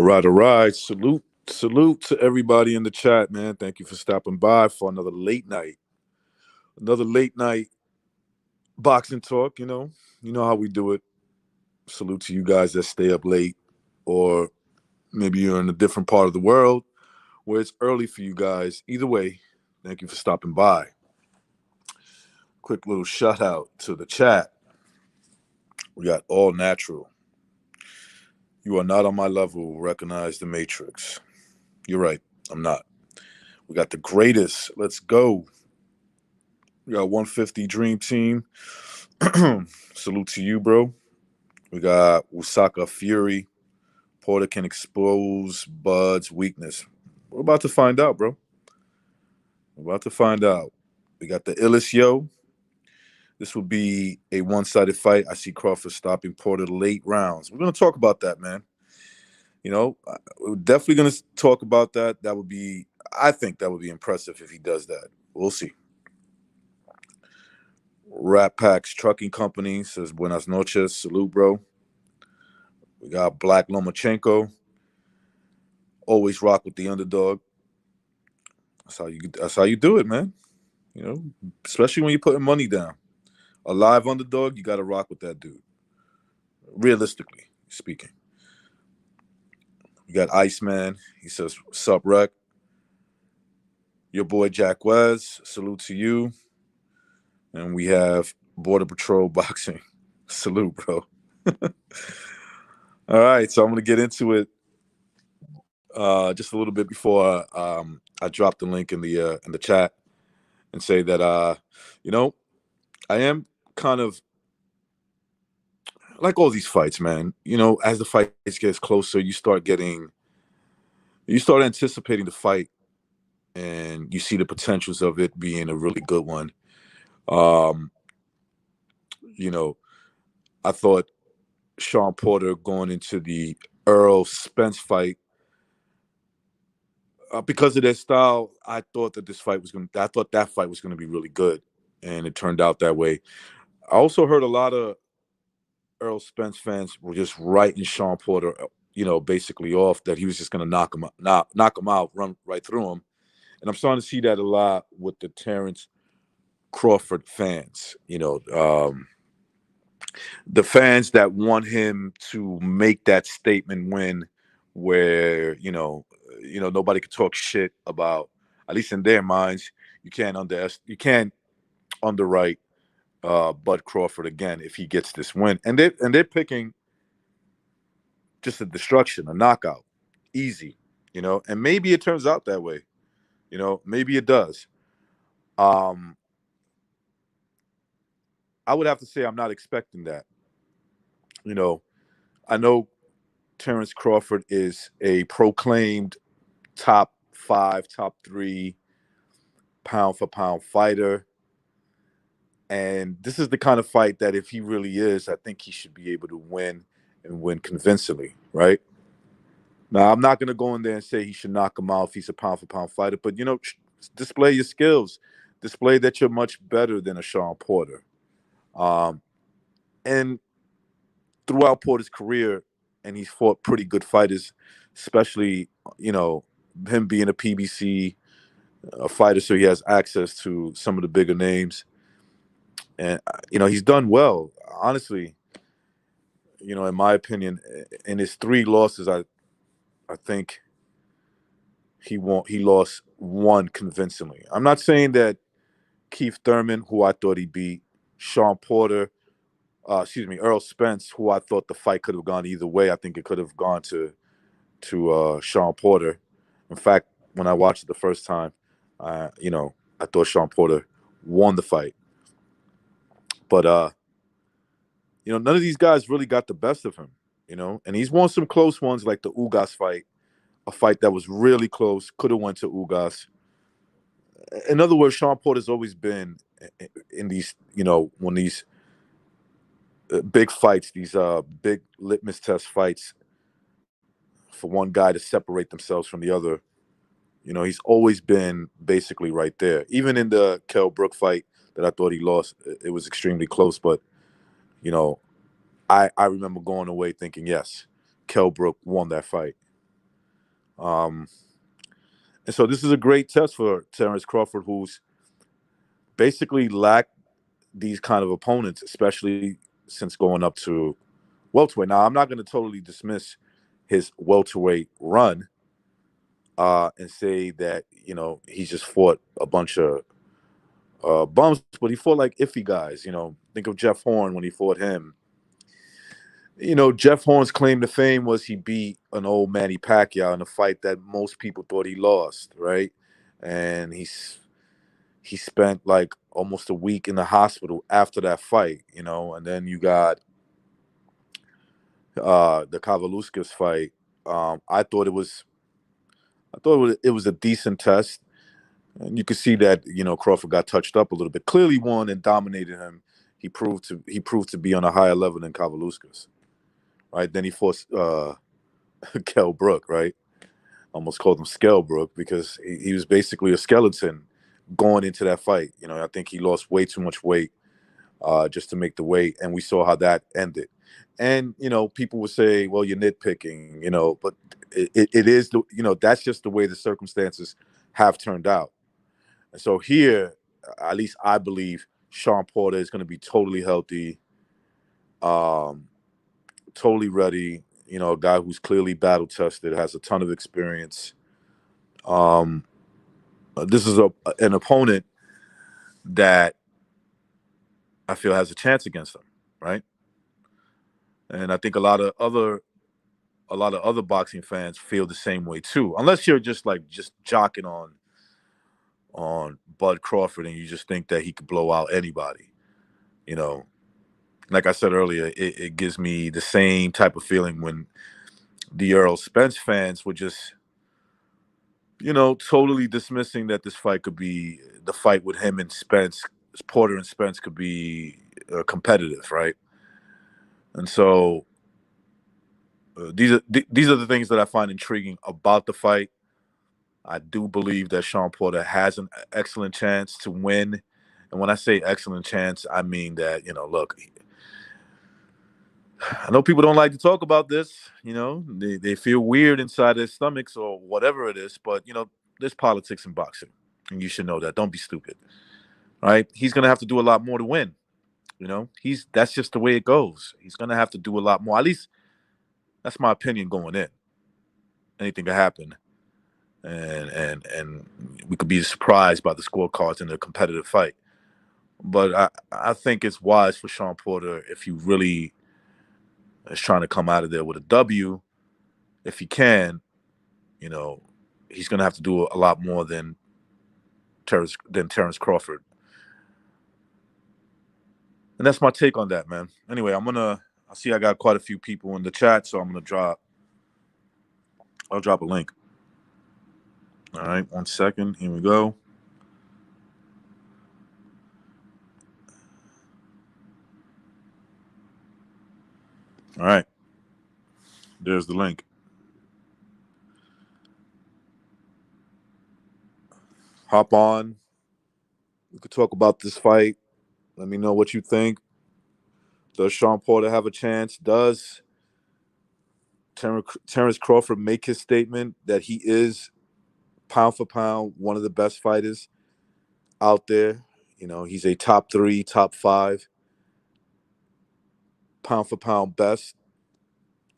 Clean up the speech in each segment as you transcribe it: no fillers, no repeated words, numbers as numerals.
All right. Salute to everybody in the chat, man. Thank you for stopping by for another late night boxing talk. You know how we do it. Salute to you guys that stay up late, or maybe you're in a different part of the world where it's early for you guys. Either way, thank you for stopping by. Quick little shout out to the chat. We got All Natural. You are not on my level. Recognize the Matrix. You're right. I'm not. We got the greatest. Let's go. We got 150 Dream Team. Salute to you, bro. We got Usaka Fury. Porter can expose Bud's weakness. We're about to find out, bro. We're about to find out. We got the illest yo. This will be a one-sided fight. I see Crawford stopping Porter late rounds. We're going to talk about that, man. We're definitely going to talk about that. I think that would be impressive if he does that. We'll see. Rat Packs Trucking Company says buenas noches. Salute, bro. We got Black Lomachenko. Always rock with the underdog. That's how you do it, man. Especially when you're putting money down. A live underdog, you got to rock with that dude. Realistically speaking. We got Iceman. He says, sup, Rec. Your boy Jack Wes. Salute to you. And we have Border Patrol Boxing. Salute, bro. All right, so I'm going to get into it just a little bit before I drop the link in the chat and say that I am kind of like all these fights, man. As the fight gets closer, you start anticipating the fight, and you see the potentials of it being a really good one. I thought Shawn Porter going into the Earl Spence fight, because of their style, I thought that that fight was going to be really good, and it turned out that way. I also heard a lot of Earl Spence fans were just writing Shawn Porter, basically off, that he was just going to knock him out, run right through him. And I'm starting to see that a lot with the Terrence Crawford fans. The fans that want him to make that statement win, where nobody could talk shit about, at least in their minds. You can't underwrite Bud Crawford again if he gets this win, and they're picking just a destruction, a knockout, easy, and maybe it turns out that way, maybe it does. I would have to say I'm not expecting that. I know Terrence Crawford is a proclaimed top 5, top 3 pound for pound fighter. And this is the kind of fight that if he really is, I think he should be able to win, and win convincingly, right? Now, I'm not going to go in there and say he should knock him out if he's a pound for pound fighter, but, display your skills. Display that you're much better than a Shawn Porter. And throughout Porter's career, and he's fought pretty good fighters, especially, him being a PBC fighter, so he has access to some of the bigger names. And, he's done well, honestly. In my opinion, in his 3 losses, I think he lost 1 convincingly. I'm not saying that Keith Thurman, who I thought he beat, Shawn Porter, Earl Spence, who I thought the fight could have gone either way. I think it could have gone to Shawn Porter. In fact, when I watched it the first time, I thought Shawn Porter won the fight. But none of these guys really got the best of him, and he's won some close ones, like the Ugas fight, a fight that was really close, could have went to Ugas. In other words, Shawn Porter's always been in these, when these big fights, these big litmus test fights for one guy to separate themselves from the other. He's always been basically right there. Even in the Kell Brook fight that I thought he lost, it was extremely close, but I remember going away thinking, yes, Kell Brook won that fight. Um, and so this is a great test for Terrence Crawford, who's basically lacked these kind of opponents, especially since going up to welterweight. Now, I'm not going to totally dismiss his welterweight run and say that he's just fought a bunch of bumps, but he fought like iffy guys. Think of Jeff Horn when he fought him. Jeff Horn's claim to fame was he beat an old Manny Pacquiao in a fight that most people thought he lost, right? And he spent like almost a week in the hospital after that fight, and then you got the Kavaluskas fight. I thought it was a decent test. And you could see that Crawford got touched up a little bit. Clearly won and dominated him. He proved to be on a higher level than Kavaluskas, right? Then he fought Kell Brook, right? Almost called him Skellbrook because he was basically a skeleton going into that fight. I think he lost way too much weight just to make the weight, and we saw how that ended. And people would say, "Well, you're nitpicking," but it is that's just the way the circumstances have turned out. And so here, at least I believe Shawn Porter is going to be totally healthy, um, totally ready. A guy who's clearly battle tested, has a ton of experience. Um, this is an opponent that I feel has a chance against him, right? And I think a lot of other boxing fans feel the same way too, unless you're just jocking on Bud Crawford and you just think that he could blow out anybody. You know, like I said earlier, it gives me the same type of feeling when the Earl Spence fans were just, totally dismissing that this fight could be the fight with him and Spence, Porter and Spence could be competitive, right? And so these are the things that I find intriguing about the fight. I do believe that Shawn Porter has an excellent chance to win. And when I say excellent chance, I mean that, look, I know people don't like to talk about this, they feel weird inside their stomachs or whatever it is, but, there's politics in boxing. And you should know that. Don't be stupid, right? He's going to have to do a lot more to win. That's just the way it goes. He's going to have to do a lot more. At least that's my opinion going in. Anything could happen. And we could be surprised by the scorecards in a competitive fight. But I think it's wise for Shawn Porter if he really is trying to come out of there with a W. If he can, he's going to have to do a lot more than Terrence Crawford. And that's my take on that, man. Anyway, I see I got quite a few people in the chat, so I'll drop a link. All right, 1 second. Here we go. All right. There's the link. Hop on. We could talk about this fight. Let me know what you think. Does Shawn Porter have a chance? Does Terrence Crawford make his statement that he is pound for pound one of the best fighters out there? He's a top 3, top 5 pound for pound best.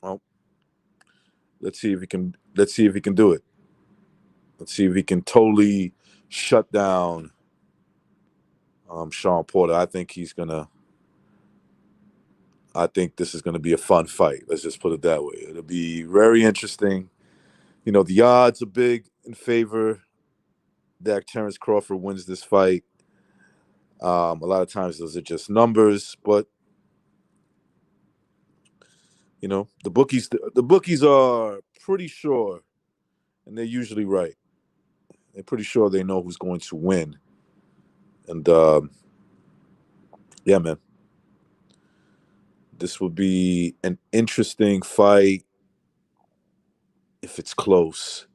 Well, let's see if he can. Let's see if he can do it. Let's see if he can totally shut down Shawn Porter. I think this is gonna be a fun fight. Let's just put it that way. It'll be very interesting. The odds are big in favor that Terrence Crawford wins this fight. A lot of times those are just numbers, but the bookies are pretty sure, and they're usually right. They're pretty sure they know who's going to win. And yeah, man, this will be an interesting fight if it's close.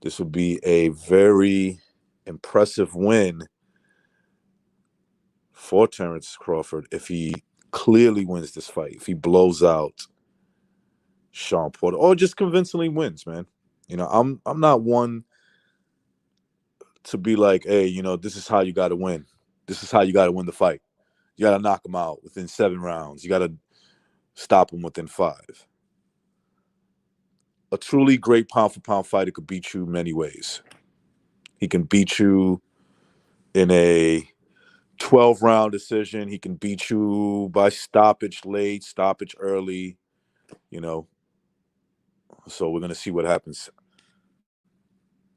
This will be a very impressive win for Terrence Crawford if he clearly wins this fight, if he blows out Shawn Porter, or just convincingly wins, man. I'm not one to be like, hey, this is how you got to win. This is how you got to win the fight. You got to knock him out within 7 rounds. You got to stop him within 5. A truly great pound for pound fighter could beat you many ways. He can beat you in a 12-round decision. He can beat you by stoppage late, stoppage early, you know. So we're going to see what happens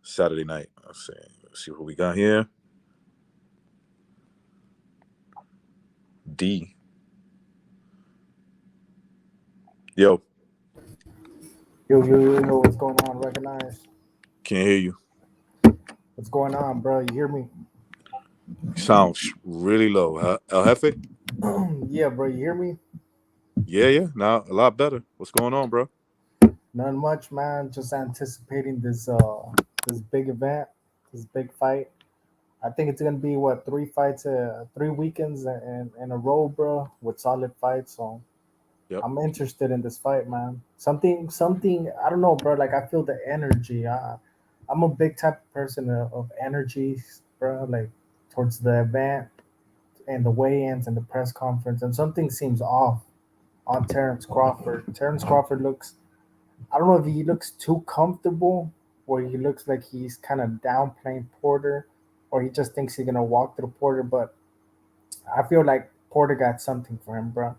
Saturday night. Let's see what we got here. D. Yo. Yo, what's going on? Recognize. Can't hear you. What's going on, bro? You hear me? You sound really low. El Jefe? Yeah, bro, you hear me? Yeah. Now a lot better. What's going on, bro? Not much, man. Just anticipating this big event, this big fight. I think it's gonna be what 3 fights, 3 weekends in a row, bro, with solid fights. So Yep. I'm interested in this fight, man. Something. I don't know, bro. Like I feel the energy. I'm a big type of person of energy, bro. Like towards the event and the weigh-ins and the press conference, and something seems off on Terrence Crawford. Terrence Crawford looks, I don't know if he looks too comfortable or he looks like he's kind of downplaying Porter or he just thinks he's going to walk through Porter, but I feel like Porter got something for him, bro.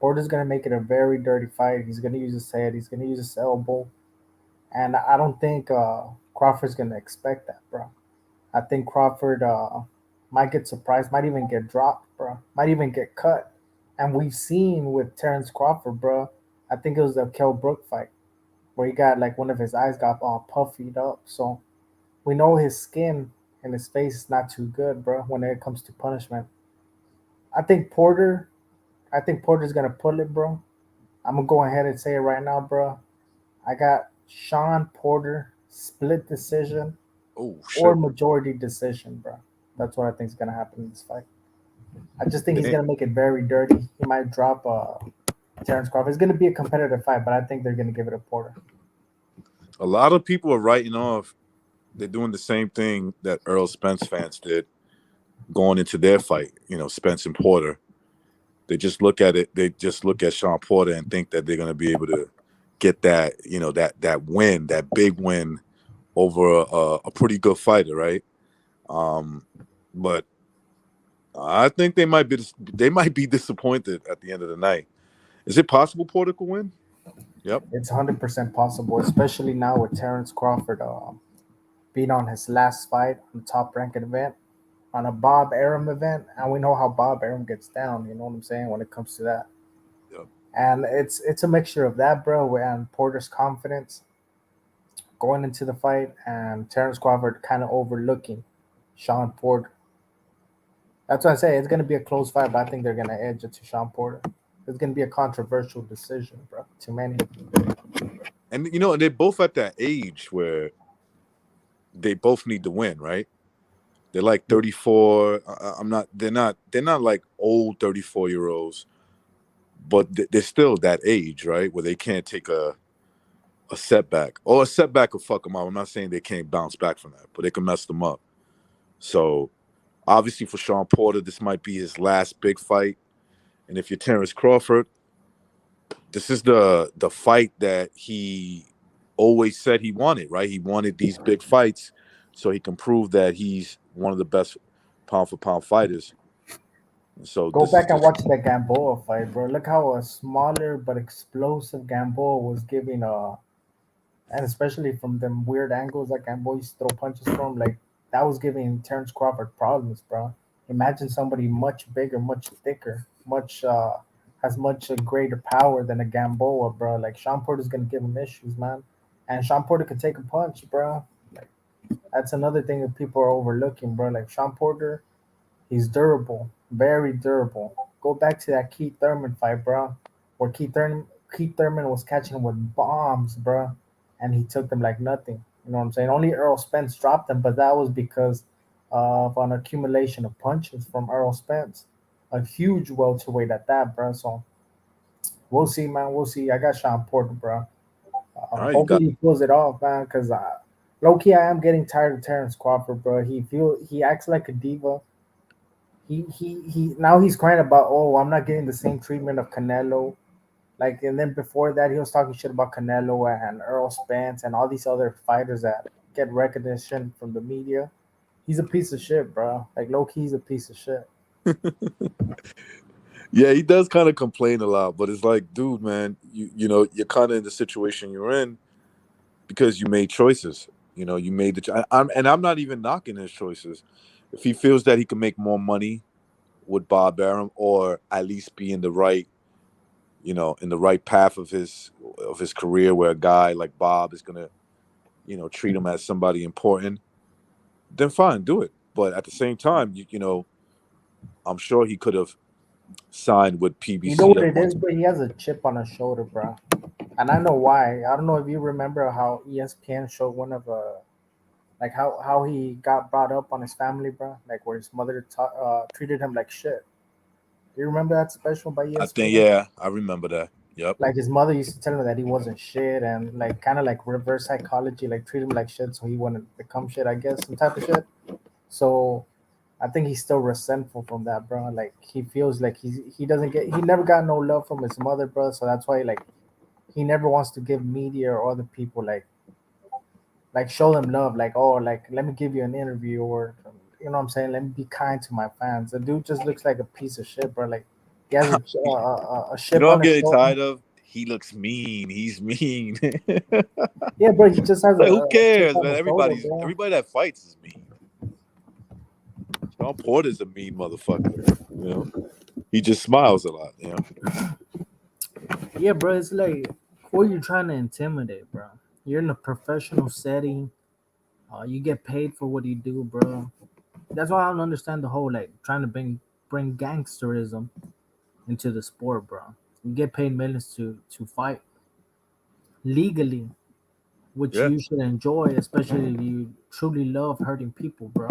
Porter's going to make it a very dirty fight. He's going to use his head, he's going to use his elbow, and I don't think Crawford's going to expect that, bro. I think Crawford might get surprised, might even get dropped, bro. Might even get cut. And we've seen with Terrence Crawford, bro. I think it was the Kell Brook fight where he got like one of his eyes got all puffied up. So we know his skin and his face is not too good, bro. When it comes to punishment, I think Porter. I think Porter's gonna pull it, bro. I'm gonna go ahead and say it right now, bro. I got Shawn Porter split decision Oh or shit. majority decision, bro. That's what I think is gonna happen in this fight. I just think he's Damn. gonna make it very dirty. He might drop Terrence Crawford. It's gonna be a competitive fight, but I think they're gonna give it to Porter. A lot of people are writing off. They're doing the same thing that Earl Spence fans did going into their fight. Spence and Porter. They just look at it. They just look at Shawn Porter and think that they're going to be able to get that, that win, that big win over a pretty good fighter, right? But I think they might be disappointed at the end of the night. Is it possible Porter could win? Yep. It's 100% possible, especially now with Terrence Crawford being on his last fight on the top ranked event, on a Bob Arum event, and we know how Bob Arum gets down. You know what I'm saying when it comes to that. Yep. And it's a mixture of that, bro, and Porter's confidence going into the fight, and Terrence Crawford kind of overlooking Shawn Porter. That's what I say. It's gonna be a close fight, but I think they're gonna edge it to Shawn Porter. It's gonna be a controversial decision, bro. Too many. And they're both at that age where they both need to win, right? They're like 34. I'm not. They're not. They're not like old 34-year-olds, but they're still that age, right, where they can't take a setback, or a setback will fuck them up. I'm not saying they can't bounce back from that, but they can mess them up. So obviously for Shawn Porter, this might be his last big fight. And if you're Terrence Crawford, this is the fight that he always said he wanted, right? He wanted these big fights so he can prove that he's one of the best pound for pound fighters. So Go this is back and just watch that Gamboa fight, bro. Look how a smaller but explosive Gamboa was giving and especially from them weird angles that Gamboa used to throw punches from, like that was giving Terrence Crawford problems, bro. Imagine somebody much bigger, much thicker, much has much greater power than a Gamboa, bro. Like Sean Porter's gonna give him issues, man. And Sean Porter could take a punch, bro. Like that's another thing that people are overlooking, bro. Like Sean Porter, he's durable, very durable. Go back to that Keith Thurman fight, bro, where Keith Thurman was catching him with bombs, bro, and he took them like nothing. You know what I'm saying? Only Earl Spence dropped them, but that was because of an accumulation of punches from Earl Spence, a huge welterweight at that, bro. So we'll see, man. We'll see. I got Sean Porter, bro. All right, you got. Hopefully he pulls it off, man. Because low key, I am getting tired of Terrence Crawford, bro. He acts like a diva. He now he's crying about, oh, I'm not getting the same treatment of Canelo. Like, and then before that, he was talking shit about Canelo and Earl Spence and all these other fighters that get recognition from the media. He's a piece of shit, bro. Like, low key, he's a piece of shit. Yeah, he does kind of complain a lot, but it's like, dude, man, you know, you're kind of in the situation you're in because you made choices. You know, you made I'm not even knocking his choices. If he feels that he can make more money with Bob Arum, or at least be in the right, you know, in the right path of his career, where a guy like Bob is gonna, you know, treat him as somebody important, then fine, do it. But at the same time, you know, I'm sure he could have signed with You know PBC what at it one is, time. bro? He has a chip on his shoulder, bro. And I know why. I don't know if you remember how ESPN showed one of like how he got brought up on his family, bro. Like where his mother treated him like shit. Do you remember that special by I think, ESPN? yeah, I remember that. Yep. Like his mother used to tell him that he wasn't shit, and like kind of like reverse psychology, like treat him like shit so he wouldn't become shit. I guess some type of shit. So I think he's still resentful from that, bro. Like he feels like he never got no love from his mother, bro. So that's why like he never wants to give media or other people like show them love, like, oh, like let me give you an interview, or you know what I'm saying, let me be kind to my fans. The dude just looks like a piece of shit, bro. Like he has a You ship know what I'm on his getting shoulder. tired of? He looks mean. He's mean. Yeah, bro, he just has Like, who a chip cares, on man? his shoulder, bro. Everybody that fights is mean. Shawn Porter's a mean motherfucker. You know, he just smiles a lot. You know, Yeah, bro, it's like who are you trying to intimidate, bro? You're in a professional setting. You get paid for what you do, bro. That's why I don't understand the whole like trying to bring gangsterism into the sport, bro. You get paid millions to fight legally, which yeah. you should enjoy, especially if you truly love hurting people, bro.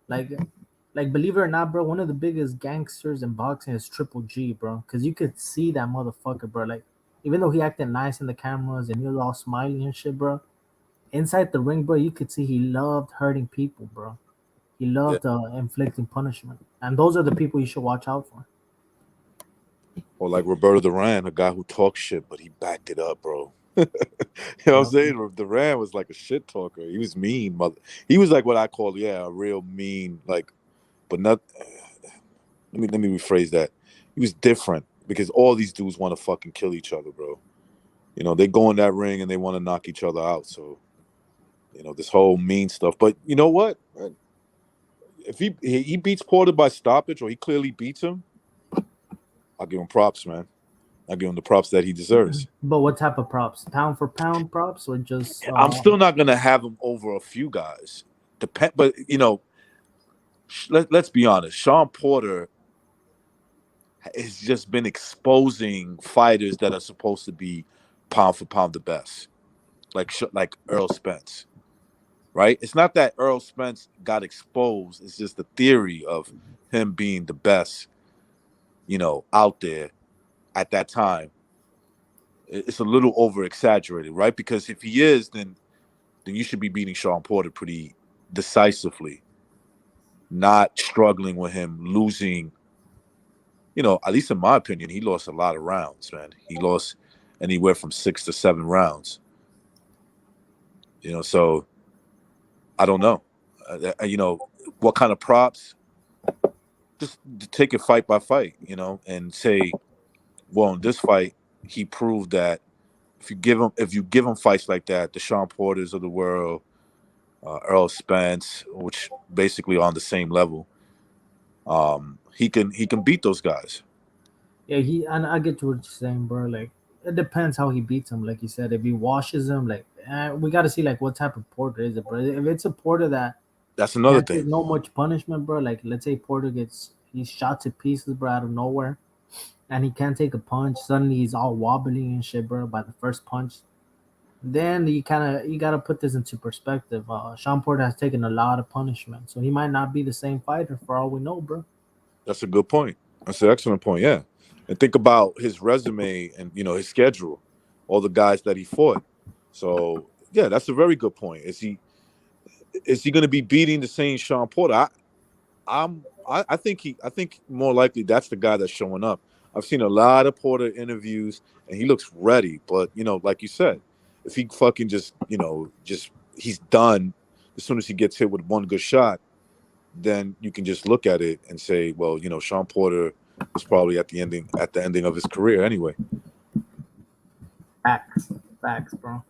Like, like believe it or not, bro, one of the biggest gangsters in boxing is Triple G, bro. Cause you could see that motherfucker, bro. Like, even though he acted nice in the cameras and he was all smiling and shit, bro, inside the ring, bro, you could see he loved hurting people, bro. He Yeah. loved inflicting punishment, and those are the people you should watch out for. Or like Roberto Duran, a guy who talks shit, but he backed it up, bro. You know what I'm Yep. saying? Duran was like a shit talker. He was mean, mother. He was like what I call, yeah, a real mean, like, but not. Let me rephrase that. He was different because all these dudes want to fucking kill each other, bro. You know, they go in that ring and they want to knock each other out. So, you know, this whole mean stuff. But you know what? If he beats Porter by stoppage, or he clearly beats him, I'll give him props, man. I'll give him the props that he deserves. But what type of props? Pound for pound props, or just I'm still not gonna have him over a few guys. But you know, let's be honest. Shawn Porter has just been exposing fighters that are supposed to be pound for pound the best, like Earl Spence, right? It's not that Earl Spence got exposed. It's just the theory of him being the best, you know, out there at that time. It's a little over exaggerated, right? Because if he is, then you should be beating Shawn Porter pretty decisively, not struggling with him, losing. You know, at least in my opinion, he lost a lot of rounds, man. He lost anywhere from 6 to 7 rounds. You know, so I don't know. You know, what kind of props? Just take it fight by fight, you know, and say, well, in this fight, he proved that if you give him fights like that, the Shawn Porters of the world, Earl Spence, which basically on the same level, he can beat those guys. yeah, he and I get to what you're saying, bro. Like it depends how he beats him. Like you said, if he washes him, like we got to see like what type of Porter is it, bro. If it's a Porter that That's another can't take thing. no much punishment, bro. Like let's say Porter gets he's shot to pieces, bro, out of nowhere, and he can't take a punch. Suddenly he's all wobbly and shit, bro. By the first punch, then you gotta put this into perspective. Sean Porter has taken a lot of punishment, so he might not be the same fighter for all we know, bro. That's a good point. That's an excellent point. Yeah, and think about his resume and, you know, his schedule, all the guys that he fought. So yeah, that's a very good point. Is he going to be beating the same Shawn Porter? I think more likely that's the guy that's showing up. I've seen a lot of Porter interviews and he looks ready, but like you said, if he fucking just just he's done as soon as he gets hit with one good shot, then you can just look at it and say, well, Shawn Porter was probably at the ending of his career anyway. Facts, facts, bro.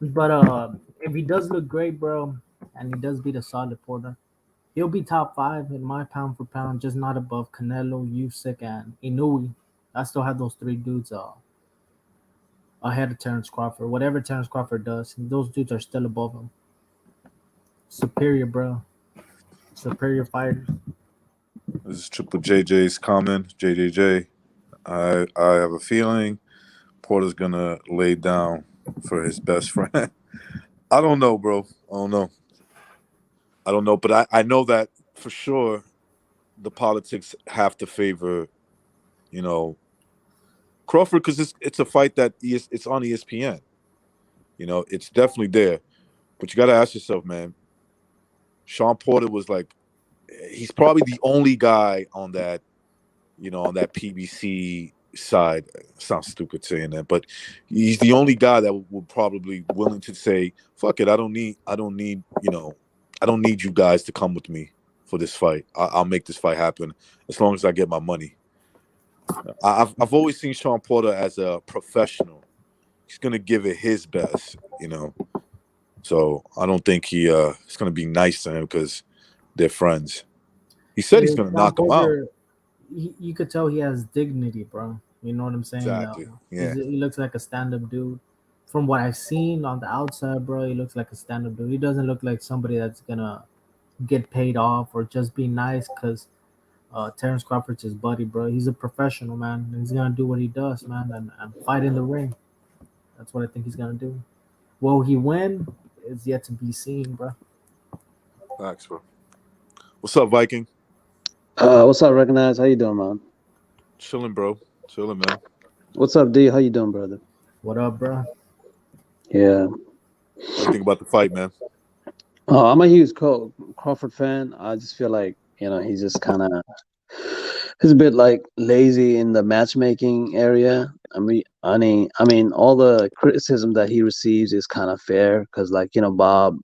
But if he does look great, bro, and he does beat a solid Porter, he'll be top five in my pound for pound, just not above Canelo, Usyk, and Inoue. I still have those three dudes ahead of Terrence Crawford. Whatever Terrence Crawford does, those dudes are still above him. Superior, bro. Superior fighters. This is Triple JJ's comment. JJJ, I have a feeling Porter's gonna lay down for his best friend. I don't know, bro. I don't know, but I know that for sure the politics have to favor, you know, Crawford because it's a fight that it's on ESPN. It's definitely there. But you got to ask yourself, man. Shawn Porter was like, he's probably the only guy on that PBC side. Sounds stupid saying that, but he's the only guy that would probably willing to say, "Fuck it, I don't need you guys to come with me for this fight. I'll make this fight happen as long as I get my money." I've always seen Shawn Porter as a professional. He's gonna give it his best. So I don't think it's gonna be nice to him because they're friends. He said he's gonna Sean knock him out. Porter, you could tell he has dignity, bro. You know what I'm saying? Exactly. Yeah. He looks like a stand-up dude. From what I've seen on the outside, bro, he looks like a stand-up dude. He doesn't look like somebody that's gonna get paid off or just be nice because Terrence Crawford's his buddy, bro. He's a professional, man. And he's gonna do what he does, man, and fight in the ring. That's what I think he's gonna do. Will he win? Is yet to be seen, bro. Thanks, bro. What's up, Viking? What's up, Recognize? How you doing, man? Chilling, bro. Chilling, man. What's up, D? How you doing, brother? What up, bro? Yeah. What do you think about the fight, man? I'm a huge Crawford fan. I just feel like he's just he's a bit like lazy in the matchmaking area. I mean, all the criticism that he receives is kind of fair because, like, Bob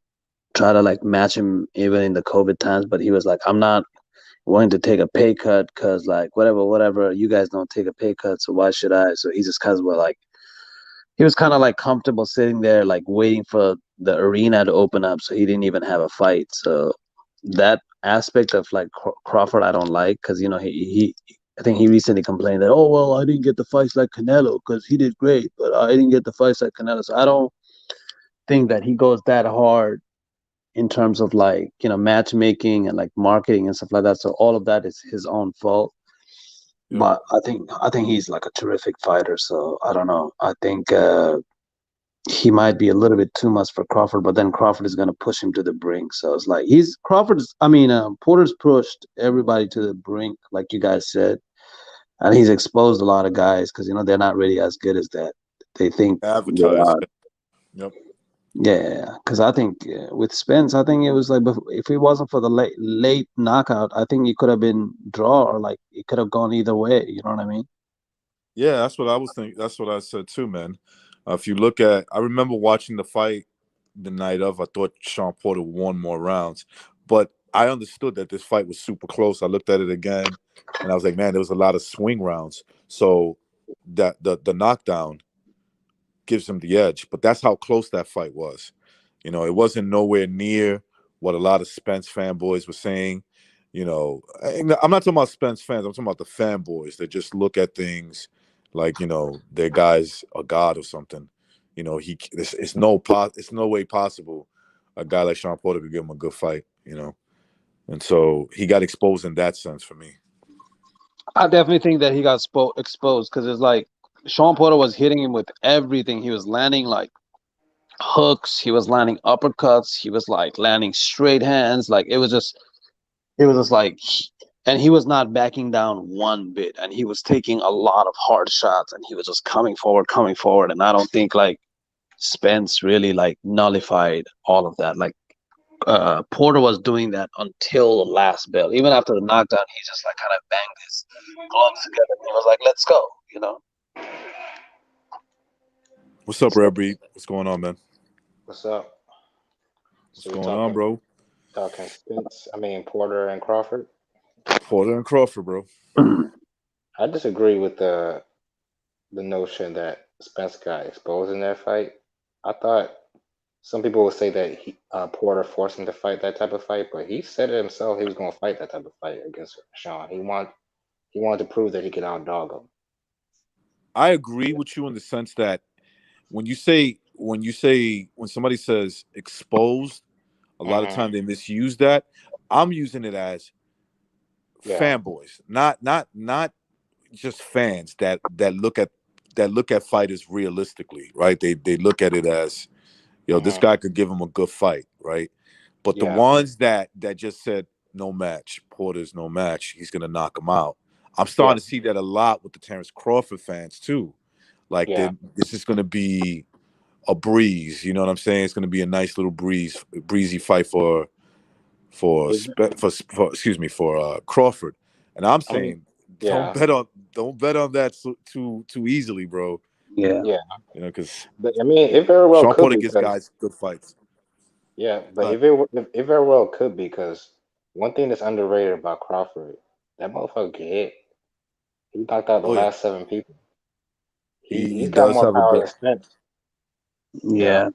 tried to like match him even in the COVID times, but he was like, I'm not willing to take a pay cut because like whatever, you guys don't take a pay cut, so why should I? So he just kind of like he was kind of like comfortable sitting there like waiting for the arena to open up, so he didn't even have a fight. So that aspect of like Crawford I don't like because he I think he recently complained that, oh well, I didn't get the fights like Canelo because he did great, but I didn't get the fights like Canelo. So I don't think that he goes that hard in terms of like matchmaking and like marketing and stuff like that. So all of that is his own fault. Yep. But I think he's like a terrific fighter. So I don't know. I think he might be a little bit too much for Crawford, but then Crawford is going to push him to the brink. So it's like Porter's pushed everybody to the brink, like you guys said, and he's exposed a lot of guys because they're not really as good as that. They think they Advertise. are. Yep. Yeah, because I think with Spence, I think it was like if it wasn't for the late knockout, I think it could have been draw or like it could have gone either way. You know what I mean? Yeah, that's what I was thinking. That's what I said too, man. If you look at, I remember watching the fight the night of. I thought Shawn Porter won more rounds, but I understood that this fight was super close. I looked at it again, and I was like, man, there was a lot of swing rounds. So that the knockdown gives him the edge. But that's how close that fight was. It wasn't nowhere near what a lot of Spence fanboys were saying. I'm not talking about Spence fans. I'm talking about the fanboys that just look at things like their guy's a god or something. It's no way possible a guy like Shawn Porter could give him a good fight. And so he got exposed in that sense for me. I definitely think that he got exposed because it's like Shawn Porter was hitting him with everything. He was landing like hooks. He was landing uppercuts. He was like landing straight hands. Like it was just like, and he was not backing down one bit. And he was taking a lot of hard shots. And he was just coming forward. And I don't think like Spence really like nullified all of that. Like Porter was doing that until the last bell. Even after the knockdown, he just like kind of banged his gloves together. And he was like, "Let's go," you know. What's up, So, Rebby? What's going on, man? what's up? What's So we going on, talking bro? Spence. I mean Porter and Crawford. Porter and Crawford, bro. I disagree with the notion that Spence got exposed in that fight. I thought some people would say that Porter forced him to fight that type of fight, but he said it himself. He was going to fight that type of fight against Shawn. He wanted to prove that he could outdog him. I agree with you in the sense that when somebody says exposed, a lot of Hmm. time they misuse that. I'm using it as Yeah. fanboys, not just fans that look at fighters realistically, right? They look at it as, this Hmm. guy could give him a good fight, right? But the Yeah. ones that just said no match, Porter's no match, he's gonna knock him out. I'm Yeah. starting to see that a lot with the Terrence Crawford fans too. Like Yeah. this is gonna be a breeze. You know what I'm saying? It's gonna be a nice little breezy fight Is for excuse me for Crawford. And I'm I mean, saying yeah. don't bet on that too easily, bro. Yeah, Yeah. Because But I mean, it very well Shawn could Porter be gives because guys good fights. yeah, but But it very well could be because one thing that's underrated about Crawford, that motherfucker can hit. He knocked out the oh yeah, last 7 people. he He's got does more have a power good. than Spence. Yeah. yeah.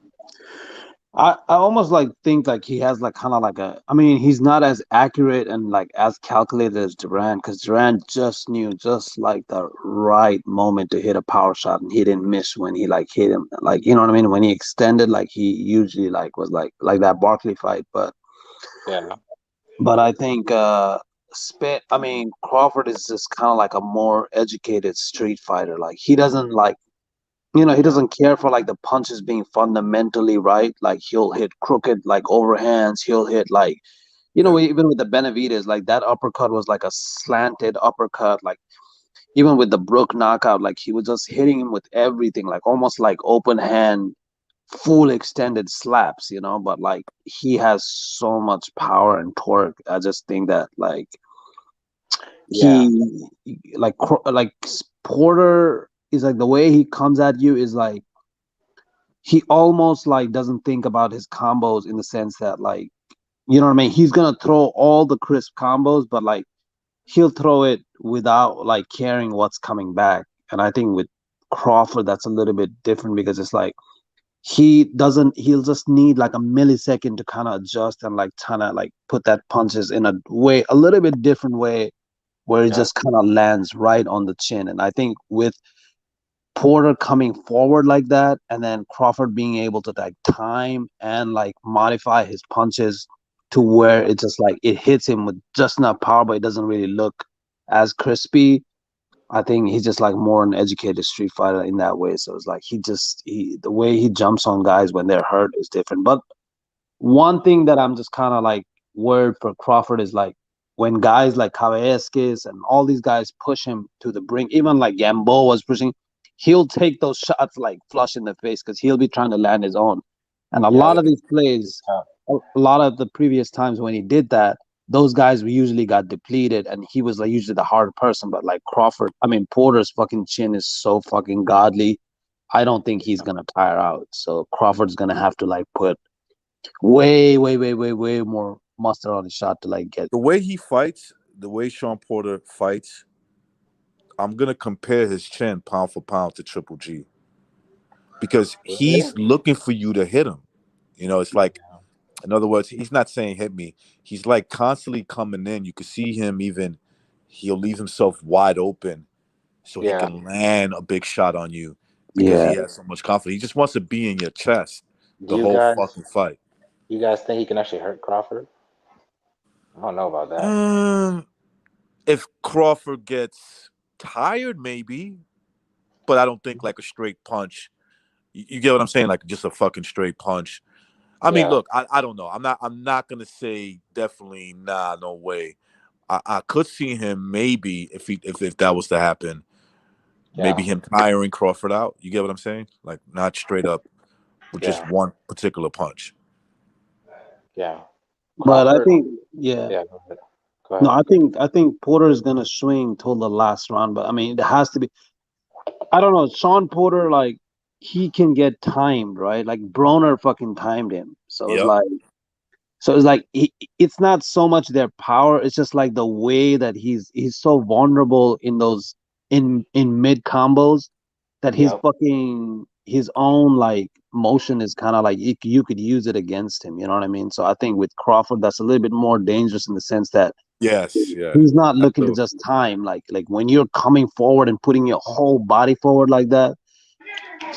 I almost like think like he has like kind of like a. I mean, he's not as accurate and like as calculated as Durant because Durant just knew just like the right moment to hit a power shot and he didn't miss when he like hit him. Like you know what I mean? When he extended, like he usually like was like that Barkley fight, Yeah. but I think I mean Crawford is just kind of like a more educated street fighter. Like he doesn't like he doesn't care for like the punches being fundamentally right. Like he'll hit crooked like overhands. He'll hit like Yeah, even with the Benavides, like that uppercut was like a slanted uppercut. Like even with the Brook knockout, like he was just hitting him with everything, like almost like open hand, full extended slaps. But like he has so much power and torque. I just think that like Yeah. he like Porter is like the way he comes at you is like he almost like doesn't think about his combos in the sense that like you know what I mean. He's gonna throw all the crisp combos, but like he'll throw it without like caring what's coming back. And I think with Crawford, that's a little bit different because it's like he'll just need like a millisecond to kind of adjust and like kind of like put that punches in a little bit different way where it Yeah. just kind of lands right on the chin. And I think with Porter coming forward like that, and then Crawford being able to like time and like modify his punches to where it just like it hits him with just enough power, but it doesn't really look as crispy. I think he's just like more an educated street fighter in that way. So it's like the way he jumps on guys when they're hurt is different. But one thing that I'm just kind of like worried for Crawford is like when guys like Kavaeskis and all these guys push him to the brink, even like Gambo was pushing, he'll take those shots like flush in the face because he'll be trying to land his own. And a Yeah. lot yeah. of these plays, a lot of the previous times when he did that, those guys usually got depleted and he was like usually the hard person. But like Porter's fucking chin is so fucking godly. I don't think he's gonna tire out. So Crawford's gonna have to like put way, way, way, way, way more mustard on the shot to like get. The way he fights, the way Shawn Porter fights, I'm gonna compare his chin pound for pound to Triple G because Really? he's looking for you to hit him. It's like, in other words, he's not saying hit me. He's like constantly coming in. You can see him even. He'll leave himself wide open so he Yeah. can land a big shot on you because Yeah, he has so much confidence. He just wants to be in your chest Do the you whole guys fucking fight. you guys think he can actually hurt Crawford? I don't know about that. Um, if Crawford gets tired, maybe, but I don't think like a straight punch. You get what I'm saying? Like just a fucking straight punch. I mean, Yeah. look, I don't know. I'm not gonna say definitely nah, no way. I could see him maybe if that was to happen, maybe Yeah. him tiring Crawford out. You get what I'm saying? Like not straight up with just Yeah, one particular punch. yeah. But I Crawford, think, yeah, yeah. Go ahead. Go no, ahead. I think Porter is gonna swing till the last round. But I mean, it has to be. I don't know. Shawn Porter, like, he can get timed, right? Like Broner fucking timed him. Yep. So it's like it's not so much their power. It's just like the way that he's so vulnerable in those in mid combos that his Yep. fucking his own like motion is kind of like you could use it against him. You know what I mean? So I think with Crawford, that's a little bit more dangerous in the sense that Yes. Yeah. he's not looking to Absolutely. just time like when you're coming forward and putting your whole body forward like that,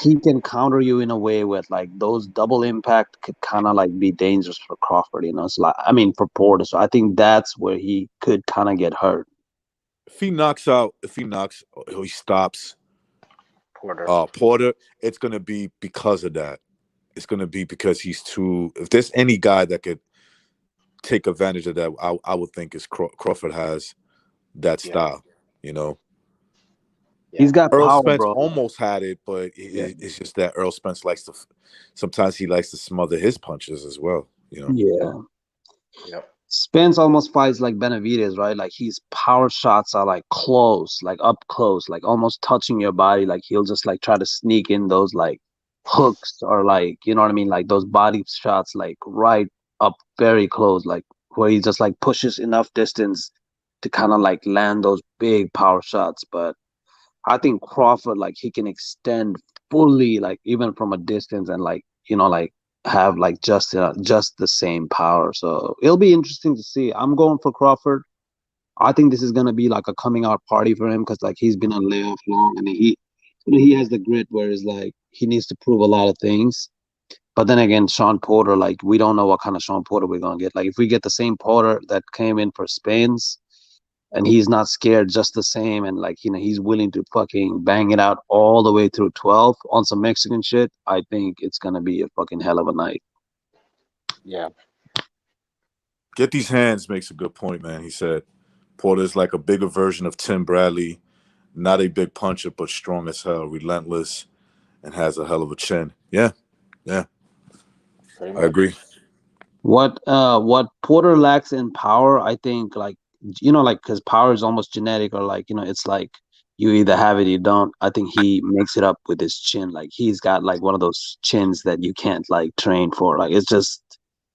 he can counter you in a way with like those double impact could kind of like be dangerous for Crawford, you know. So like, I mean, for Porter. So I think that's where he could kind of get hurt. If he knocks out, if he knocks, or he stops Porter. Porter, it's gonna be because of that. It's gonna be because he's too. If there's any guy that could take advantage of that, I would think is Crawford has that Yeah. style. You know, He's Yeah. got Earl power, Spence bro. almost had it, but Yeah. it's just that Earl Spence likes to. Sometimes he likes to smother his punches as well. You know. Yeah. Yep. Spence almost fights like Benavidez, right? Like his power shots are like close, like up close, like almost touching your body. Like he'll just like try to sneak in those like hooks or like, you know what I mean? Like those body shots, like right up very close, like where he just like pushes enough distance to kind of like land those big power shots. But I think Crawford, like he can extend fully, like even from a distance, and like like have like just the same power. So it'll be interesting to see. I'm going for Crawford. I think this is gonna be like a coming out party for him because like he's been on layoff long, and he has the grit where it's like he needs to prove a lot of things. But then again, Shawn Porter, like we don't know what kind of Shawn Porter we're gonna get. Like if we get the same Porter that came in for Spain's, and he's not scared just the same, and like he's willing to fucking bang it out all the way through 12 on some Mexican shit, I think it's gonna be a fucking hell of a night. Yeah. Get these hands makes a good point, man. He said Porter's like a bigger version of Tim Bradley, not a big puncher, but strong as hell, relentless, and has a hell of a chin. Yeah, yeah, Pretty I much. agree. What Porter lacks in power, I think, like like because power is almost genetic, or like it's like you either have it or you don't. I think he makes it up with his chin. Like he's got like one of those chins that you can't like train for. Like it's just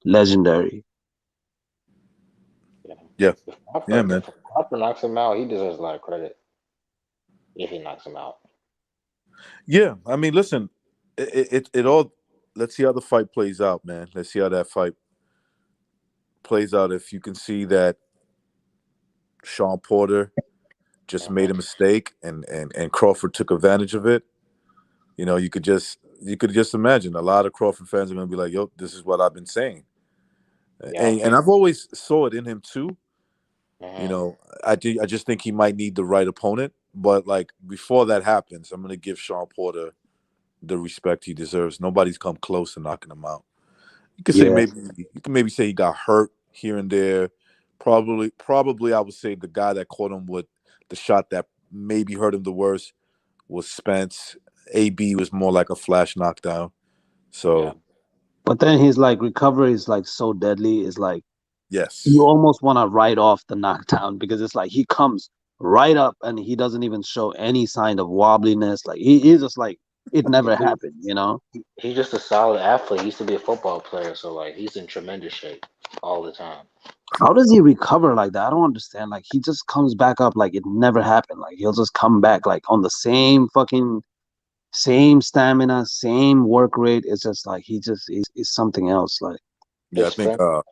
legendary. Yeah. Yeah, If yeah, Crawford, man. if Crawford knocks him out, he deserves a lot of credit if he knocks him out. Yeah, I mean, listen, it all. Let's see how the fight plays out, man. Let's see how that fight plays out. If you can see that Shawn Porter just Hmm. made a mistake and Crawford took advantage of it, you could just imagine a lot of Crawford fans are going to be like, "Yo, this is what I've been saying," Yeah. and I've always saw it in him too. You Hmm. know, I just think he might need the right opponent. But like before that happens, I'm going to give Shawn Porter the respect he deserves. Nobody's come close to knocking him out. Yeah. You can maybe say he got hurt here and there. Probably I would say the guy that caught him with the shot that maybe hurt him the worst was Spence. AB was more like a flash knockdown. Yeah. So But then his like recovery is like so deadly. It's like you yes, almost want to write off the knockdown because it's like he comes right up and he doesn't even show any sign of wobbliness. Like he's just like it never He, happened, you know? he's just a solid athlete. He used to be a football player, so like he's in tremendous shape all the time. How does he recover like that? I don't understand. Like he just comes back up like it never happened. Like he'll just come back like on the same fucking same stamina, same work rate. It's just like he just is something else. Like yeah, His I think strength,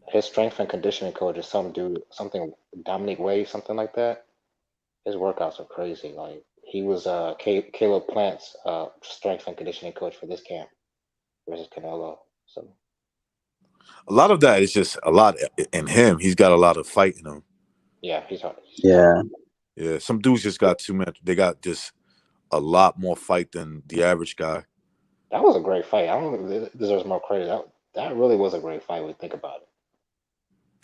his strength and conditioning coach is some dude, something Dominic Wade, something like that. His workouts are crazy. Like he was Caleb Plant's strength and conditioning coach for this camp versus Canelo. So a lot of that is just a lot in him. He's got a lot of fight in him. yeah, he's tough. yeah. Yeah, some dudes just got too much. They got just a lot more fight than the average guy. That was a great fight. I don't think it deserves more credit. That really was a great fight when you think about it.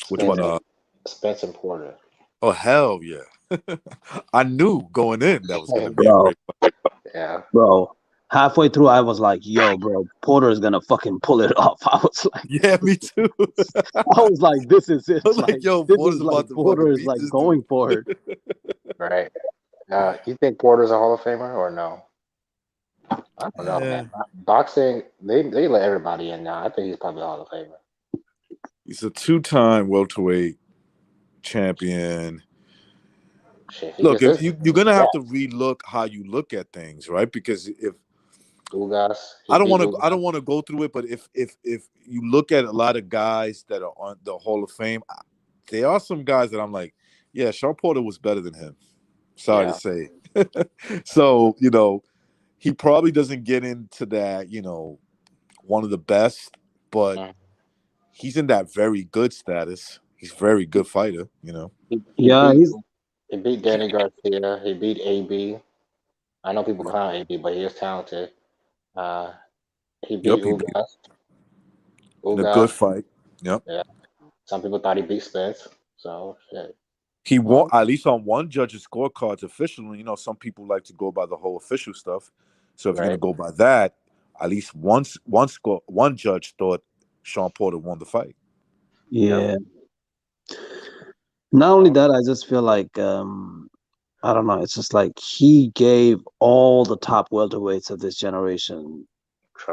Which Spence one? and Spence and Porter. Oh hell yeah! I knew going in that was going to be a Bro, great fight. Yeah. bro. halfway through, I was like, "Yo, bro, Porter is gonna fucking pull it off." I was like, Yeah, me too. I was like, "This is it. I was Like, like, yo, this is Porter's like about to fucking Porter is beat like this dude. going for it." Right. You think Porter's a Hall of Famer or no? I don't know, man. Yeah, Boxing, they let everybody in now. I think he's probably a Hall of Famer. he's a two-time welterweight champion. Shit, if he Look, gets if this, you're gonna yeah, have to relook how you look at things, right? Because if Ugas, he I don't beat want to, I Ugas. don't want to go through it, but if you look at a lot of guys that are on the Hall of Fame, there are some guys that I'm like, yeah, Shawn Porter was better than him. Sorry to Yeah. say. So he probably doesn't get into that, one of the best, but Mm. he's in that very good status. He's a very good fighter. He Yeah, beat he's Danny Garcia. He beat AB. I know people clown AB, but he is talented. Uh, he beat Yep, he beat Ugas. in a good Ugas. fight. Yep. Yeah. Some people thought he beat Spence. So shit. He won Well, at least on one judge's scorecards officially. Some people like to go by the whole official stuff. So if you're gonna right. go by that, at least one judge thought Shawn Porter won the fight. Yep. yeah. Not only that, I just feel like I don't know. It's just like he gave all the top welterweights of this generation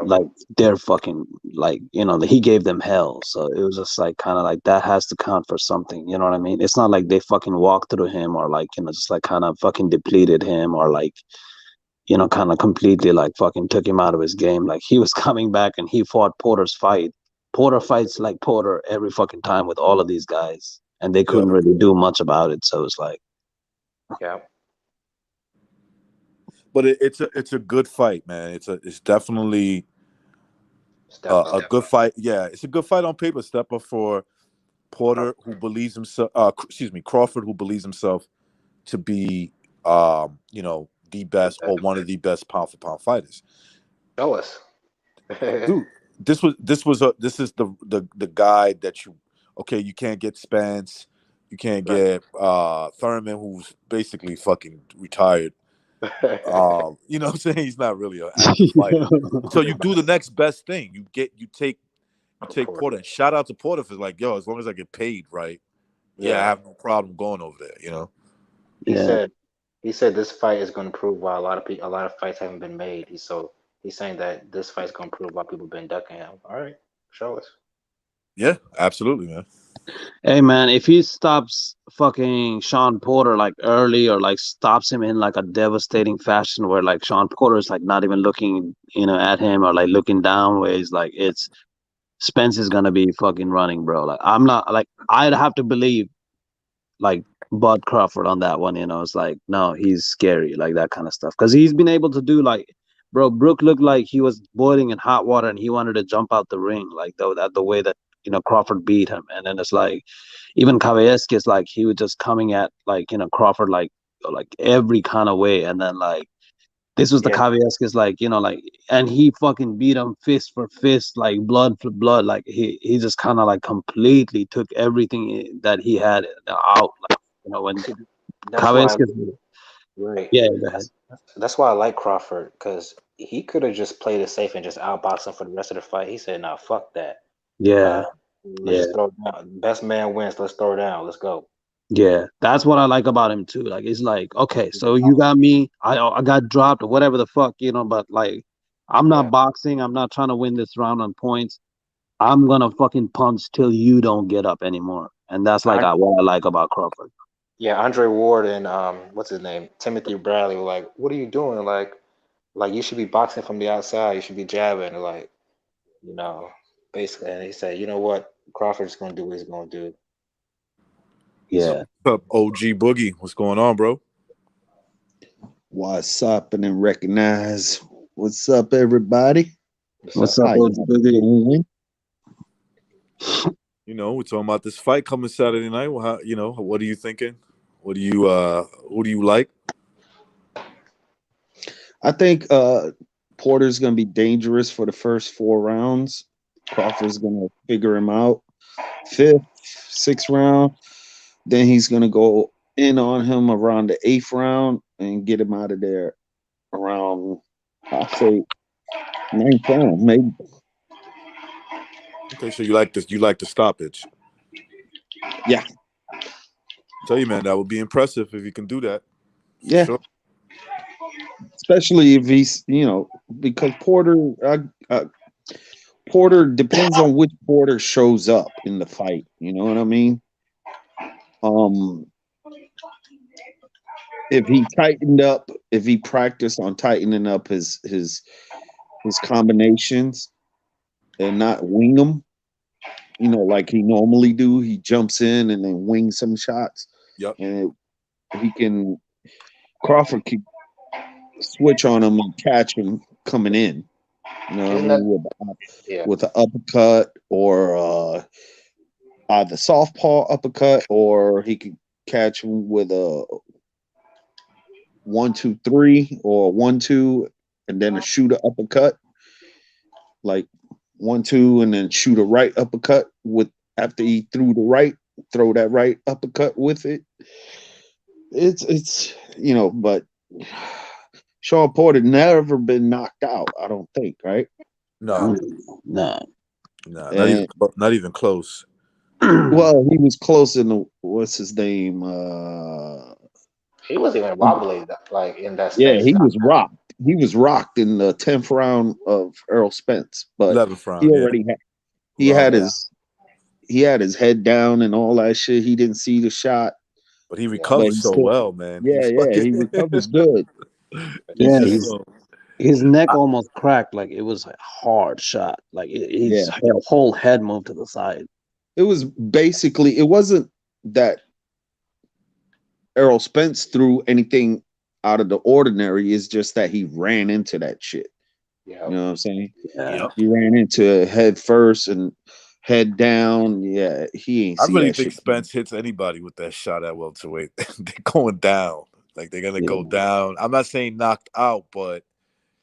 like Trouble. they're fucking like he gave them hell. So it was just like kind of like that has to count for something. You know what I mean? It's not like they fucking walked through him or like just like kind of fucking depleted him or like kind of completely like fucking took him out of his game. Like he was coming back and he fought Porter's fight. Porter fights like Porter every fucking time with all of these guys, and they Yeah, couldn't really do much about it. So it's like, Yep. but it's a good fight, man. It's definitely Step a up. good fight. Yeah, it's a good fight on paper. Step up for Porter, who believes himself. Excuse me, Crawford, who believes himself to be, the best or one of the best pound for pound fighters. Show us. Dude, this is the guy that you can't get Spence, you can't Right. get Thurman, who's basically fucking retired. You know what I'm saying? He's not really an active fighter. So you do the next best thing. You take Porter, and shout out to Porter for like, yo, as long as I get paid right, yeah, I Yeah. have no problem going over there. He yeah, said he said this fight is going to prove why a lot of fights haven't been made. He's saying that this fight's going to prove why people been ducking him. All right, show us. Yeah, absolutely, man. hey man, if he stops fucking Sean Porter like early or like stops him in like a devastating fashion where like Sean Porter is like not even looking, at him or like looking down ways, like it's Spence is gonna be fucking running, bro. Like I'm not like I'd have to believe like Bud Crawford on that one. It's like no, he's scary, like that kind of stuff. Because he's been able to do like, bro. Brook looked like he was boiling in hot water and he wanted to jump out the ring, like the way that Crawford beat him. And then it's like even Kavieski like he was just coming at like Crawford like every kind of way, and then like this was the Yeah, Kavieski like like, and he fucking beat him fist for fist, like blood for blood. Like he just kind of like completely took everything that he had out. Like when see, that's why. Kavieski, Right. yeah, go ahead. That's why I like Crawford because he could have just played it safe and just outboxed him for the rest of the fight. He said, "Nah, fuck that. Yeah, Uh, let's yeah, just throw it down. Best man wins. Let's throw it down. Let's go." yeah. That's what I like about him too. Like it's like, okay, so you got me, I got dropped or whatever the fuck, but like I'm not Yeah. boxing. I'm not trying to win this round on points. I'm gonna fucking punch till you don't get up anymore. And that's like I, what I like about Crawford. yeah, Andre Ward and what's his name? Timothy Bradley were like, "What are you doing? Like you should be boxing from the outside. You should be jabbing." Like, you know, basically. And he said, "You know what? Crawford's gonna do what he's gonna do." Yeah. What's up, OG Boogie? What's going on, bro? What's up and recognize what's up, everybody? What's What's up? up, How OG you Boogie? doing? We're talking about this fight coming Saturday night. Well, what are you thinking? Who do you like? I think Porter's gonna be dangerous for the first 4 rounds. Crawford's gonna figure him out. Fifth, sixth round, then he's gonna go in on him around the eighth round and get him out of there around I say ninth round, maybe. Okay, so you like this? You like the stoppage? Yeah, Tell you, man, that would be impressive if you can do that for yeah. sure. Especially if he's, because uh, Porter depends on which Porter shows up in the fight. You know what I mean? Um, if he tightened up, if he practiced on tightening up his combinations and not wing them, like he normally do, he jumps in and then wings some shots, Yep. and he can Crawford can switch on him and catch him coming in. You know what I Isn't that mean? yeah? With an uppercut or either southpaw uppercut, or he could catch him with a 1-2-3 or 1-2 and then a shooter uppercut, like 1-2 and then shoot a right uppercut with after he threw the right, throw that right uppercut with it. It's but Shawn Porter never been knocked out, I don't think, right? No, No. no, And not even close. well, he was close in the what's his name? He was even wobbly like in that Yeah, Spence he was knockdown. rocked. He was rocked in the 10th round of Errol Spence, but 11th he round, yeah. already had he Well, had yeah, his head down and all that shit. He didn't see the shot, but he Yeah, but recovered he so still, well, man. He yeah, yeah, fucking he recovers good. he It's Yeah, just just, his neck I, almost cracked. Like it was a hard shot. Like yeah, his whole head moved to the side. it was basically, it wasn't that Errol Spence threw anything out of the ordinary. It's just that he ran into that shit. yeah. You know what I'm saying? Yeah. yep. He ran into it head first and head down. Yeah, he ain't I see really that think shit. Spence hits anybody with that shot at welterweight. They're going down. Like they're gonna Yeah. go down. I'm not saying knocked out, but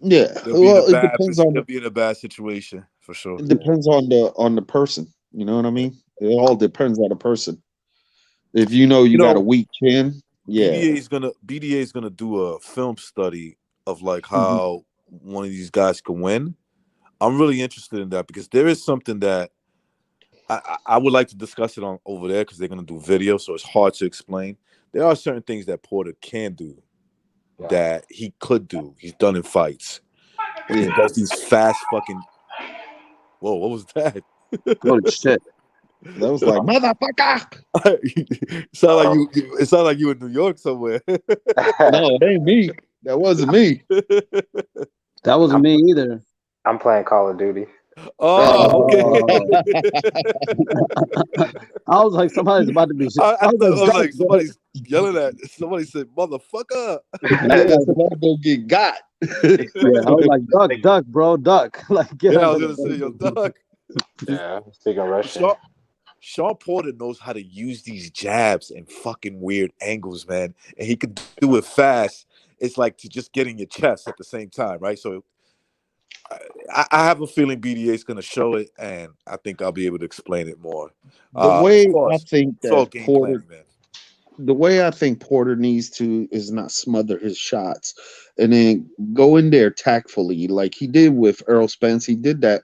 Yeah, they'll be in a well, bad they'll be in a bad situation for sure. it depends on the person. You know what I mean? It all depends on the person. If you know You you got a know, weak chin, yeah. BDA is gonna do a film study of like Mhm. how one of these guys can win. I'm really interested in that because there is something that I would like to discuss it on over there because they're gonna do video, so it's hard to explain. There are certain things that Porter can do Yeah. that he could do. He's done in fights. Like he Yeah. does these fast fucking. Whoa, what was that? Holy shit. That was like motherfucker. it sound like Um, It sound like you in New York somewhere. No, it ain't me. That wasn't me. That wasn't I'm me either. I'm playing Call of Duty. Oh, okay. Oh. I was like, somebody's about to be. I I was thought like, I was duck, like bro. somebody's yelling at. Somebody said, "Motherfucker." Yeah, Yeah, somebody go get got. yeah. I was like, duck, bro, duck. Like, get Yeah, I out was of gonna say, "Yo, the Doug." Yeah, speaking Russian. Sean Porter knows how to use these jabs and fucking weird angles, man, and he could do it fast. It's like to just get in your chest at the same time, right? So I have a feeling BDA is going to show it, and I think I'll be able to explain it more. the Of way I course, think it's all that game Porter planning, man. the way I think Porter needs to is not smother his shots and then go in there tactfully, like he did with Earl Spence. He did that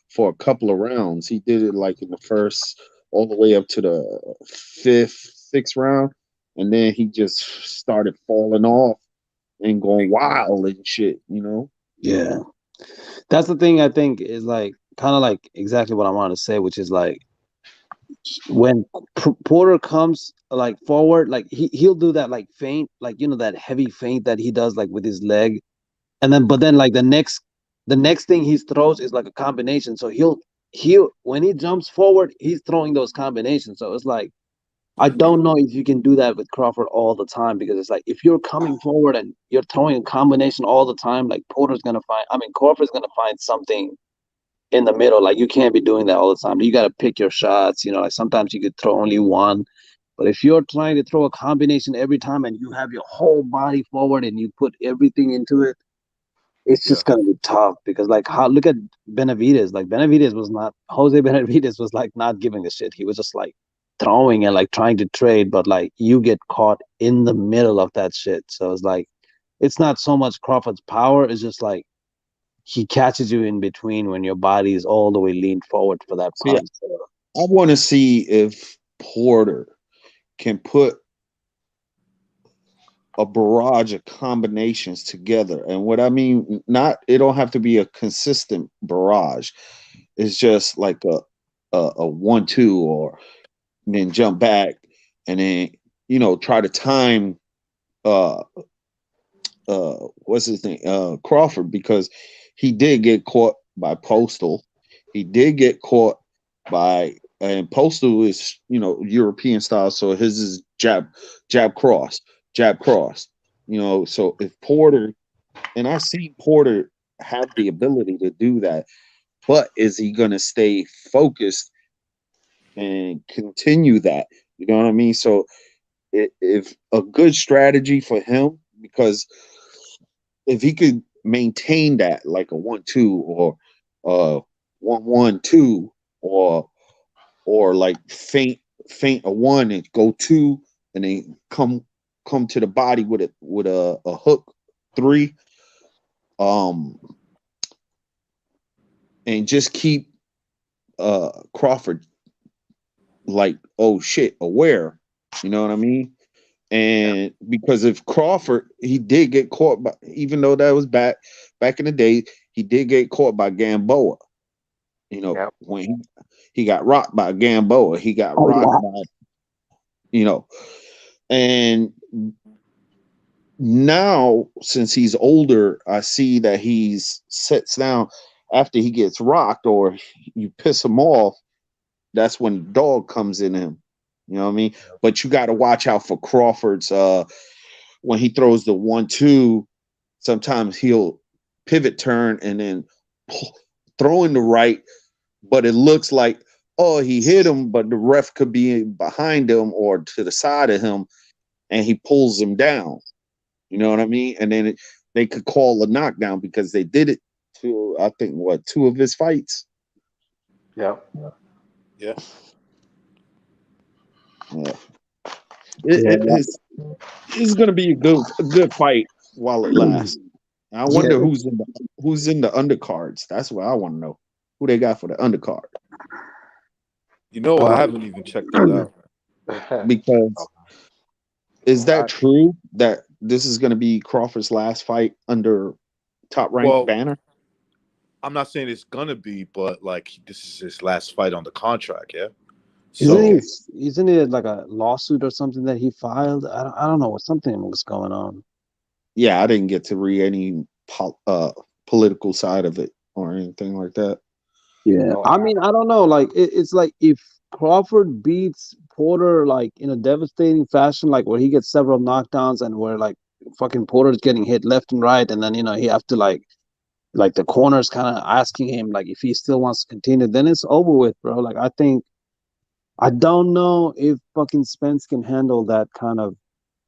for a couple of rounds. He did it like in the first, all the way up to the fifth, sixth round, and then he just started falling off and going wild and shit. Yeah, that's the thing. I think is like kind of like exactly what I wanted to say, which is like when Porter comes like forward, like he'll do that like feint, like that heavy feint that he does like with his leg, and then but then like the next thing he throws is like a combination. So he'll when he jumps forward, he's throwing those combinations. So it's like I don't know if you can do that with Crawford all the time because it's like if you're coming forward and you're throwing a combination all the time, like Crawford's gonna find something in the middle. Like you can't be doing that all the time. You got to pick your shots. Like sometimes you could throw only one, but if you're trying to throw a combination every time and you have your whole body forward and you put everything into it, it's Yeah, just gonna be tough because like how look at Benavidez. Like Benavidez was not Jose Benavidez was like not giving a shit. He was just like throwing and like trying to trade, but like you get caught in the middle of that shit. So it's like it's not so much Crawford's power, it's just like he catches you in between when your body is all the way leaned forward for that See, punch. So, I want to see if Porter can put a barrage of combinations together. And what I mean, not it don't have to be a consistent barrage. It's just like a 1-2, or then jump back and then try to time uh what's his name, Crawford, because he did get caught by Postal. He did get caught by, and Postal is European style, so his is jab cross, jab cross. So if Porter, and I see Porter have the ability to do that, but is he going to stay focused and continue that? You know what I mean? So if a good strategy for him, because if he could maintain that, like a 1-2, or 1-1-2, or like feint a 1 and go 2, and then come to the body with a hook 3, um and just keep Crawford, like, oh shit, aware. You know what I mean? And because if Crawford, he did get caught by, even though that was back in the day, he did get caught by Gamboa. Yep. When he got rocked by Gamboa, he got oh rocked yeah, by, and now since he's older, I see that he's sits down after he gets rocked, or you piss him off. That's when the dog comes in him. You know what I mean? But you got to watch out for Crawford's when he throws the 1-2. Sometimes he'll pivot turn and then throw in the right, but it looks like, oh, he hit him, but the ref could be behind him or to the side of him, and he pulls him down. You know what I mean? And then they could call a knockdown because they did it to, I think, 2 of his fights. Yep. Yeah. Yeah. yeah, It's going to be a good fight while it lasts. I yeah. wonder who's in the undercards. That's what I want to know. Who they got for the undercard? I Uh, haven't even checked that out. Because is that true that this is going to be Crawford's last fight under top rank Well, banner? I'm not saying it's gonna be, but like this is his last fight on the contract. Yeah. Isn't So isn't it like a lawsuit or something that he filed? I don't know. Something was going on. Yeah, I didn't get to read any political side of it or anything like that. Yeah, No, I mean, I don't know. Like, it's like if Crawford beats Porter like in a devastating fashion, like where he gets several knockdowns and where like fucking Porter's getting hit left and right, and then he have to like the corner's kind of asking him like if he still wants to continue, then it's over with, bro. Like I don't know if fucking Spence can handle that kind of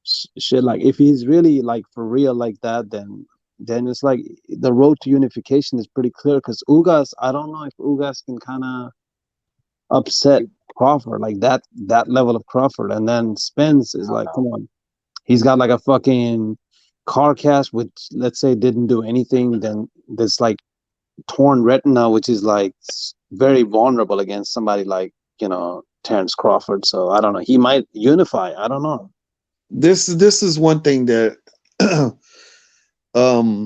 shit. Like if he's really like for real like that, then it's like the road to unification is pretty clear. Because Ugas, I don't know if Ugas can kind of upset Crawford like that level of Crawford, and then Spence is like, come on, he's got like a fucking car crash, which let's say didn't do anything. Then this like torn retina, which is like very vulnerable against somebody like Terrence Crawford. So I don't know. He might unify. I don't know. This is one thing that a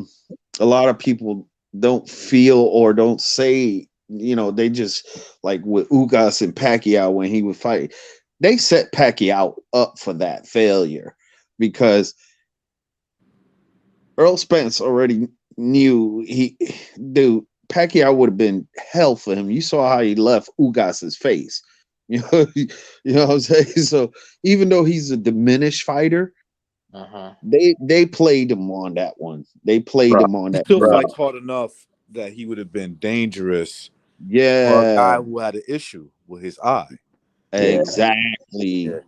lot of people don't feel or don't say. They just, like with Ugas and Pacquiao when he would fight, they set Pacquiao up for that failure because Earl Spence already knew Pacquiao would have been hell for him. You saw how he left Ugas's face. You know what I'm saying? So even though he's a diminished fighter, they played him on that one. They played Bro, him on he that. still bro. fights hard enough that he would have been dangerous for a Yeah, guy who had an issue with his eye. Yeah, exactly. Yeah.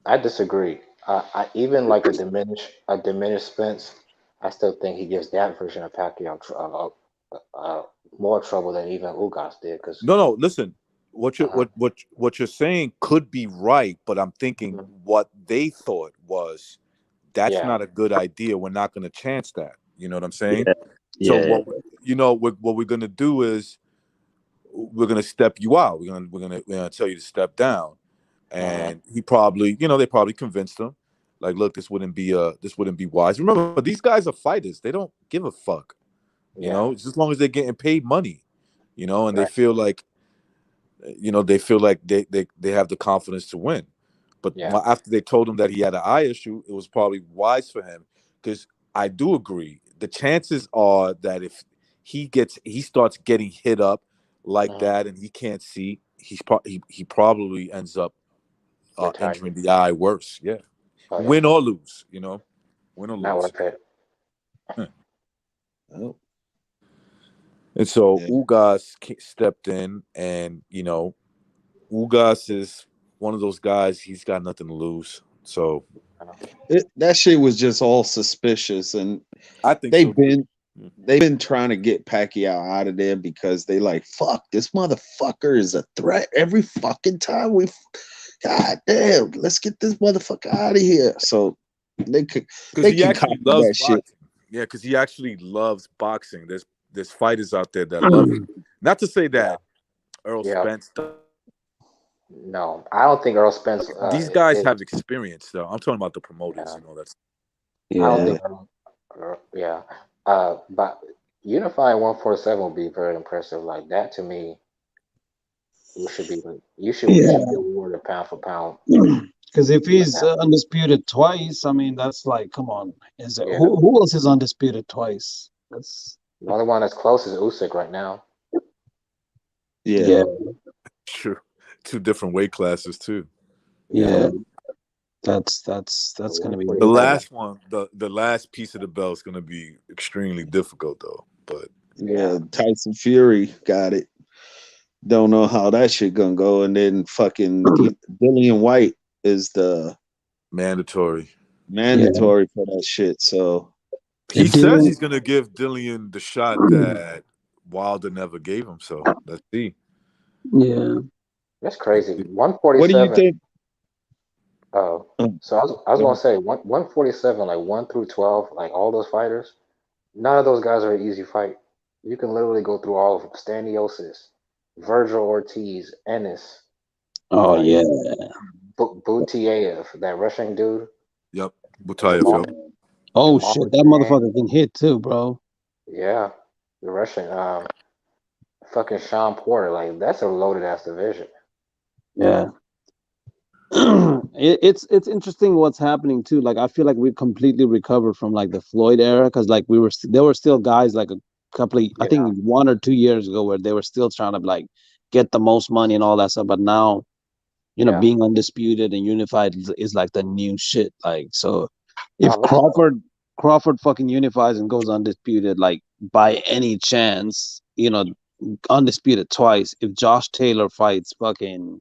I disagree. I even like a diminished Spence. I still think he gives that version of Pacquiao more trouble than even Ugas did. Because No, listen. What you uh-huh. what you're saying could be right, but I'm thinking Mhm. what they thought was that's Yeah, not a good idea. We're not going to chance that. You know what I'm saying? yeah. So Yeah. what we're gonna do is we're gonna step you out. We're gonna tell you to step down. And he probably, they probably convinced him, like, look, this wouldn't be wise. Remember, these guys are fighters. They don't give a fuck. Yeah. Just as long as they're getting paid money, and Right. they feel like they have the confidence to win. But Yeah. after they told him that he had an eye issue, it was probably wise for him, because I do agree. The chances are that if he starts getting hit up like Mhm. that and he can't see, he probably ends up Retired. injuring the eye worse. Yeah, Oh yeah. win or lose. Win or Not lose. worth it. Oh, And so yeah. Ugas stepped in, and Ugas is one of those guys. He's got nothing to lose. So That shit was just all suspicious, and I think they've so too. been they've been trying to get Pacquiao out of there because they like, fuck, this motherfucker is a threat every fucking time God damn, let's get this motherfucker out of here. So they Because he can actually copy loves that shit. boxing. Yeah, because he actually loves boxing. There's fighters out there that love it. Not to say Yeah. that Earl Yeah. Spence. No, I don't think Earl Spence These guys is. have experience, though. I'm talking about the promoters. Yeah. That's I don't Yeah. think. Yeah. But unifying 147 would be very impressive. Like that to me, you should be. You Yeah. should be awarded pound for pound. Because if Like he's that. undisputed twice, I mean, that's like, come on. Yeah. Who else is undisputed twice? That's The only one that's close is Usyk right now. Yeah. true. Two different weight classes too. yeah. Yeah. That's gonna be The 147. last one, the last piece of the belt is going to be extremely difficult, though. But Yeah, Tyson Fury got it. Don't know how that shit gonna go. And then fucking Dillian White is the mandatory. mandatory for that shit. So He says Dylan, he's going to give Dillian the shot that Wilder never gave him. So let's see. yeah. That's crazy. what do you 147. think? Oh, uh, so I was gonna say 147, like 1 through 12, like all those fighters. None of those guys are an easy fight. You can literally go through all of them. Staniosis, Virgil Ortiz, Ennis, Oh like yeah. Butiev, that Russian dude, Yep. Butayev. Jamal, Yep. Oh Jamal shit, that Chan, motherfucker can hit too, bro. yeah, the Russian, fucking Shawn Porter. Like that's a loaded ass division. Yeah. It's interesting what's happening too. Like I feel like we completely recovered from like the Floyd era, because like there were still guys like a couple of, I Yeah, think 1 or 2 years ago, where they were still trying to like get the most money and all that stuff. But now, yeah. being undisputed and unified is like the new shit. Like, so if No, Crawford fucking unifies and goes undisputed, like by any chance, undisputed twice. If Josh Taylor fights fucking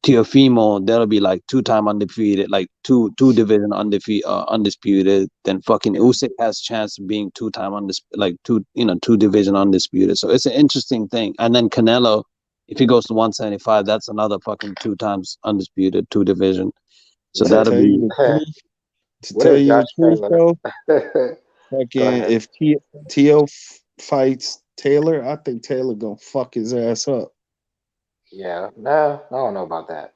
Teofimo, that'll be like 2-time undefeated, like two division undisputed. Then fucking Usyk has chance of being 2-time undisputed, like two division undisputed. So it's an interesting thing. And then Canelo, if he goes to 175, that's another fucking 2 times undisputed, two division. So To that'll tell you be the truth, to what tell if you Josh the truth Taylor? though, Go fucking ahead. if Tio fights Taylor, I think Taylor gonna fuck his ass up. Yeah, no, I don't know about that.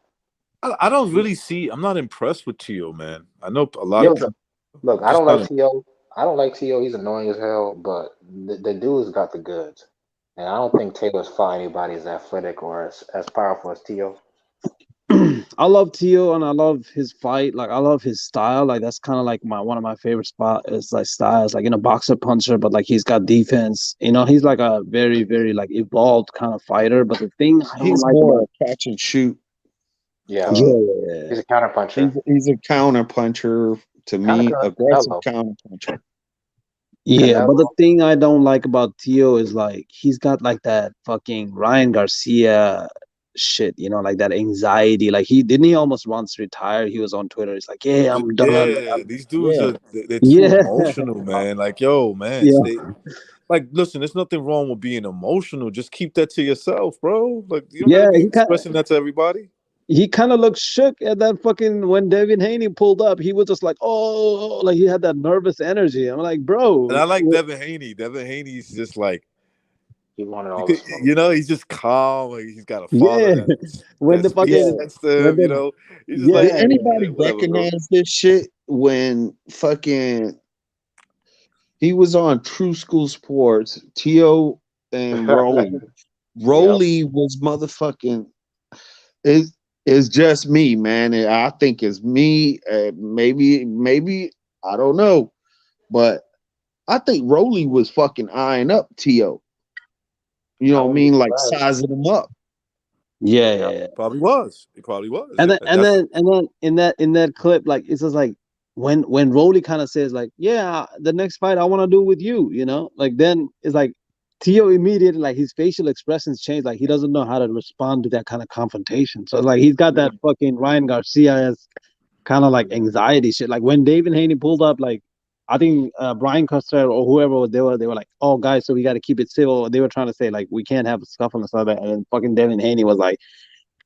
I don't really see. I'm not impressed with Tio, man. I know a lot Yo, of people. look, I Just don't not. like T.O. I don't like T.O. He's annoying as hell, but the dude's got the goods. And I don't think Taylor's fought anybody as athletic or as powerful as T.O. I love Tio and I love his fight. Like I love his style. Like that's kind of like one of my favorite spot is like styles. Like boxer puncher, but like he's got defense. He's like a very very like evolved kind of fighter. But the thing I don't He's like more about a catch and shoot. Yeah, yeah he's a counter puncher. He's a counter puncher to Kind of me, aggressive Canelo. counter puncher. yeah. But the Canelo. thing I don't like about Tio is like he's got like that fucking Ryan Garcia shit. Like that anxiety. Like he almost once retire. He was on Twitter. He's like, yeah, I'm done. Like, Yeah, these dudes yeah, they're too yeah, emotional, man. Like, yo, man, yeah. stay. Like, listen, there's nothing wrong with being emotional. Just keep that to yourself, bro. Like, you don't got to Yeah, be he kind expressing that to everybody. he kind of looked shook at that fucking when Devin Haney pulled up. He was just like, oh, like he had that nervous energy. I'm like, And bro, I like Devin Haney. Devin Haney's just like He wanted you all the could, smoke. you know, he's just calm. Like, he's got a father yeah. When that the speaks fucking Yeah. sense to when him. You the know, he's just like, Did yeah, yeah. anybody whatever, bro. recognize this shit when fucking he was on True School Sports, Tio and Rolly? Yep. Rolly was motherfucking is just me, man. And I think it's me. Maybe I don't know, but I think Rolly was fucking eyeing up Tio. You I know what I wouldn't be mean? Like surprised. sizing him up. Yeah, yeah, Yep. yeah. Probably was. He probably was. And Yeah, then and that's then and then in that clip, like it's just like when Rolly kind of says like, yeah, the next fight I want to do with you, you know, like then it's like Tio immediately like his facial expressions change, like he doesn't know how to respond to that kind of confrontation. So like he's got that fucking Ryan Garcia kind of like anxiety shit. Like when David Haney pulled up, like I think Brian Custer or whoever they were like, oh guys, so we got to keep it civil. They were trying to say like we can't have a scuffle and stuff like that. And then fucking Devin Haney was like,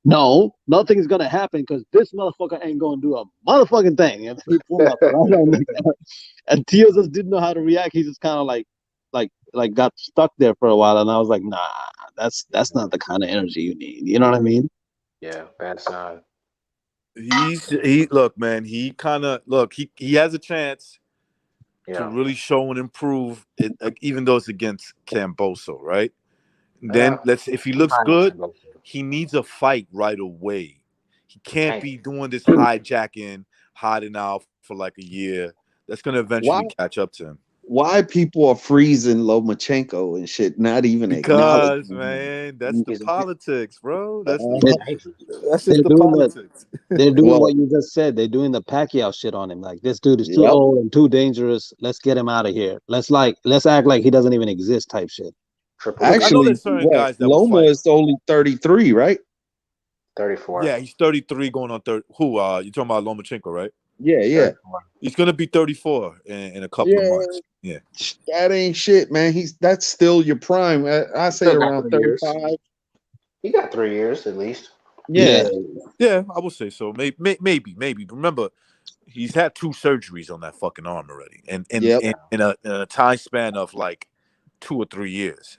no, nothing's gonna happen because this motherfucker ain't gonna do a motherfucking thing. And he pulled up right on me. And Tio just didn't know how to react. He just kind of like got stuck there for a while. And I was like, nah, that's not the kind of energy you need. You know what I mean? Yeah, bad sign. he look, man. He kind of look. He has a chance to Yeah. really show and improve it, even though it's against Camboso, right? Yeah. Then if he I'm looks high on good, that both. he needs a fight right away. He can't Tank. be doing this hijacking, hiding out for like a year. That's gonna Why eventually catch up to him. people are freezing Lomachenko and shit, not even Because acknowledging man, that's him. the He's politics, bro. They, he's Uh, dangerous. That's just they're the doing the politics. they're doing well, what you just said. They're doing the Pacquiao shit on him. Like this dude is too yep. old and too dangerous. Let's get him out of here. Let's act like he doesn't even exist. Type shit. Triple Look, I G. know Actually, there's certain what guys that will Loma fight him. is only 33, right? 34. Yeah, he's 33 going on 30. Who? You talking about Lomachenko, right? Yeah. 34. He's gonna be 34 in a couple of Yeah, months. Yeah. that ain't shit, man. That's still your prime. I He say still got around 3 years. 35. He got 3 years at least. Yeah, Yeah. Yeah, I would say so. Maybe. Remember, he's had 2 surgeries on that fucking arm already, and Yep. in a time span of like 2 or 3 years.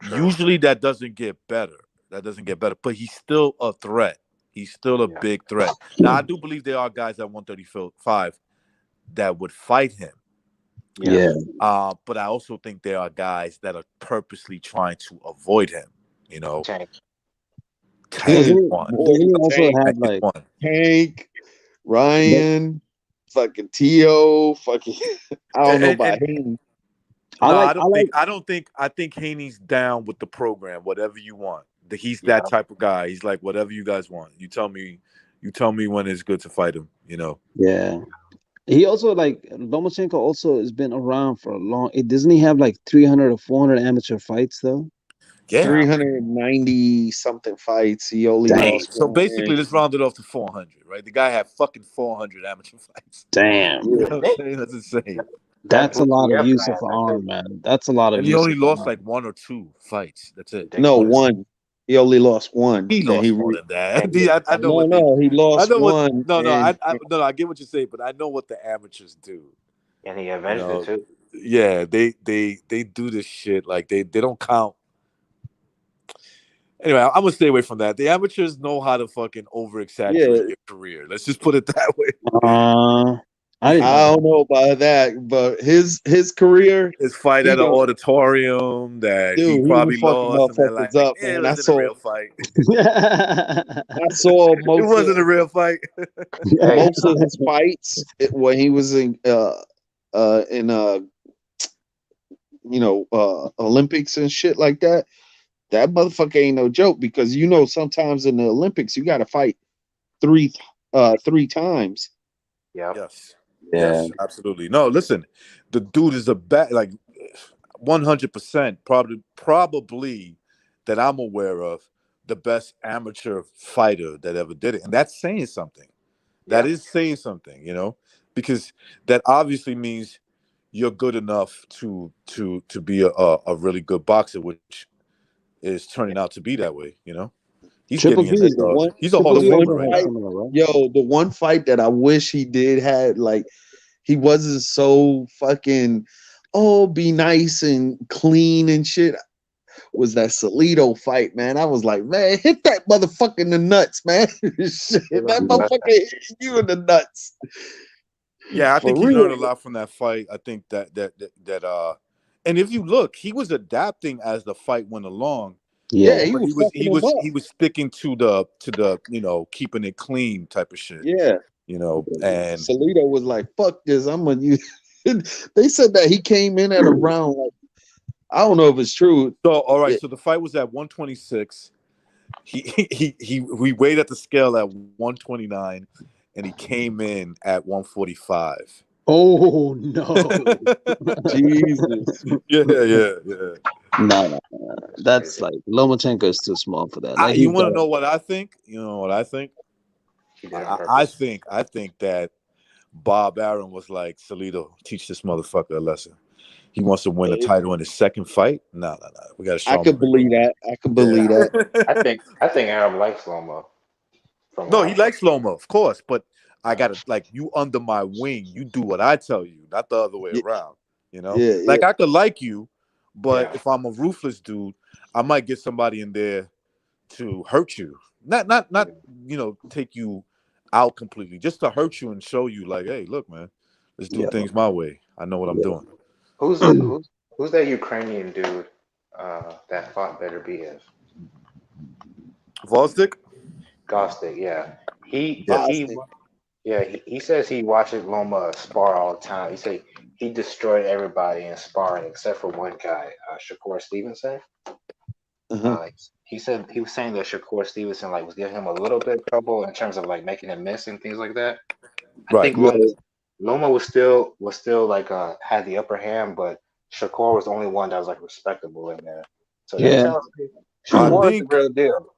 True. Usually, that doesn't get better. That doesn't get better, but he's still a threat. He's still a Yeah. big threat. Now, I do believe there are guys at 135 that would fight him. Yes. yeah. But I also think there are guys that are purposely trying to avoid him. You know, Tank. Tank is Tank, one. boy, Doesn't he also Tank, have Tank is like one. Tank, the, Ryan, fucking Tio, fucking. I don't know about And him. I no, like I like I think Haney's down with the program, whatever you want. He's Yeah. that type of guy. He's like, whatever you guys want. You tell me when it's good to fight him, you know. yeah. He also like Lomachenko also has been around for a long. Doesn't he have like 300 or 400 amateur fights though? Yeah. Yeah. 390 something fights. He only Dang, lost So one. basically, let's round it off to 400, right? The guy had fucking 400 amateur fights. damn. You Yeah. know what I'm saying? That's insane. That That's a lot of UCF use guy of is that arm, too. man. That's a lot of And he use only of lost arm. like 1 or 2 fights. That's it. No, Ridiculous. one. He only lost one. He And he lost more than Yeah, that. he did. I know no, what they. no, he I lost know what. one. No, no, And no, I get what you say, but I know what the amateurs do. And he You avenged it know, too. yeah, they do this shit like they don't count. Anyway, I'm gonna stay away from that. The amateurs know how to fucking over yeah, exaggerate your career. Let's just put it that way. I didn't know I don't that. know about that, but his career, His fight he at an don't auditorium that he dude, he was probably fucking lost, and they're motherfuckers like, up, "Yeah, it man. wasn't a real fight. I saw It wasn't a real fight." Hey, most of his fights when he was in Olympics and shit like that. That motherfucker ain't no joke because sometimes in the Olympics you got to fight three three times. yep. Yes, Yeah. yes, absolutely. No, listen, the dude is a bad, like 100%, probably that I'm aware of, the best amateur fighter that ever did it, and that's saying something. That Yeah. is saying something, you know, because that obviously means you're good enough to be a really good boxer, which is turning out to be that way, you know. He's Triple getting G in there, is The dog. one, He's a Triple Hall the of G is one Famer very right fight, now. similar, right? yo, the one fight that I wish he did had like he wasn't so fucking be nice and clean and shit. Was that Salido fight, man? I was like, man, hit that motherfucker in the nuts, man. Shit, that motherfucker hit you in the nuts. Yeah, I For think he real. learned a lot from that fight. I think and if you look, he was adapting as the fight went along. Yeah, Yeah. he But was fucking him up. he was sticking to the keeping it clean type of shit. Yeah. And Salido was like, fuck this. I'm gonna use they said that he came in at around like I don't know if it's true. so all right, Yeah. so the fight was at 126. We weighed at the scale at 129, and he came in at 145. Oh no. Jesus. Yeah. No. That's like Lomachenko is too small for that. Like You he's want got to know what I think? You know what I think? He did it on I purpose. think that Bob Arum was like, Salido, teach this motherfucker a lesson. He wants to win a title in his second fight. No. We got to show I him. could believe that. I could believe Yeah. that. I think Arab likes Lomo. From No, he likes Loma, of course, but I gotta like you under my wing. You do what I tell you, not the other way Yeah, around. yeah. Like I could like you, but Yeah. if I'm a ruthless dude, I might get somebody in there to hurt you. Not take you out completely, just to hurt you and show you like, hey, look, man, let's do yeah. things my way. I know what I'm doing. Who's that Ukrainian dude that fought Better BS? Volstick? Gostic, yeah. Yeah. He says he watches Loma spar all the time. He said he destroyed everybody in sparring except for one guy, Shakur Stevenson. Uh-huh. He was saying that Shakur Stevenson was giving him a little bit of trouble in terms of like making him miss and things like that. I Right. think Yeah. Loma was still had the upper hand, but Shakur was the only one that was like respectable in there. So that Yeah. tells me I Shakur is the think real deal.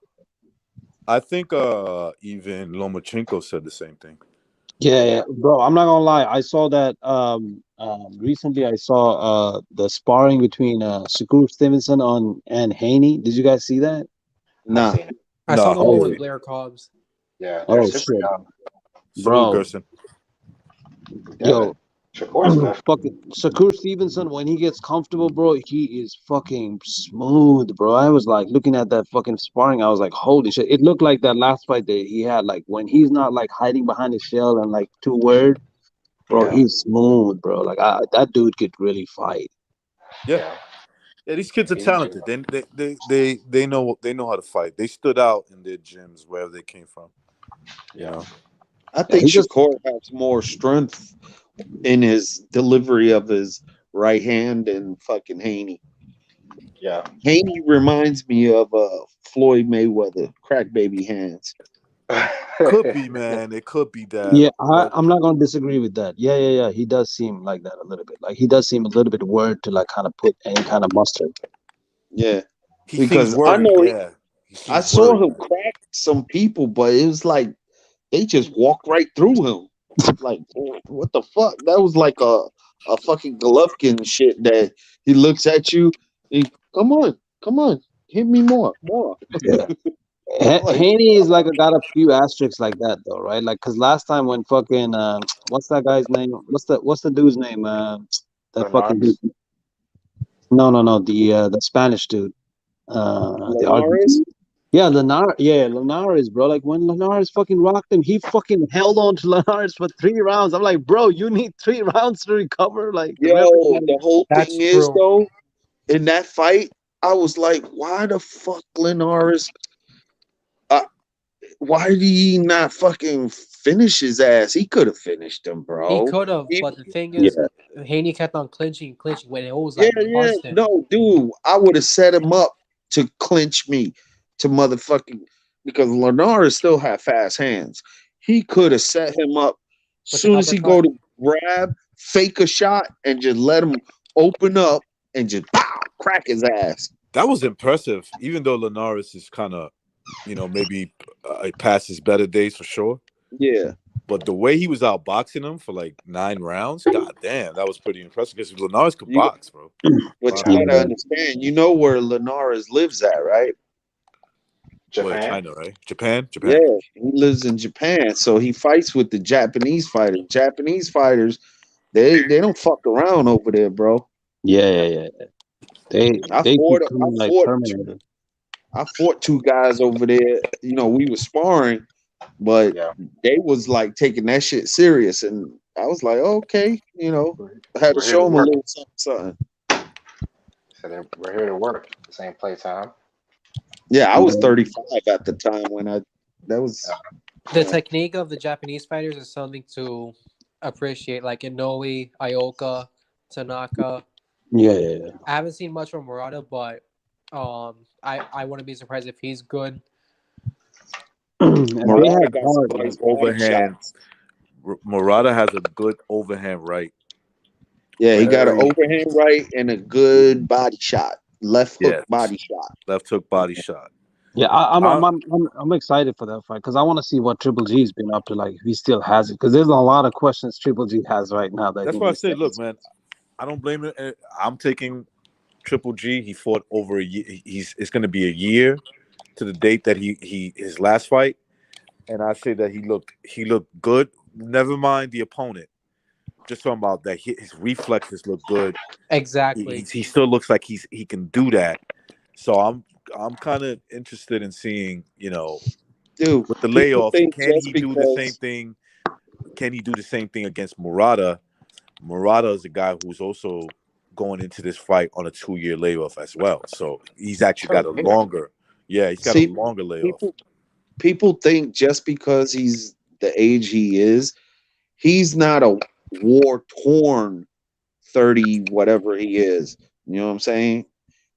Even Lomachenko said the same thing. Yeah, bro. I'm not gonna lie. I saw that recently. I saw the sparring between Shakur Stevenson and Haney. Did you guys see that? I've Nah. seen it. I saw the No. one Oh, with Blair Cobbs. Yeah, they're oh super shit, young. Salute, bro. Gerson. Yo, Shakur's good. fucking Shakur Stevenson, when he gets comfortable, bro, he is fucking smooth, bro. I was like looking at that fucking sparring. I was like, holy shit! It looked like that last fight that he had, like when he's not like hiding behind his shell and like too worried. Bro, Yeah. he's smooth, bro. Like that dude could really fight. Yeah. Yeah, these kids are He's talented. They know how to fight. They stood out in their gyms wherever they came from. You know. I Yeah, think he just Shakur has more strength in his delivery of his right hand than fucking Haney. Yeah. Haney reminds me of Floyd Mayweather, crack baby hands. Could be, man. It could be that. yeah. But I'm not gonna disagree with that. Yeah. He does seem like that a little bit. Like he does seem a little bit worried to like kind of put any kind of mustard. Yeah, he seems because I worried. know Yeah. He I seems saw worried, him man. crack some people, but it was like they just walked right through him. Like, what the fuck? That was like a fucking Golovkin shit that he looks at you. Come on, hit me more. Yeah. Like, Haney is like got a few asterisks like that though, right? Like, cause last time when fucking what's that guy's name? What's the dude's name? That fucking dude. Bernard's No, the Spanish dude. The Linares? Argentine. Yeah, Linares, bro. Like when Linares fucking rocked him, he fucking held on to Linares for 3 rounds. I'm like, bro, you need 3 rounds to recover. Like the referee, Yo, the whole That's thing is true. though, in that fight, I was like, why the fuck Linares? Why did he not fucking finish his ass? He could have finished him, He bro. could have, He- but the thing yeah, is, Haney kept on clinching when it was yeah, like yeah. constant. No, dude, I would have set him up to clinch me to motherfucking because Linares still had fast hands. He could have set him up With an soon as he go uppercut. to grab, fake a shot, and just let him open up and just pow, crack his ass. That was impressive. Even though Linares is kind of, maybe past his better days for sure. Yeah. But the way he was outboxing him for like 9 rounds, god damn, that was pretty impressive. Because Linares could You box, bro. But Wow. you gotta understand, you know where Linares lives at, right? Where Japan. China, right? Japan. Yeah, he lives in Japan, so he fights with the Japanese fighters. Japanese fighters, they don't fuck around over there, bro. Yeah. I They keep fought I coming like fought Terminator. I fought two guys over there. You know, we were sparring, but Yeah. they was like taking that shit serious, and I was like, okay, you know, I had to We're here to show them a work. little something, something. So we're here to work. Same playtime. Yeah, I was Yeah. 35 at the time when that was The yeah. technique of the Japanese fighters is something to appreciate, like Inoue, Ioka, Tanaka. Yeah. I haven't seen much from Murata, but I wouldn't be surprised if he's good. And they Murata have got some guards. nice body Overhand. shots. Murata has a good overhand right. Yeah, he got an Very overhand right and a good body shot, left hook yeah. body shot. Left hook body shot. Yeah, I, I'm excited for that fight because I want to see what Triple G's been up to. Like, if he still has it, because there's a lot of questions Triple G has right now that that's he why I needs to say, look, answer. man, I don't blame it. I'm taking Triple G. He fought over a year. It's going to be a year to the date that he his last fight, and I say that he looked good. Never mind the opponent. Just talking about that, his reflexes look good. Exactly. He still looks like he can do that. So I'm kind of interested in seeing, Dude, with the people layoff, think can just he do the same because thing? Can he do the same thing against Murata? Murata is a guy who's also going into this fight on a 2-year layoff as well. So he's actually got a 2 years. longer, he's got a see longer layoff. people think just because he's the age he is, he's not a war torn 30 whatever he is. You know what I'm saying?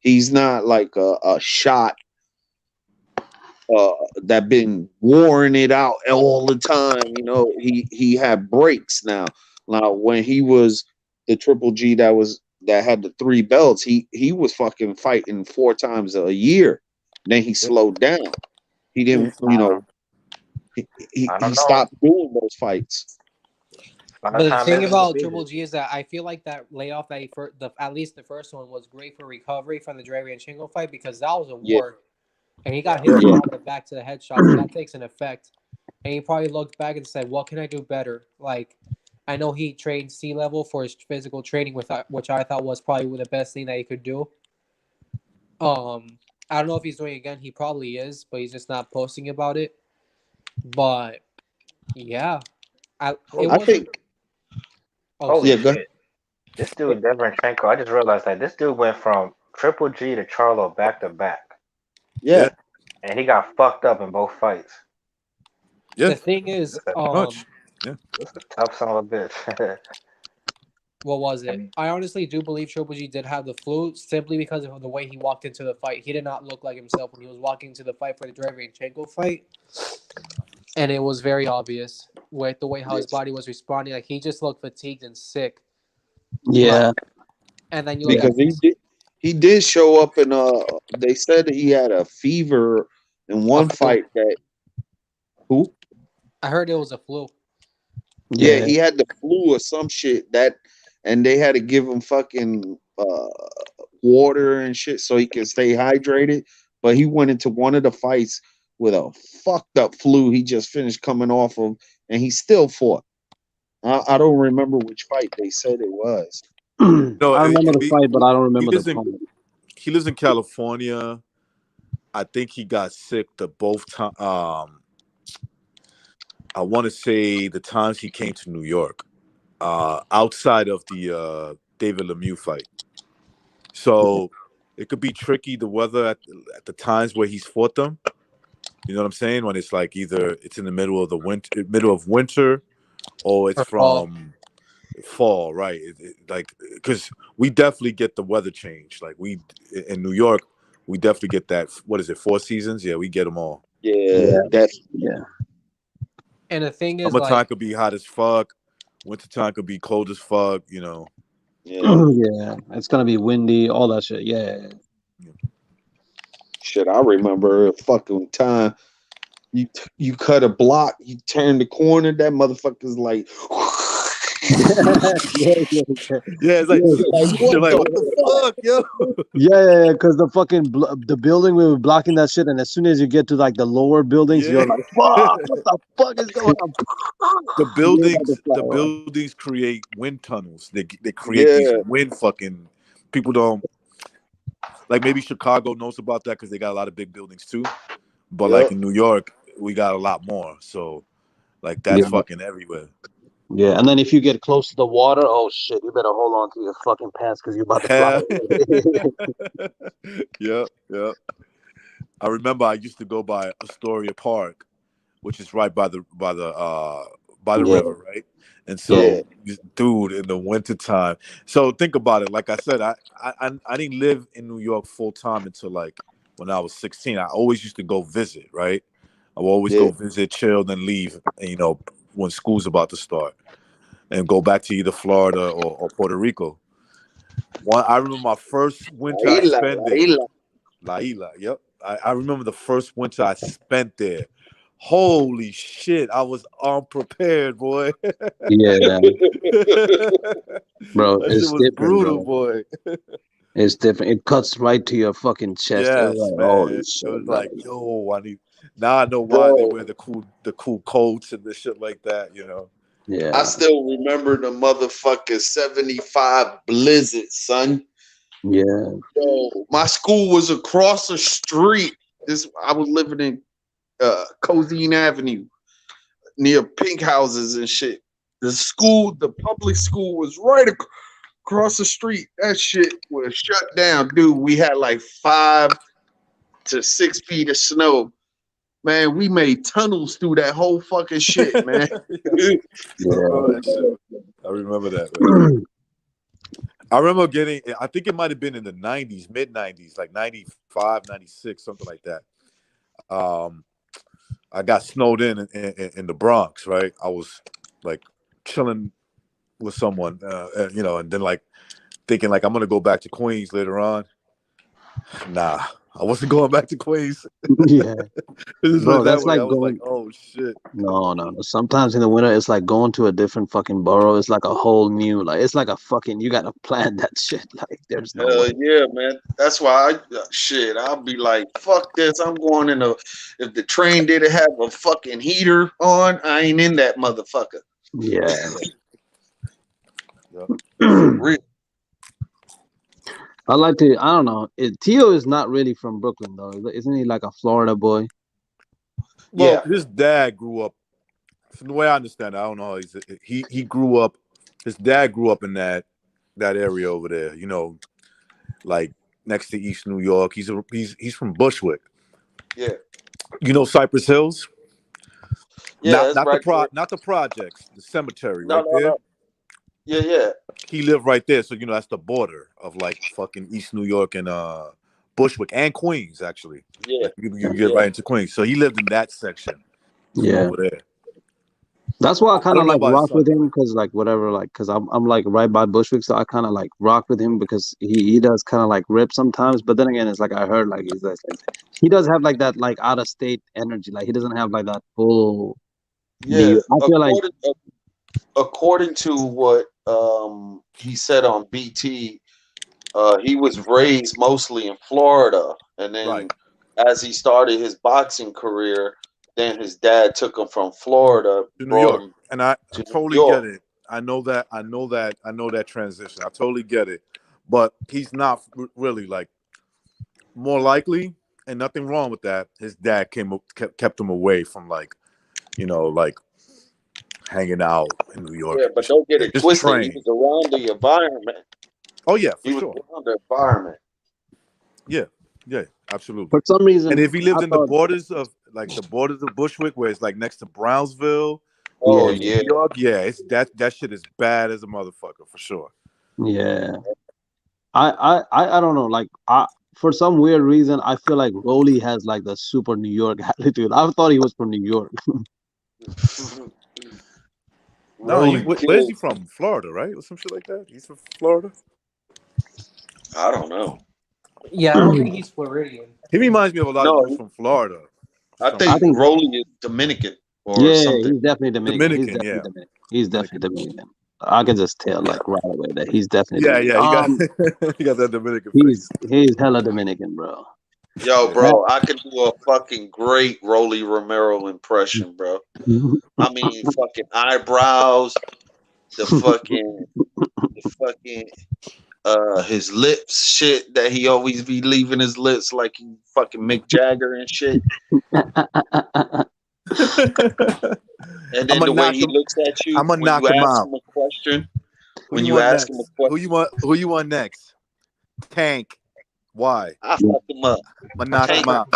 He's not like a shot that been warring it out all the time. You know, he had breaks now. Now when he was the Triple G that had the 3 belts, he was fucking fighting 4 times a year. Then he slowed down. He didn't, you Uh, know, he, he, I he don't know. stopped doing those fights. A lot of But the time thing isn't about defeated. Triple G is that I feel like that layoff that at least the first one was great for recovery from the Dre and Chingo fight because that was a Yeah, war, and he got Yeah. hit a yeah. lot in the back to the headshots, and that takes an effect. And he probably looked back and said, "What can I do better?" Like, I know he trained C level for his physical training, which I thought was probably the best thing that he could do. I don't know if he's doing it again. He probably is, but he's just not posting about it. But yeah, it I wasn't. think, Oh, Holy yeah, sorry. go ahead. shit. This dude, Deverenchenko, I just realized that this dude went from Triple G to Charlo back to back. Yeah, Yeah, And he got fucked up in both fights. yeah, The thing is, This a, much. Yeah. this a tough son of a bitch. what was it? And I honestly do believe Triple G did have the flu simply because of the way he walked into the fight. He did not look like himself when he was walking into the fight for the Derevyanchenko fight, and it was very obvious with the way how yeah. his body was responding. Like he just looked fatigued and sick. Like, Yeah, and then you look yeah. at Because he did show up in they said he had a fever in a one flu. fight that who? I heard it was a flu. Yeah, Yeah, he had the flu or some shit that and they had to give him fucking water and shit so he can stay hydrated. But he went into one of the fights with a fucked up flu he just finished coming off of, and he still fought. I don't remember which fight they said it was. No, I remember the he, fight, but I don't he remember the lives in opponent. he lives in California. I think he got sick the both times. I want to say the times he came to New York, outside of the David Lemieux fight. So it could be tricky the weather at the times where he's fought them. You know what I'm saying? When it's like either it's in the middle of winter, or it's Or fall. from fall, right? Like because we definitely get the weather change. Like we in New York, we definitely get that. What is it? 4 seasons? Yeah, we get them all. Yeah, Yeah, that yeah, And the thing is, Summertime like, could be hot as fuck. Wintertime could be cold as fuck. You know. yeah. yeah. It's gonna be windy, all that shit. Yeah, Shit, I remember a fucking time you cut a block, you turn the corner, that motherfucker's like Yeah, it's like Like, you're what like, the what the fuck, yo? Yeah, because the fucking the building we were blocking that shit, and as soon as you get to like the lower buildings, Yeah. you're like, "Fuck! What the fuck is going on?" You're about to fly The off. buildings create wind tunnels. They create these Yeah, wind fucking. People don't like. Maybe Chicago knows about that because they got a lot of big buildings too. But like yep. in New York, we got a lot more. So like that's Yeah, fucking everywhere. yeah. And then if you get close to the water, oh shit, you better hold on to your fucking pants because you're about to fly Yeah. away. Yeah, yeah. I remember I used to go by Astoria Park, which is right by the Yeah, river, right? And yeah, Yeah, so, dude, in the wintertime. So think about it. Like I said, I didn't live in New York full time until like when I was 16. I always used to go visit, right? I would always yeah. go visit, chill, then leave, when school's about to start, and go back to either Florida or Puerto Rico. I remember my first winter I spent La there. isla. La Isla, yep. I remember the first winter I spent there. Holy shit, I was unprepared, boy. yeah, bro. That shit It's was different, brutal, bro. boy. It's different. It cuts right to your fucking chest. It's Yes, like, holy man. It shit, was bro. like, yo, I need now I know why they Bro, wear the cool coats and the shit like that. I Yeah, still remember the motherfucking 75 blizzard, son. yeah, Yo, my school was across the street. I was living in Cozine Avenue near pink houses and shit. The public school was right across the street. That shit was shut down, dude. We had like 5 to 6 feet of snow. Man, we made tunnels through that whole fucking shit, man. I yeah. remember that shit. I remember that, man. I remember I think it might have been in the 90s, mid 90s, like 95, 96, something like that. Um, I got snowed in the Bronx, right? I was like chilling with someone, and then like thinking like I'm gonna go back to Queens later on. Nah, I wasn't going back to Queens. Yeah, It just bro. went that That's way. like I was like, going. oh shit. No, no, no. Sometimes in the winter, it's like going to a different fucking borough. It's like a whole new, like it's like a fucking. You gotta plan that shit. Like, there's no way. Hell yeah, man. That's why shit, I'll be like, fuck this. I'm going in if the train didn't have a fucking heater on, I ain't in that motherfucker. Yeah. Yeah. For real. I like to. I don't know. Tio is not really from Brooklyn though. Isn't he like a Florida boy? Well, Yeah. his dad grew up. From the way I understand it, I don't know. He grew up. His dad grew up in that area over there. Like next to East New York. He's from Bushwick. Yeah. Cypress Hills. Yeah, Not it's not the right there. not the projects. The cemetery No, right no, there. no. Yeah, yeah. He lived right there, so that's the border of like fucking East New York and Bushwick and Queens actually. Yeah. Like you get Yeah. right into Queens. So he lived in that section from Yeah. over there. That's why I I kind of don't know like about his rock with son him though. because like whatever like because I'm like right by Bushwick, so I kind of like rock with him because he does kind of like rip sometimes, but then again it's like I heard like he does have like that like out of state energy, like he doesn't have like that full New Yeah. York. I feel like According to what he said on BT, he was raised mostly in Florida, and Right. then as he started his boxing career, then his dad took him from Florida, To New brought York. him And I to New totally get York. it. I know that transition. I totally get it. But he's not really like more likely, and nothing wrong with that. His dad kept him away from like hanging out in New York. Yeah, but don't get it Just twisted. He train. was around the environment. Oh yeah, for He was sure. around the environment. Yeah, yeah, absolutely. for some And reason if he lived I in the thought borders of Bushwick, where it's like next to Brownsville Oh or yeah, East yeah, New York, yeah, it's that shit is bad as a motherfucker for sure. yeah. I don't know like I for some weird reason I feel like Rolly has like the super New York attitude. I thought he was from New York. No, Rolly where's killed. he from? Florida, right? Or some shit like that. He's from Florida. I don't know. Yeah, I don't think he's Floridian. He reminds me of a lot of dudes No, from Florida for I some I think reason. think Rolly is Dominican or yeah, something. he's definitely Dominican. He's Dominican, definitely yeah, Dominican. He's Dominican. definitely Dominican. I can just tell like right away that he's definitely Yeah, Dominican. yeah, he got he got that Dominican He's hella Dominican, bro. Yo, face. That- bro, I could do a fucking great Rolly Romero impression, bro. I mean, fucking eyebrows, the fucking his lips shit that he always be leaving his lips like he fucking Mick Jagger and shit. And I'm then gonna the way knock he him. looks at you I'm gonna when you knock him ask out. him a question. Who When you you want ask him a next? Who you question, want? Who you want next? Tank. Why? I fuck him up. I'm gonna knock Tank, him out.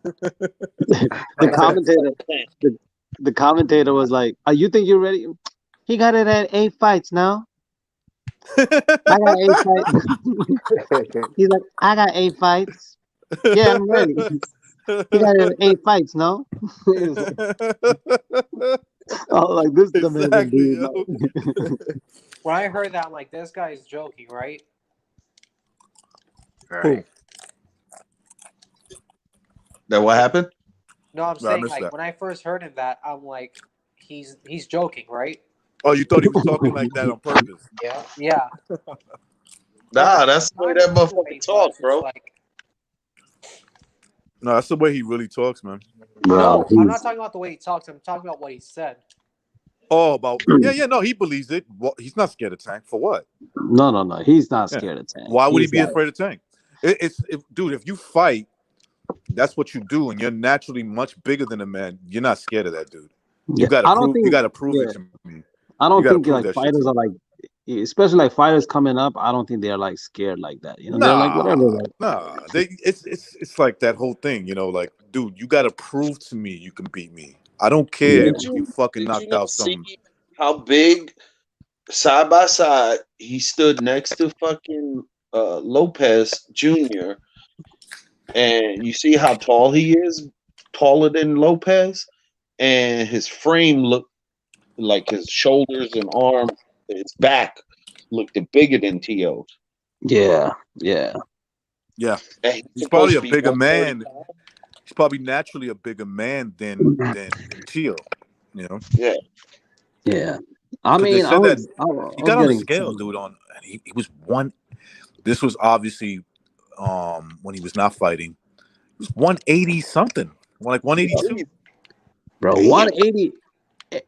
the commentator, tank. the commentator was like, "You think you're ready?" He got it at 8 fights now. I got 8 fights. He's like, I got 8 fights. Yeah, I'm ready. He got it at 8 fights, no? He's like, oh, like this Dominican Exactly, dude. yo. Like, When I heard that, I'm like, this guy's joking, right? Who? That what happened? No, I'm No, I saying missed like that. when I first heard him that, I'm like, he's joking, right? Oh, you thought he was talking like that on purpose? Yeah. Yeah. Nah, that's the way Kind that of motherfucker anyway, talk, but it's bro. like, No, that's the way he really talks, man. bro, no, I'm not he's talking about the way he talks. I'm talking about what he said. Oh, about yeah. No, he believes it. Well, he's not scared of Tank for what? no. He's not Yeah. scared of Tank. Why would he He's be like, afraid of Tank? Dude, if you fight, that's what you do, and you're naturally much bigger than a man. You're not scared of that dude. You yeah. gotta I don't prove. You think, gotta prove it yeah, to me. I You don't gotta think prove like that shit to fighters me. are like, especially like fighters coming up. I don't think they're like scared like that. You know, they're like whatever. Nah, Like, nah. It's like that whole thing, like, dude, you gotta prove to me you can beat me. I don't care yeah, Did if you you fucking did you knocked not out see some. how big side by side he stood next to fucking Lopez Jr. and you see how tall he is, taller than Lopez, and his frame looked like his shoulders and arm, his back looked bigger than T.O.'s. yeah. Yeah, And he's he's supposed probably to a be bigger 130 man. pounds. He's probably naturally a bigger man than Teal. Yeah. Yeah. I Because they mean, said that I he was got on the getting scale, excited. dude. And he was one. This was obviously when he was not fighting. He was 180 something, like 182. Bro, Damn. 180.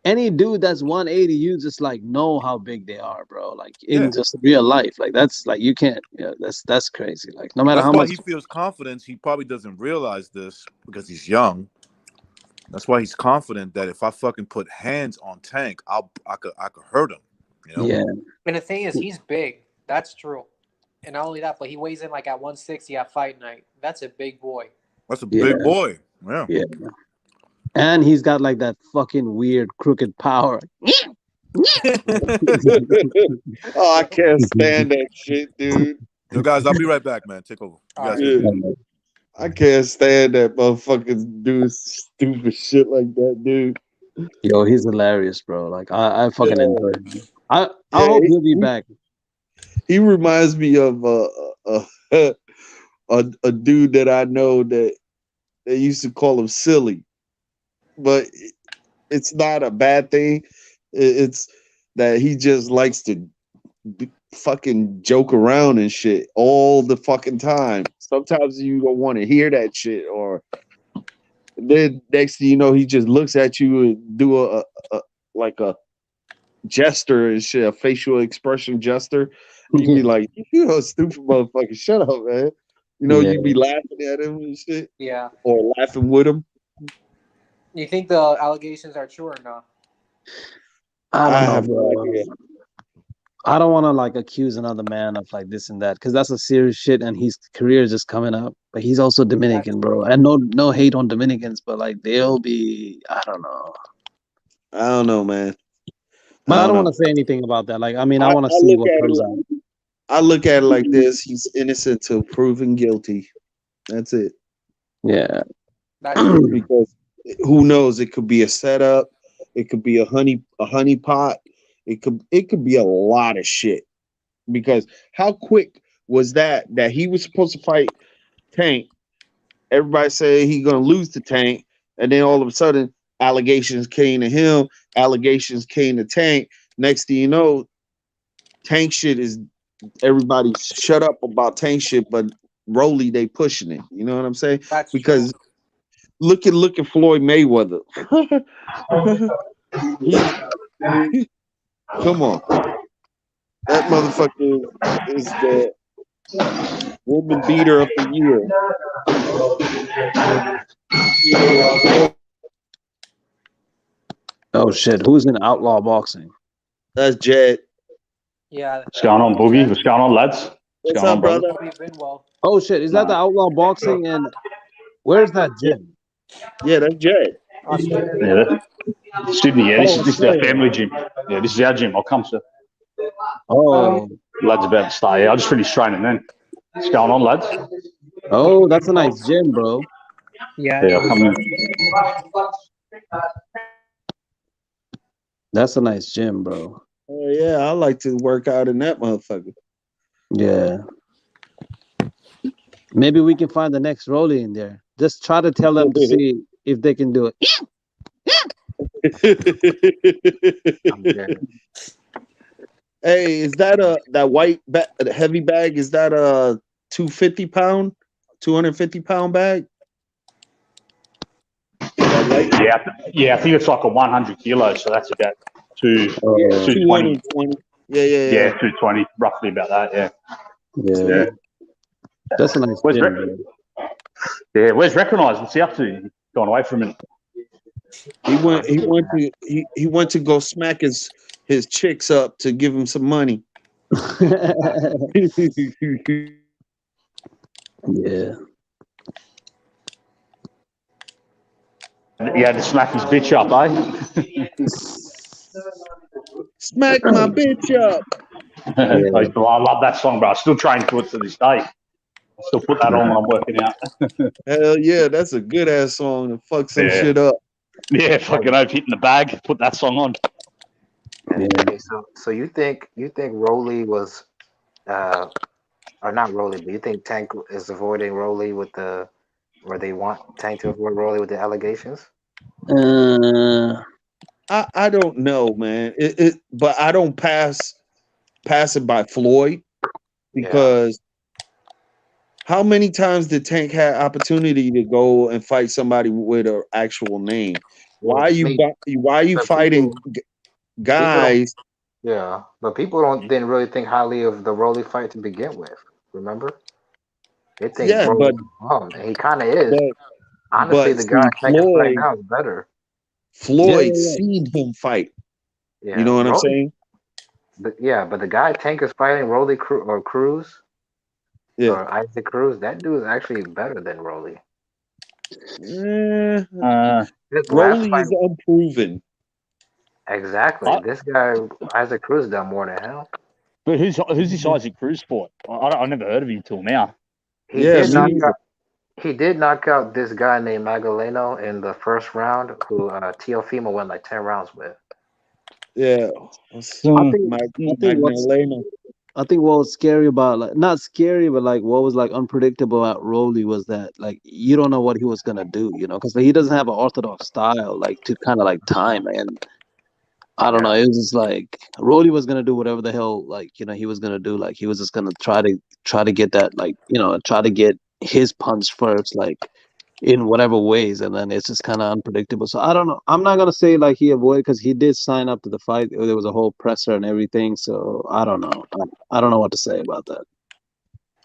Any dude that's 180, you just like know how big they are, bro. Like Yeah, in just real life, like that's like you can't. Yeah, that's crazy. Like no matter that's how why much. he feels confidence. He probably doesn't realize this because he's young. That's why he's confident that if I fucking put hands on Tank, I could hurt him. Yeah, And the thing is, he's big. That's true. And not only that, but he weighs in like at 160 at fight night. That's a big boy. That's a yeah, big boy. Yeah. yeah. And he's got like that fucking weird crooked power. Oh, I can't stand that shit, dude. Yo, guys, I'll be right back, man. Take over. You All guys right. take Yeah. it. I can't stand that motherfuckers do stupid shit like that, dude. Yo, he's hilarious, bro. Like I fucking Yeah, enjoy him. I yeah. hope he'll be back. He reminds me of a dude that I know that they used to call him silly, but it's not a bad thing. It's that he just likes to fucking joke around and shit all the fucking time. Sometimes you don't want to hear that shit, or then next thing you know, he just looks at you and do a like a gesture and shit, a facial expression gesture. And you be like, you a stupid motherfucker, shut up, man. Yeah. You be laughing at him and shit, Yeah. or laughing with him. You think the allegations are true or not? I I don't know, have no bro. idea. I don't want to like accuse another man of like this and that because that's a serious shit and his career is just coming up. But he's also Dominican, bro. And no hate on Dominicans, but like they'll be, I don't know. I don't know, man. But I don't know. want to say anything about that. Like, I mean, I I want to see look what at comes it. out. I look at it like this: he's innocent till proven guilty. That's it. Yeah. That's true. Because who knows? It could be a setup. It could be a honey pot. It could be a lot of shit. Because how quick was that he was supposed to fight Tank? Everybody say he gonna lose to Tank, and then all of a sudden allegations came to him. Allegations came to Tank. Next thing you know, Tank shit is everybody shut up about Tank shit, but Rolly they pushing it. You know what I'm saying? That's Because true. look at Floyd Mayweather. Come on, that motherfucker is the woman beater of the year. Oh shit, who's in outlaw boxing? That's Jed. Yeah. What's going on, Boogie? What's going on, lads? What's What's going on, up, brother? brother? Bobby Vinwell. Oh shit, is that the outlaw boxing? And where's that gym? Yeah, that's Jed. Australia. Yeah, Sydney. Yeah, Oh, this is our Australia. family gym. Yeah, this is our gym. I'll come, sir. Oh, Lads about to start. Yeah, I just finished training then. What's going on, lads? oh, that's a nice gym, bro. Yeah. Yeah, I'll come in. That's a nice gym, bro. Oh yeah, I like to work out in that motherfucker. Yeah. Maybe we can find the next Rolly in there. Just try to tell them to see if they can do it. I'm dead. Hey, is that that white heavy bag? Is that a 250-pound bag? That light Yeah, I think it's like a 100 kilos, so that's about yeah, 220. 220. Yeah. Yeah, 220, roughly about that. Yeah. Yeah. That's a nice Where's gym, Rick? bro. Yeah, where's Recognise? What's he up to? Gone away for a minute. He went to go smack his chicks up to give him some money. Yeah. He had to smack his bitch up, eh? Smack my bitch up. I love that song, bro. I still train to it to this day. I still put that on when I'm working out. Hell yeah, that's a good ass song to fuck some shit up. Yeah, fucking over hitting the bag. Put that song on. Hey, so you think Rolly was or not Rolly, but you think Tank is avoiding Rolly with where they want Tank to avoid Rolly with the allegations? I don't know, man. But I don't pass it by Floyd because how many times did Tank have opportunity to go and fight somebody with an actual name? Why are you fighting guys? But people didn't really think highly of the Rolly fight to begin with. Remember, they think Rolly was bum, and he kind of is. Honestly, the guy see, Tank is fighting now is better. Floyd seen him fight. Yeah, you know what I'm saying? But the guy Tank is fighting, Rolly Cruz, or Isaac Cruz, that dude is actually better than Rolly. Rolly is unproven. Exactly. This guy Isaac Cruz done more than him. But who's this Isaac Cruz for? I never heard of him till now. He did knock out this guy named Magdaleno in the first round, who Teofimo went like 10 rounds with. Yeah. I think what was scary about, like, not scary, but like what was like unpredictable about Rolly was that like you don't know what he was gonna do, you know, because he doesn't have an orthodox style like to kind of like time, and I don't know. It was just like Rolly was gonna do whatever the hell like he was gonna do. Like he was just gonna try to get that like try to get his punch first, like in whatever ways, and then it's just kind of unpredictable. So I don't know. I'm not gonna say like he avoided because he did sign up to the fight. There was a whole presser and everything. So I don't know. I don't know what to say about that.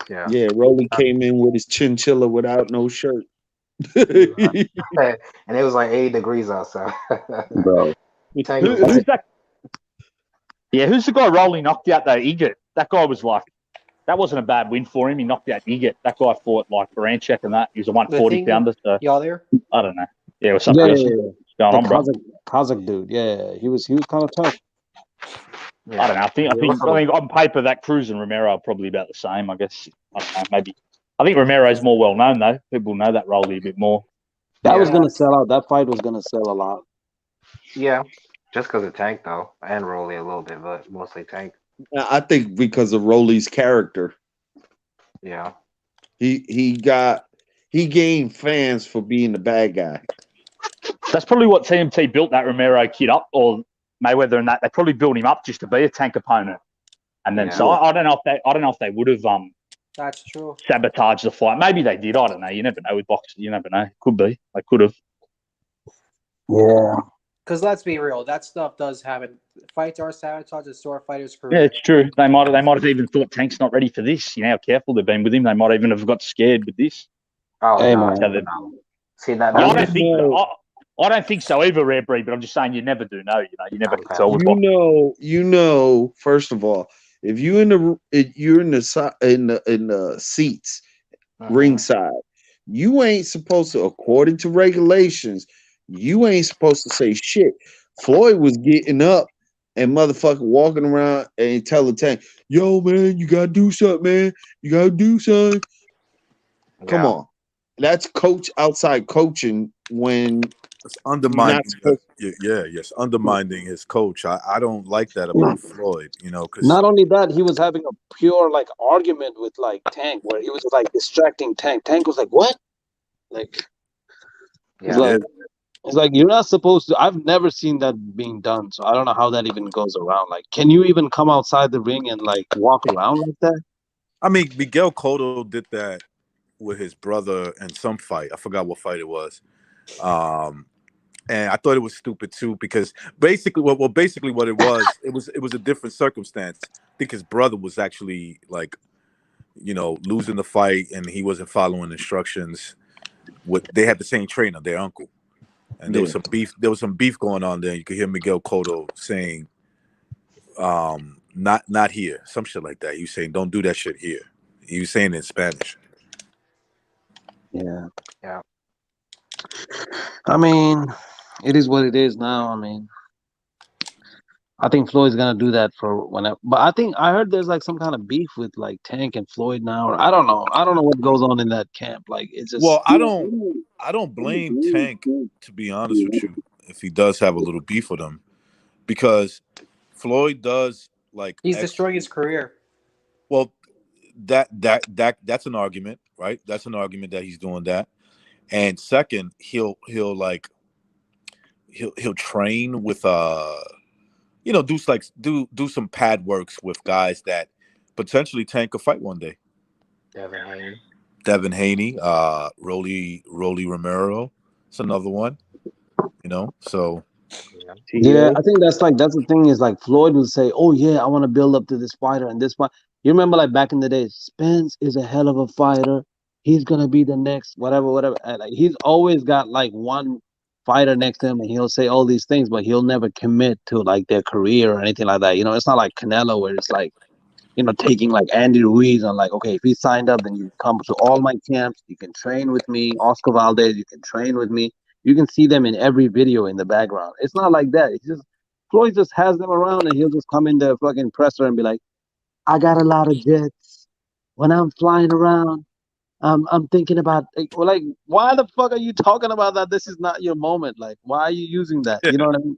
Yeah, Rolly came in with his chinchilla without no shirt. And it was like 80 degrees outside. Bro. Who's that? Yeah, who's the guy Rolly knocked out though? Igat. That guy was like, that wasn't a bad win for him. He knocked out Igat. That guy fought like Baranchek and that. He was a 140 pounder. So y'all there? I don't know. Yeah, what's up, Yeah. What's going on, bro? Kazakh dude. Yeah, he was kind of tough. I don't know. I think on paper that Cruz and Romero are probably about the same. I guess. I don't know. Maybe. I think Romero's more well known though. People know that Rolly a bit more. That was gonna sell out. That fight was gonna sell a lot. Yeah, just because of Tank though, and Rolly a little bit, but mostly Tank. I think because of Rolly's character. Yeah. He gained fans for being the bad guy. That's probably what TMT built that Romero kid up, or Mayweather and that. They probably built him up just to be a Tank opponent. And then Yeah. so I don't know if they would have That's true. sabotaged the fight. Maybe they did. I don't know. You never know with boxers. You never know. Could be. They could have. Yeah. Because let's be real, that stuff does happen. Fights are sabotaged to store fighters' Yeah, career. it's true. They might have even thought Tank's not ready for this. You know how careful they've been with him. They might even have got scared with this. Oh Hey, no, man. no. See that? Yeah, I That's don't just think so. I don't think so either, Rare Breed. But I'm just saying you never do know. You know, you never can Okay. tell with You boxing. know. First of all, if you're in the seats ringside, you ain't supposed to, according to regulations, you ain't supposed to say shit. Floyd was getting up and motherfucker walking around and telling Tank, "Yo, man, you gotta do something, man. You gotta do something." Come on, that's coach outside coaching when It's you're undermining. not supposed. Yes, undermining his coach. I don't like that about Floyd. You know, because Not only that, he was having a pure like argument with like Tank, where he was like distracting Tank. Tank was like, "What?" Like, it's like you're not supposed to. I've never seen that being done, so I don't know how that even goes around. Like, can you even come outside the ring and like walk around like that? I mean, Miguel Cotto did that with his brother in some fight. I forgot what fight it was. And I thought it was stupid too because basically what it was a different circumstance. I think his brother was actually like, losing the fight and he wasn't following instructions. They had the same trainer, their uncle. And there was some beef. There was some beef going on there. You could hear Miguel Cotto saying, "Not here," some shit like that. He was saying, "Don't do that shit here." He was saying it in Spanish. Yeah. Yeah. I mean, it is what it is now. I mean, I think Floyd's gonna do that for whenever. But I think I heard there's like some kind of beef with like Tank and Floyd now, or I don't know. I don't know what goes on in that camp. Like it's just. Well, I don't blame Tank, to be honest with you, if he does have a little beef with him, because Floyd does like He's destroying his career. Well, that's an argument, right? That's an argument that he's doing that. And second, he'll train with do some pad works with guys that potentially Tank could fight one day. Devin Haney, Rolly Romero. It's another one, so Yeah, I think that's the thing is like Floyd would say, "Oh yeah, I want to build up to this fighter and this fight." You remember like back in the day, Spence is a hell of a fighter. He's gonna be the next whatever. And, like, he's always got like one fighter next to him, and he'll say all these things, but he'll never commit to like their career or anything like that. It's not like Canelo where it's like taking like Andy Ruiz and like, okay, if he signed up, then you come to all my camps. You can train with me. Oscar Valdez, you can train with me. You can see them in every video in the background. It's not like that. It's just Floyd just has them around and he'll just come in the fucking presser and be like, I got a lot of jets. When I'm flying around, I'm thinking about like why the fuck are you talking about that? This is not your moment. Like, why are you using that? You know what I mean?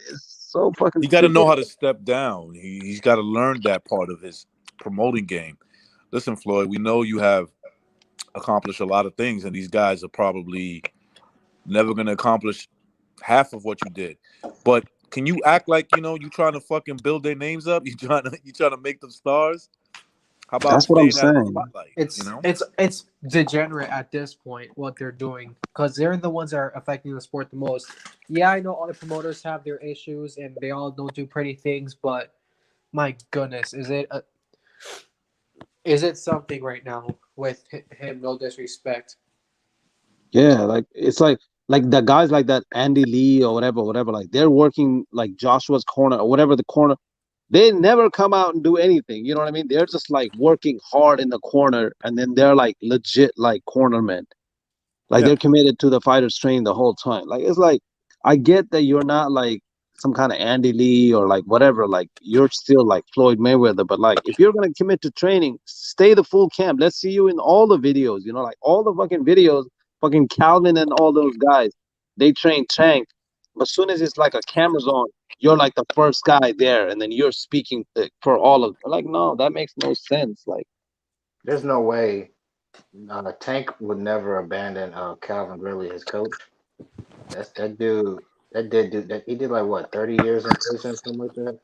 It's so fucking you got to stupid. know how to step down. He's got to learn that part of his promoting game. Listen, Floyd, we know you have accomplished a lot of things, and these guys are probably never going to accomplish half of what you did. But can you act like you trying to fucking build their names up? You trying to make them stars? How about That's what I'm staying out of the saying. spotlight? It's degenerate at this point what they're doing because they're the ones that are affecting the sport the most. Yeah, I know other promoters have their issues and they all don't do pretty things, but my goodness, is it something right now with him? No disrespect. Yeah, like it's like the guys like that Andy Lee or whatever, like they're working like Joshua's corner or whatever the corner. They never come out and do anything. You know what I mean? They're just like working hard in the corner, and then they're like legit like cornermen. Like Yeah. they're committed to the fighter's training the whole time. Like it's like I get that you're not like some kind of Andy Lee or like whatever. Like you're still like Floyd Mayweather, but like if you're gonna commit to training, stay the full camp. Let's see you in all the videos. Like all the fucking videos, fucking Calvin and all those guys, they train Tank. But as soon as it's like a camera's on, you're like the first guy there, and then you're speaking for all of them. Like no, that makes no sense. Like There's no way Tank would never abandon Calvin Ridley, his coach. That dude. That did do that. He did like what 30 years in prison, something like that.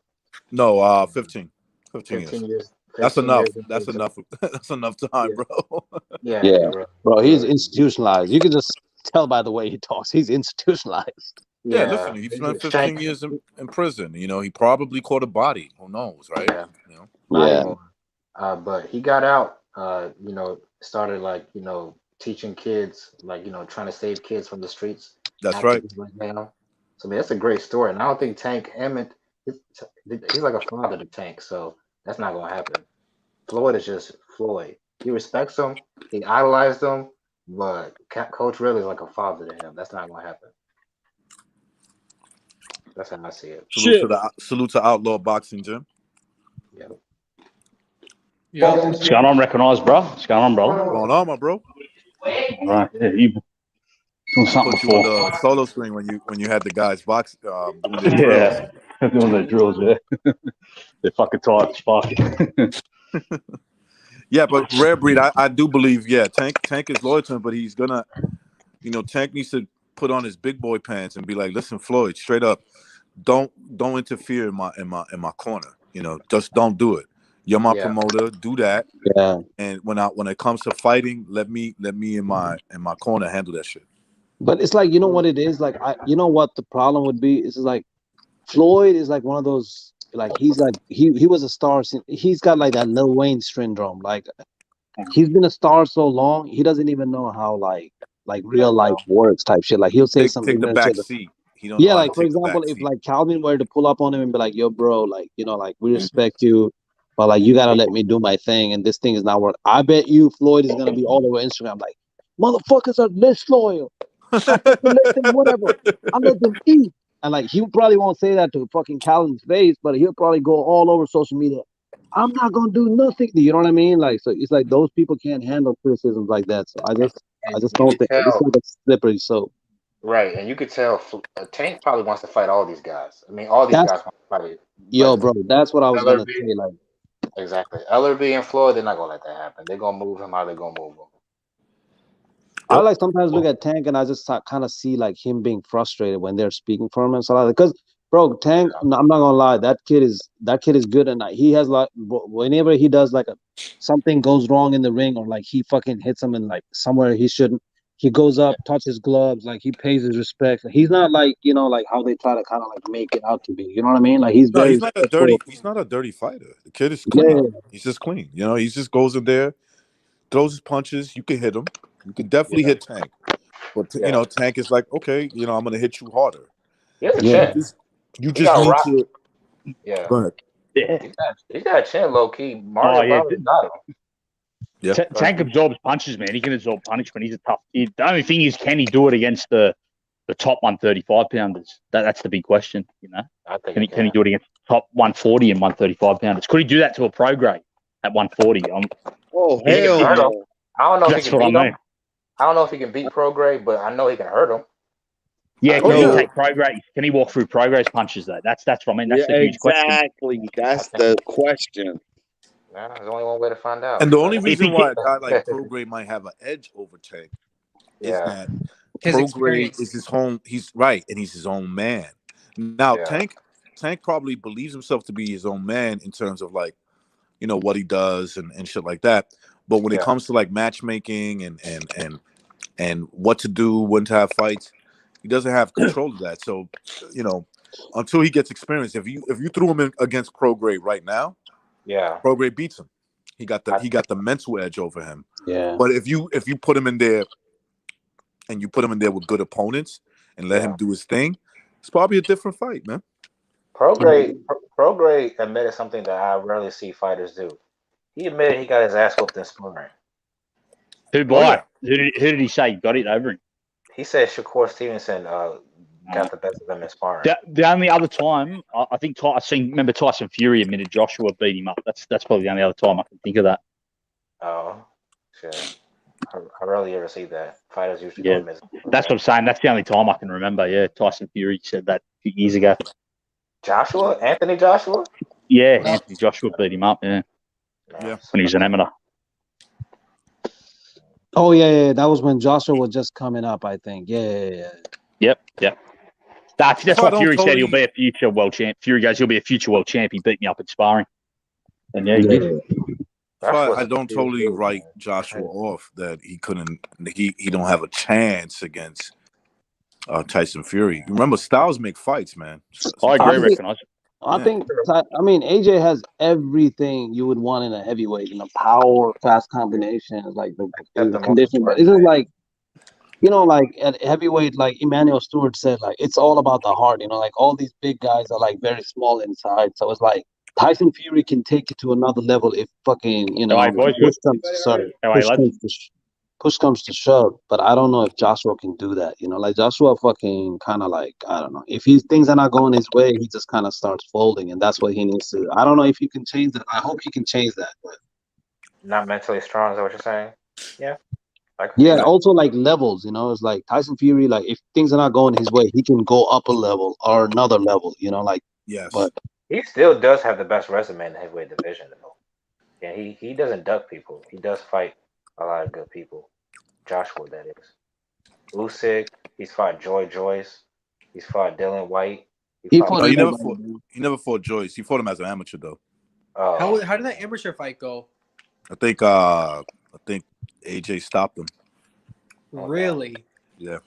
No, 15. 15 years. 15 years. That's 15 enough. years in That's prison. enough. That's enough time, Yeah. bro. Yeah, Yeah, really, bro, he's really. institutionalized. You can just tell by the way he talks. He's institutionalized. Yeah, Yeah. listen, he spent 15 Shank, years in prison. You know, he probably caught a body. Who knows, right? yeah, You know, body Yeah, horn. But he got out, started like, teaching kids, like, trying to save kids from the streets that's after right. he went down. So, I mean, that's a great story. And I don't think Tank Emmett, he's like a father to Tank, so that's not going to happen. Floyd is just Floyd. He respects him, he idolized him, but Coach really is like a father to him. That's not going to happen. That's how I see it. Salute to Outlaw Boxing Gym. Yeah. Yeah. What's going on, recognized, bro? What's going on, brother? What's going on, my bro? All right, yeah, you doing something Put you on before? the solo screen when you had the guys doing their drills. Yeah, doing their drills, yeah. They're fucking tight as fuck. Yeah, but Rare Breed, I do believe, Tank is loyal to him, but he's gonna, Tank needs to put on his big boy pants and be like, listen, Floyd, straight up, don't interfere in my corner. Just don't do it. You're my Yeah. promoter. Do that. yeah. And when it comes to fighting, let me in my corner handle that shit. But it's like, you know what it is? Like, you know what the problem would be? Is like Floyd is like one of those, like he's like he was a star. He's got like that Lil Wayne syndrome. Like he's been a star so long, he doesn't even know how like real life works type shit. Like he'll say some Take the ignorant back shit. seat. He don't know Yeah, how to like for take the example, back if seat. like Calvin were to pull up on him and be like, "Yo, bro, like like we respect you, but like you gotta let me do my thing, and this thing is not working." I bet you Floyd is gonna be all over Instagram like, "Motherfuckers are disloyal. I fucking let them whatever. I let them eat." And like he probably won't say that to fucking Calvin's face, but he'll probably go all over social media. I'm not gonna do nothing. You know what I mean? Like, so it's like those people can't handle criticisms like that. So I And just you don't could think it's tell, like a slippery slope. right? And you could tell Tank probably wants to fight all these guys. I mean, all these That's guys want to fight. yo, But bro. That's what I was gonna LRB, say. Like. exactly. LRB and Floyd, they're not gonna let that happen. They're gonna move him how they're gonna move him. I like sometimes look at Tank and I just kind of see like him being frustrated when they're speaking for him and stuff like that. Because, bro, Tank, I'm not gonna lie, that kid is good, and he has like whenever he does like something goes wrong in the ring or like he fucking hits him in like somewhere he shouldn't, he goes up, touches gloves, like he pays his respect. He's not like like how they try to kind of like make it out to be. You know what I mean? Like he's No, very he's not a respectful. dirty fighter. The kid is Yeah, clean. He's just clean. He just goes in there, throws his punches. You can hit him. You can definitely hit Tank. But Yeah. Tank is like, okay, I'm gonna hit you harder. He has a yeah. chin. You He just got a need rock. to Yeah. go ahead. Yeah. He got a chin low key. Mario yeah. probably got him. Yeah. Tank absorbs punches, man. He can absorb punishment. He's a tough kid. The only thing is, can he do it against the top 135 pounders? That's the big question. I think Can he do it against top 140 and 135 pounders? Could he do that to a pro grade at 140? Oh He can hell hurt him. no! I don't know if he That's can what I beat him. mean. I don't know if he can beat pro grade, but I know he can hurt him. Yeah, Oh, can yeah. he take prograde? Can he walk through prograde punches though? That's what I mean. That's Yeah, the huge question. exactly. That's the question. Yeah, there's only one way to find out. And the only But, If he reason why can, a guy like Prograde might have an edge over Tank is yeah, that His Prograde experience. is his home. He's right, and he's his own man. Now, yeah, Tank probably believes himself to be his own man in terms of like, what he does and shit like that. But when it yeah, comes to like matchmaking and what to do, when to have fights, he doesn't have control of that. So, until he gets experience, if you threw him in against Prograde right now, yeah. Prograde beats him. He got the mental edge over him. Yeah. But if you put him in there and you put him in there with good opponents and let him do his thing, it's probably a different fight, man. Prograde admitted something that I rarely see fighters do. He admitted he got his ass whooped in sparring. who by? Who did he say got it over him? He said Shakur Stevenson got the best of him in sparring. The only other time I think remember Tyson Fury admitted Joshua beat him up. That's probably the only other time I can think of that. Oh, shit. I rarely ever see that. Fighters usually Yeah, don't miss. that's what I'm saying. That's the only time I can remember. Yeah, Tyson Fury said that a few years ago. Anthony Joshua? Yeah, Anthony Joshua beat him up. Yeah, Yeah. when he was an amateur. Oh yeah. That was when Joshua was just coming up, I think. Yeah. Yep. That's I what don't Fury said. He'll totally- be a future world champ. Fury goes, he'll be a future world champ. He beat me up at sparring. And yeah, he did. That's why Joshua's I a don't serious totally dude, write man. Joshua off that he couldn't. He don't have a chance against Tyson Fury. Remember, styles make fights, man. I I agree, Sometimes, think reckon. I yeah, think I mean AJ has everything you would want in a heavyweight, power, fast combinations, like Except the the most condition. But important it's just thing. like like at heavyweight, like Emmanuel Stewart said, like it's all about the heart. Like all these big guys are like very small inside, so it's like Tyson Fury can take it to another level if fucking All right, boys, good. push comes to shove. All right, Push lads. comes to push comes to shove. But I don't know if Joshua can do that. Like Joshua fucking kind of like I don't know if things are not going his way, he just kind of starts folding, and that's what he needs to. I don't know if he can change that. I hope he can change that. But Not mentally strong, is that what you're saying? Yeah, I can see yeah, that. also like levels, it's like Tyson Fury, like if things are not going his way, he can go up a level or another level, like, yes. but He still does have the best resume in the heavyweight division, though. Yeah, he doesn't duck people. He does fight a lot of good people. Joshua, that is. Usyk, he's fought Joy Joyce. He's fought Dylan White. He he fought fought No, Mike. everybody. Dude. he never fought Joyce. He fought him as an amateur though. Oh, How did that amateur fight go? I think AJ stopped him. okay. Really? Yeah.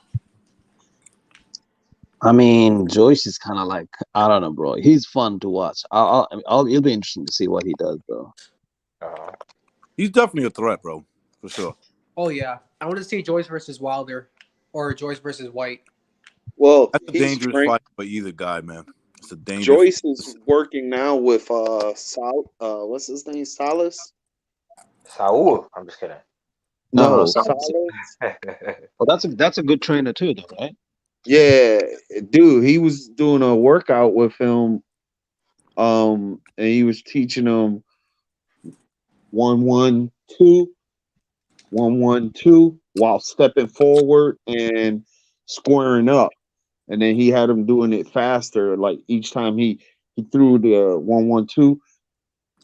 I mean, Joyce is kind of like, I don't know, bro. He's fun to watch. It'll be interesting to see what he does, bro. Uh, He's definitely a threat, bro, for sure. Oh yeah, I want to see Joyce versus Wilder, or Joyce versus White. Well, That's a he's dangerous trained. fight for either guy, man. It's a dangerous. Joyce is working now with what's his name? Salas? Saul, I'm just kidding. No, No, Salas. well, that's a good trainer too, though, right? Yeah, dude, he was doing a workout with him, and he was teaching him 1-1-2, 1-1-2 while stepping forward and squaring up. And then he had him doing it faster. Like each time he threw the 1-1-2,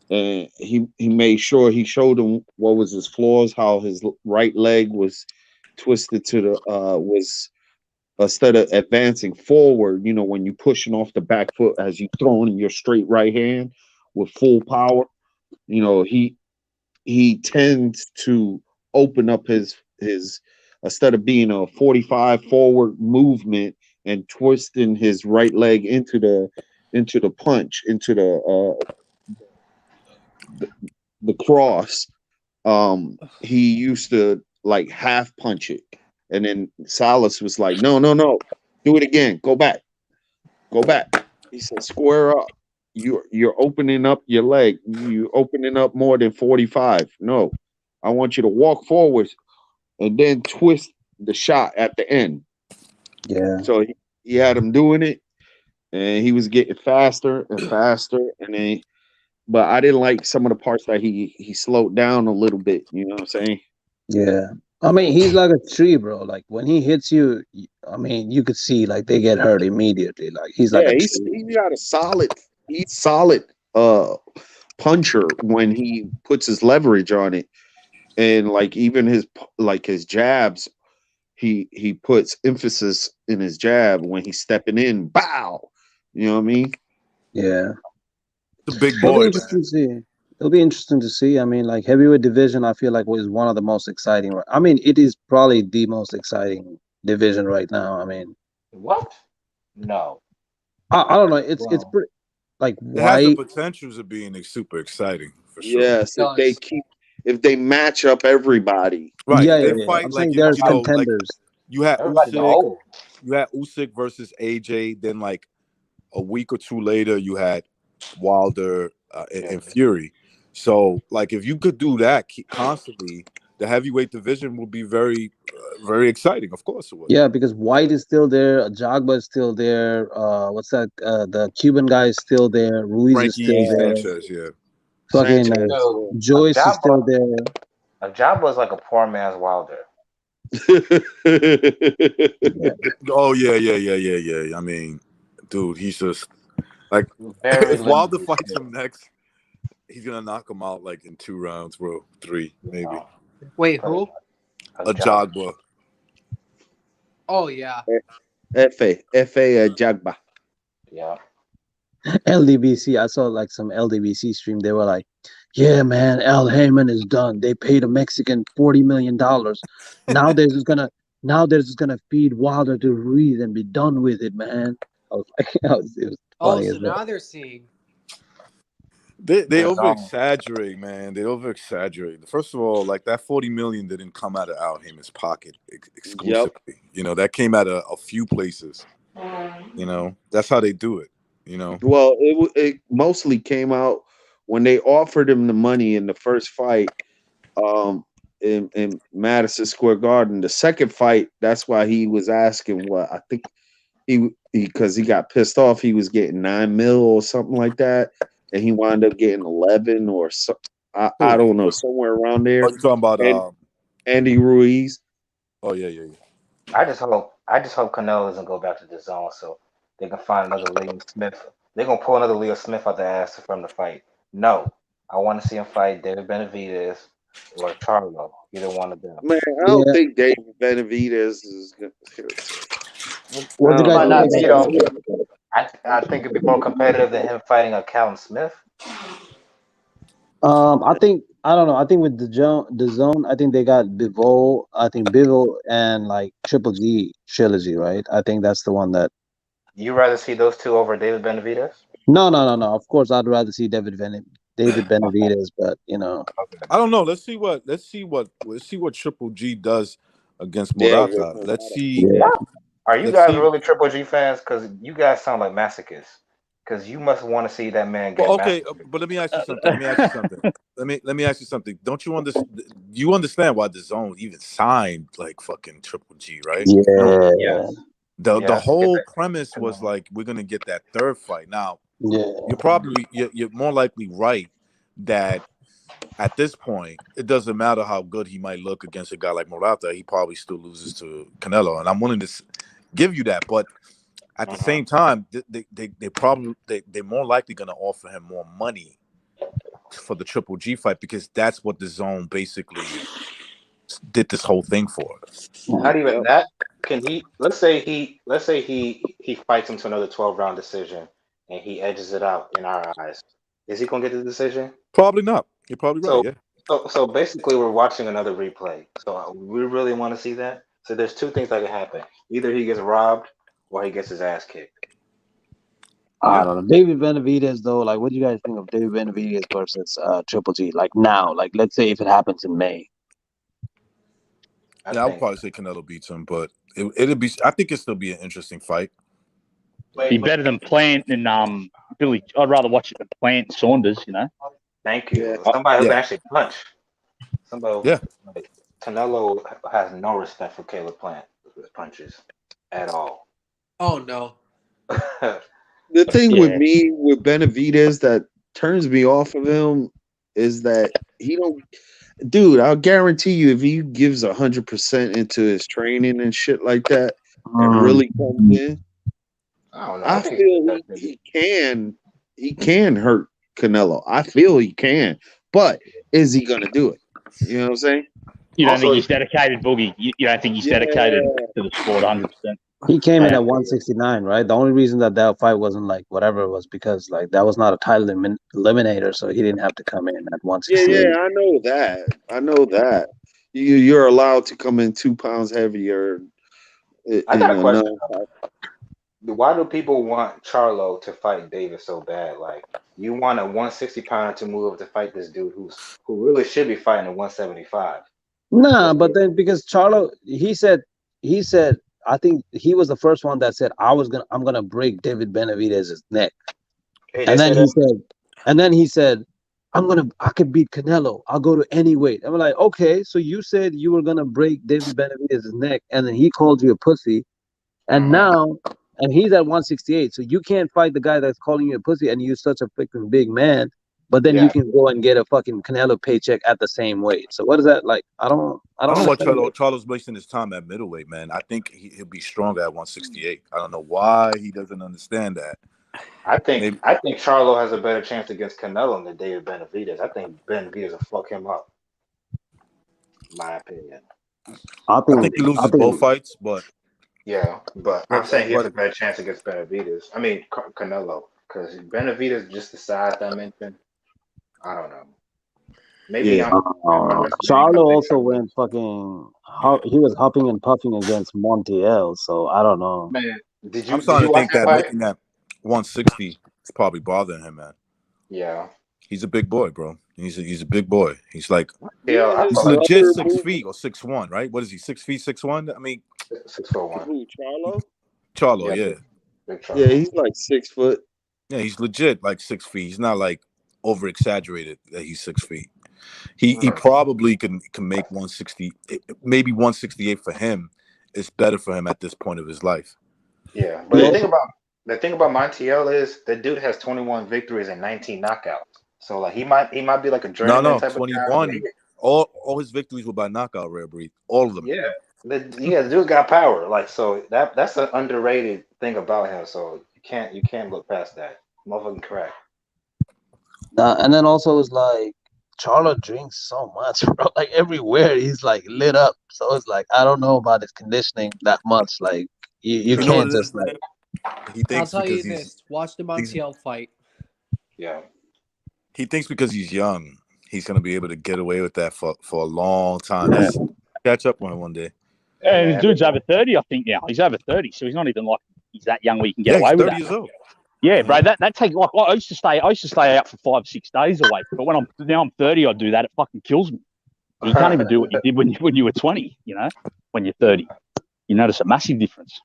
and he made sure he showed him what was his flaws, how his right leg was twisted to the was instead of advancing forward, when you pushing off the back foot as you throwing your straight right hand with full power, he tends to open up his instead of being a 45 forward movement and twisting his right leg into the punch into the cross. He used to like half punch it, and then Salas was like, no, no, no, do it again, go back. He said, square up. You're opening up your leg. You're opening up more than 45. No, I want you to walk forward and then twist the shot at the end. Yeah. So he had him doing it, and he was getting faster and faster. And then, but I didn't like some of the parts that he slowed down a little bit. You know what I'm saying? Yeah. I mean, he's like a tree, bro. Like when he hits you, I mean, you could see like they get hurt immediately. Like he's like Yeah, a he's tree. he's got a solid uh puncher when he puts his leverage on it. And like even his jabs, he puts emphasis in his jab when he's stepping in. Bow, you know what I mean? Yeah. The big It'll be boy, interesting man. to see. It'll be interesting to see. I mean, like heavyweight division, I feel like was one of the most exciting. I mean, it is probably the most exciting division right now. I mean, What? No. I don't know. It's Well, pretty like It has the white. potentials of being super exciting for sure. Yes, Does if they match up everybody. Right. Yeah, If yeah, they yeah. fight I'm like saying if there's like contenders. you had everybody, Usyk, no. versus AJ, then like a week or two later you had Wilder and Fury. So like if you could do that constantly, the heavyweight division would be very very exciting. Of course it would. Yeah, because White is still there, Jagba is still there. What's that? The Cuban guy is still there. Ruiz is still Frankie Yeah. there. Sanchez, yeah. Fucking Sanchez. So Joyce is still there. A job was like a poor man's Wilder. Yeah, Oh yeah. I mean, dude, he's just like Very if Wilder limited fights him skill. next, he's gonna knock him out like in 2 rounds, bro. 3, maybe. wait Pretty who? much. A A job. Jogba. Oh yeah, F.A. Jagba. Yeah. LDBC. I saw like some LDBC stream. They were like, "Yeah, man, Al Heyman is done. They paid a Mexican $40 million. Now they're just gonna feed Wilder to Ruiz and be done with it, man." I was like, it was Oh, funny so as well. now they're seeing. They The over zone. exaggerate, man. They over exaggerate. First of all, like that 40 million didn't come out of Al Heyman's pocket Yep. exclusively. That came out of a few places. That's how they do it. Well, it mostly came out when they offered him the money in the first fight, um, in Madison Square Garden. The second fight, that's why he was asking what I think he because he got pissed off. He was getting 9 mil or something like that, and he wound up getting 11 or so. I Who? don't know, somewhere around Oh, there. you talking about And Andy Ruiz. Oh yeah. I just hope Canelo doesn't go back to the zone so they can find another Liam Smith. They're gonna pull another Leo Smith out the ass from the fight. No, I want to see him fight David Benavidez or Charlo. Either one of them. Man, I don't Yeah. think David Benavidez is gonna. What do you I guys Might don't think not know. be about? though. I think it'd be more competitive than him fighting a Callum Smith. I don't know. I think with the zone, I think they got Bivol. I think Bivol and like Triple G trilogy, right? I think that's the one that. You rather see those two over David Benavidez? No. Of course, I'd rather see David Okay. Benavidez, but Okay. I don't know. Let's see what Triple G does against Yeah, Morata. Let's see. yeah. Why are you Let's guys see. really Triple G fans? Because you guys sound like masochists. Because you must want to see that man Well, get okay, massacred. but let me ask you something. Let me ask you something. Don't you understand? You understand why the Zone even signed like fucking Triple G, right? No. Yeah, Yes. The Yes. To get whole that premise was Canelo. like we're gonna get that third fight. Now yeah. you're more likely right that at this point it doesn't matter how good he might look against a guy like Morata, he probably still loses to Canelo, and I'm willing to give you that. But at the Uh-huh. same time, they're more likely gonna offer him more money for the Triple G fight because that's what the Zone basically did this whole thing for. Not even yep. that. Can he? Let's say he fights him to another 12 round decision, and he edges it out in our eyes. Is he gonna get the decision? Probably not. You're probably right. So, Yeah. so basically, we're watching another replay. So we really want to see that. So there's two things that can happen. Either he gets robbed, or he gets his ass kicked. I Yeah. don't know. David Benavidez, though, like, what do you guys think of David Benavidez versus Triple G? Like now, like, let's say if it happens in May. I Yeah, I would think. probably say Canelo beats him, but it'd be. I think it'd still be an interesting fight. Be better than Plant and Billy. I'd rather watch it than Plant Saunders. Thank Yeah. you. Somebody who Yeah. can actually punch. Somebody Yeah. like Canelo has no respect for Caleb Plant punches at all. Oh no. The thing with Yeah. me with Benavidez that turns me off of him is that he don't. Dude, I'll guarantee you, if he gives 100% into his training and shit like that, and really comes in, I don't know. I I think feel that's he can hurt Canelo. I feel he can, but is he gonna do it? You know what I'm saying? You don't also think he's dedicated, Boogie? You don't think he's dedicated to the sport 100%? He came in Yeah. at 169, right? The only reason that fight wasn't like whatever was because like that was not a title eliminator, so he didn't have to come in at Yeah, 168. I know that. I know that. You're allowed to come in 2 pounds heavier I got in a question. another fight. Why do people want Charlo to fight Davis so bad? Like you want a 160 pounder to move up to fight this dude who really should be fighting a 175. Nah, Let's but be then because Charlo, he said, I think he was the first one that said I'm gonna break David Benavidez's neck, he and did then say he that. said, I could beat Canelo. I'll go to any weight. I'm like, okay, so you said you were gonna break David Benavidez's neck, and then he called you a pussy, and Uh-huh. now, and he's at 168, so you can't fight the guy that's calling you a pussy, and you're such a freaking big man. But then you Yeah. can go and get a fucking Canelo paycheck at the same weight. So what is that like? I don't I don't know why understand it. Charlo's wasting his time at middleweight, man. I think he'll be stronger at 168. I don't know why he doesn't understand that. Maybe I think Charlo has a better chance against Canelo than David Benavidez. I think Benavidez will fuck him up. In my opinion. I I think think he I loses both think fights, but Yeah, but I'm saying he has a better chance against Benavidez. I mean Canelo. because Benavidez just the size I mentioned. I don't know. Maybe Yeah. I'm underestimating Charlo how big also Charlo went is. fucking. He was huffing and puffing against Montiel, so I don't know. Man, I'm did starting you to watch think that that fight? looking at 160 is probably bothering him, man. Yeah. He's a big boy, bro. He's a big boy. He's like Yeah, I he's felt like legit Rubber 6 feet movement. or 6'1", right? What is he? 6 feet 6'1"? I mean, 6'1". Who, Charlo? Charlo, Yeah, yeah, big Yeah, Charlo. he's like 6 foot. yeah. He's legit like 6 feet. He's not like over exaggerated that he's 6 feet. He probably can make 160, maybe 168 for him. It's better for him at this point of his life. Yeah, but He the also thing about Montiel is the dude has 21 victories and 19 knockouts. So like he might be like a journeyman No, type of guy. But 21. All his victories were by knockout, Rare Breed. All of them. yeah, the dude got power. Like so that's an underrated thing about him. So you can't look past that. Motherfucking correct. and then also it's like Charlo drinks so much, bro. Like everywhere he's like lit up. So it's like I don't know about his conditioning that much. Like you You know what can't it just is, like. man? He I'll thinks tell you because this: watch the Montiel fight. Yeah. he thinks because he's young, he's gonna be able to get away with that for a long time. Yeah. Let's catch up on him one day. Hey, And the man, dude's over 30, I think now. He's over 30, so he's not even like he's that young where you can get Yeah, he's away with 30 that. years old. Yeah, bro. That takes like I used to stay out for 5-6 days away. But when I'm 30, I do that. It fucking kills me. You can't even do what you did when you were 20. You know, when you're 30, you notice a massive difference.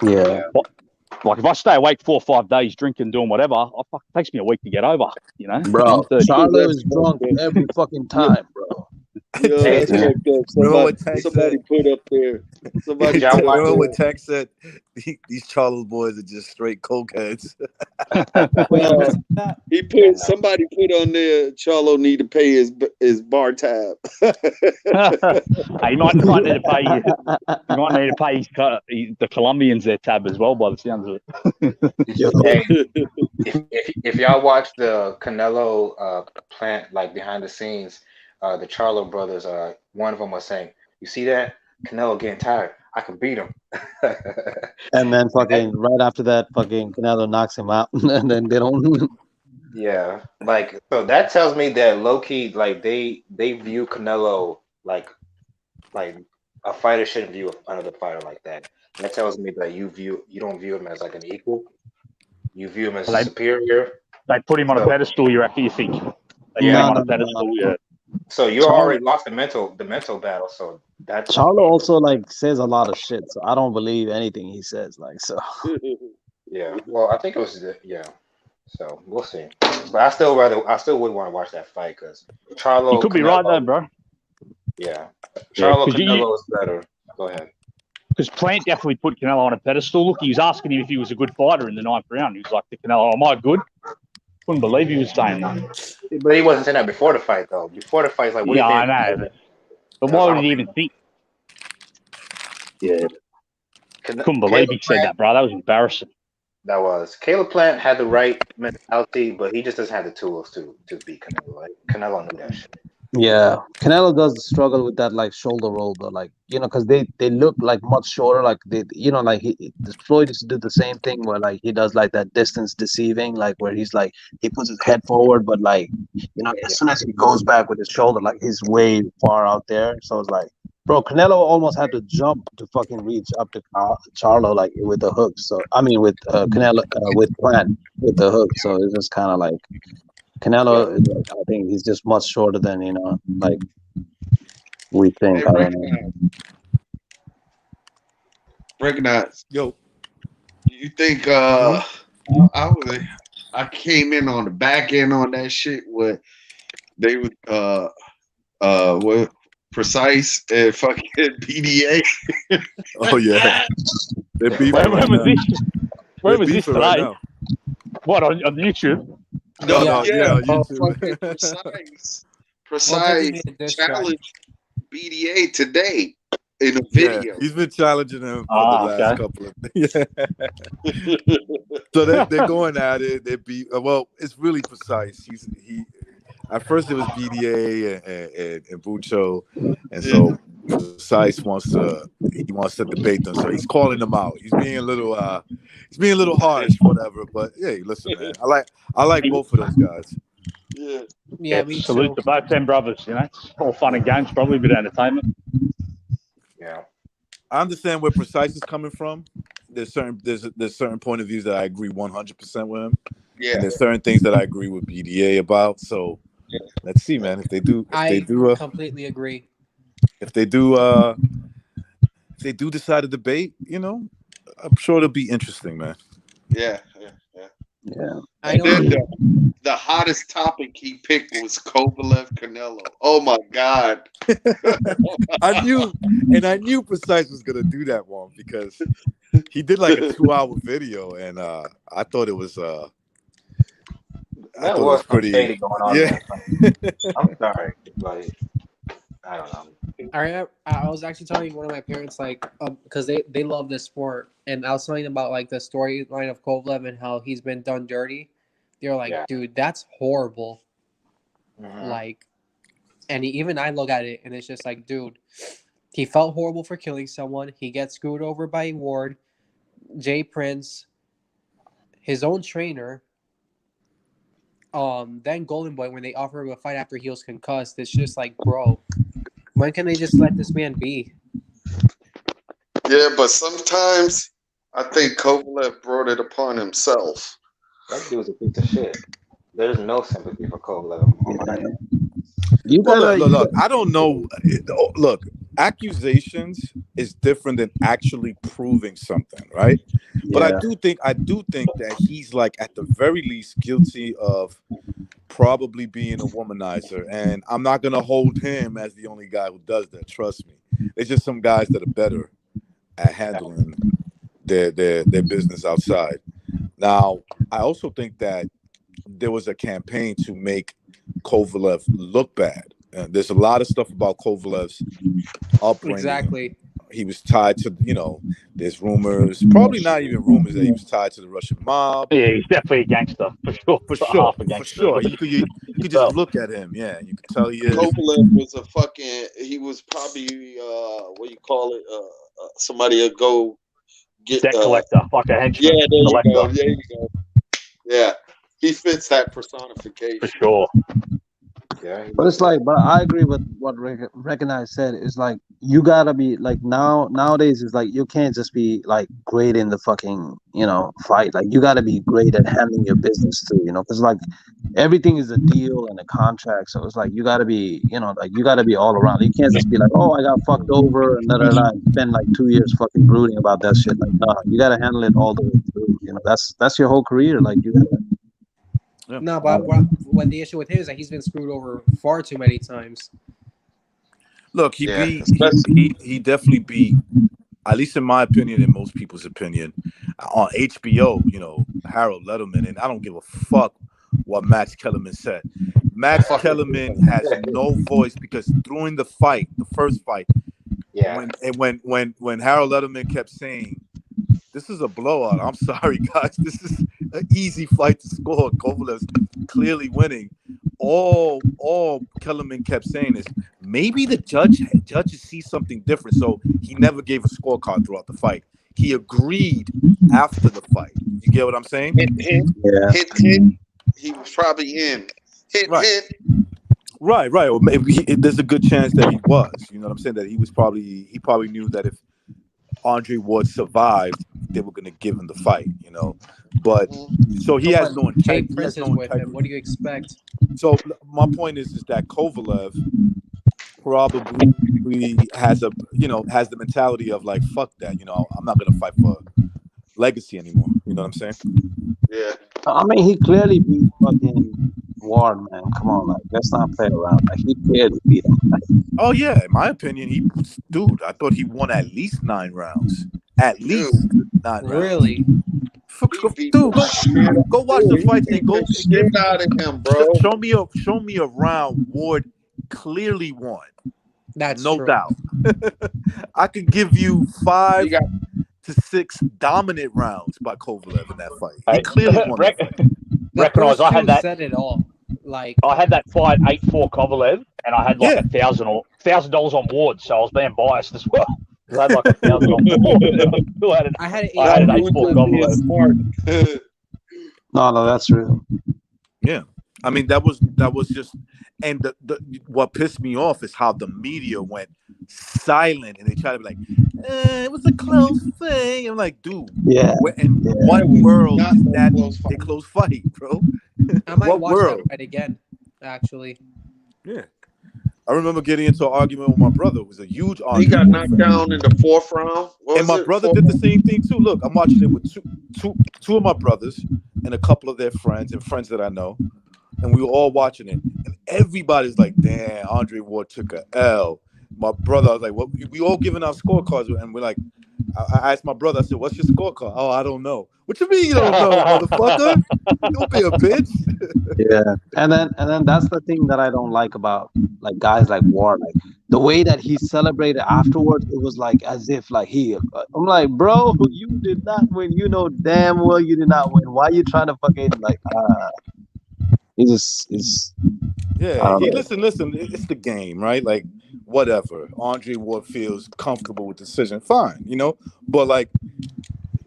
Yeah. Like if I stay awake 4 or 5 days drinking, doing whatever, it takes me a week to get over. You know, Bro, I'm 30. Charlo That's is drunk fucked up. every fucking time, bro. Yo, that's Yeah. fucked up. Remember what Tank Somebody said? put up there. Somebody Did y'all put up watch? Remember what there. Tank said? These Charles boys are just straight cokeheads. Wait, who No, said that? he put somebody put on there. Charlo need to pay his bar tab. He might need to pay. He might need to pay the Colombians their tab as well, by the sounds of it. Yo. Hey, if y'all watch the Canelo plant like behind the scenes, the Charlo brothers, one of them was saying, "You see that Canelo getting tired? I can beat him." And then fucking right after that, fucking Canelo knocks him out, and then they don't. Yeah, like so that tells me that low key, like they view Canelo like a fighter shouldn't view another fighter like that. That tells me that you don't view him as like an equal. You view him as They- superior. They put him on a So pedestal. You think? They put yeah, him on No, a pedestal. Yeah. so you Charlo, already lost the mental battle. So that's Charlo also like says a lot of shit, so I don't believe anything he says. Like so. yeah. Well, I think it was yeah. So we'll see. But I still would want to watch that fight because You Charlo could be right though, Canelo. bro. Yeah, Yeah, Charlo because Canelo is better. Go ahead. Plant definitely put Canelo on a pedestal. Look, he was asking him if he was a good fighter in the 9th round. He was like, to Canelo, am I good? Couldn't believe he was saying that. But he wasn't saying that before the fight though. Before the fight, it's like, what do Yeah, you I think? know. But I why would don't he think even think? Yeah. Couldn't Caleb believe he said Plant. that, bro. That was embarrassing. That was Caleb Plant had the right mentality, but he just doesn't have the tools to beat Canelo. Like Canelo knew that shit. Yeah, Canelo does struggle with that like shoulder roll, though. Like because they look like much shorter. Like like Floyd used to do the same thing where like he does like that distance deceiving, like where he's like he puts his head forward, but like as soon as he goes back with his shoulder, like he's way far out there. So it's like, bro, Canelo almost had to jump to fucking reach up to Charlo like with the hook. So I mean with Canelo with Plant with the hook. So it's just kind of like. Canelo, I think he's just much shorter than like we think. Hey, I don't know. recognize. Yo, You think I came in on the back end on that shit where they would what precise and fucking PDA. oh yeah, they're beefing When right was now. this? When They're was this beefing right today? now. What, on YouTube? No, Yeah. yeah, Fucking YouTube. precise made a diss track. challenge BDA today in a Yeah, video. he's been challenging him for the last Okay. couple of yeah. So they're going at it. They beat. Well, it's really precise. He at first it was BDA and Bucho, and so Precise wants to debate them, so he's calling them out. He's being a little harsh, whatever. But hey, listen, man, I like both of those guys. Yeah. Yeah, me salute too. to both them brothers. You know, it's all fun and games, probably a bit of entertainment. Yeah. I understand where Precise is coming from. There's certain point of views that I agree 100% with him, Yeah. and there's certain things that I agree with BDA about. So let's see, man. If they do completely agree. if they do decide to debate, I'm sure it'll be interesting, man. Yeah. I And then know. the hottest topic he picked was Kovalev Canelo. Oh my God. I knew Precise was gonna do that one because he did like a 2-hour video, and I thought it was That was some pretty shady going on yeah. there. I'm sorry, but I don't know. I was actually telling one of my parents, like, because they love this sport, and I was telling them about like the storyline of Kovalev and how he's been done dirty. They're like, Yeah. dude, that's horrible. Mhm. Like, and even I look at it, and it's just like, dude, he felt horrible for killing someone. He gets screwed over by Ward, Jay Prince, his own trainer. Then Golden Boy, when they offer him a fight after he was concussed, it's just like, bro, when can they just let this man be? Yeah, but sometimes I think Kovalev brought it upon himself. That dude's a piece of shit. There's no sympathy for Kovalev on my end. You Well, gotta, look. I don't know. Look, accusations is different than actually proving something, right? But I do think that he's like at the very least guilty of probably being a womanizer, and I'm not gonna hold him as the only guy who does that. Trust me. There's just some guys that are better at handling their business outside. Now, I also think that there was a campaign to make Kovalev look bad. There's a lot of stuff about Kovalev's upbringing. Exactly. He was tied to, there's rumors, probably not even rumors, that he was tied to the Russian mob. Yeah, he's definitely a gangster for sure. For sure, Half a gangster. for sure. You could just look at him, yeah. You could tell he is. Kovalev was he was probably what you call it, somebody would go get debt collector, like a henchman. Yeah, there you collector. go. There you go. Yeah, he fits that personification For sure. Yeah. But it's like, but I agree with what Recognize said. It's like you gotta be like nowadays. It's like you can't just be like great in the fucking fight. Like you gotta be great at handling your business too. Because like everything is a deal and a contract. So it's like you gotta be like you gotta be all around. You can't just be like, oh, I got fucked over and spend like 2 years fucking brooding about that shit. Like no, you gotta handle it all the way through. That's your whole career. Like you gotta. Yeah. No, but what the issue with him is that he's been screwed over far too many times. Look, he definitely beat, at least in my opinion and most people's opinion, on HBO, Harold Letterman, and I don't give a fuck what Max Kellerman said. Max Kellerman has no voice because during the first fight, when Harold Letterman kept saying, "This is a blowout. I'm sorry, guys. This is an easy fight to score. Kovalev's clearly winning." All Kellerman kept saying is maybe the judges see something different. So he never gave a scorecard throughout the fight. He agreed after the fight. You get what I'm saying? Hint. He was probably in. Hint. Right. Or maybe there's a good chance that he was. You know what I'm saying? That he probably knew that if Andre Ward survived, they were going to give him the fight, But so he has no Jay integrity. Prince is with him. What do you expect? So my point is that Kovalev probably has the mentality of like, fuck that, I'm not going to fight for legacy anymore. You know what I'm saying? Yeah. I mean, he clearly beat fucking Ward, man. Come on, like let's not play around. Like he clearly beat him. Like, oh yeah, in my opinion, I thought he won at least 9 rounds. At least 9 rounds. Really? Dude, go watch the fights and go get out of him, bro. Show me a round Ward clearly won. That's no true. doubt. I could give you 5 to 6 dominant rounds by Kovalev in that fight. He clearly won that fight. The first two said it all. Like I had that fight 8-4 Kovalev, and I had like Yeah. $1,000 on Ward, so I was being biased as well. Because I had like 1,000 on Ward. I had an I had an Nah, you 8-4 just being Kovalev. smart. No, that's real. Yeah. I mean, that was just, and the what pissed me off is how the media went silent and they tried to be like, it was a close thing. I'm like, dude, Yeah. in Yeah. what It was world not is no that close a fight. close fight, bro? I might What watch that world? fight again. Actually, Yeah. I remember getting into an argument with my brother. It was a huge He Andre got Ward knocked fan. down in the 4th round. What And was my it? brother 4th did the round? same thing too. Look, I'm watching it with two of my brothers and a couple of their friends and friends that I know. And we were all watching it. And everybody's like, damn, Andre Ward took a L. My brother, I was like, well, we all giving out scorecards. And we're like, I asked my brother, I said, what's your scorecard? Oh, I don't know. What you mean you don't know, motherfucker? Don't be a bitch. Yeah, and then that's the thing that I don't like about like guys like Ward. Like the way that he celebrated afterwards, it was like as if like I'm like, bro, you did not win. You know damn well you did not win. Why are you trying to fucking like? It's I Yeah, don't know. listen, it's the game, right? Like, whatever. Andre Ward feels comfortable with the decision, fine, But like,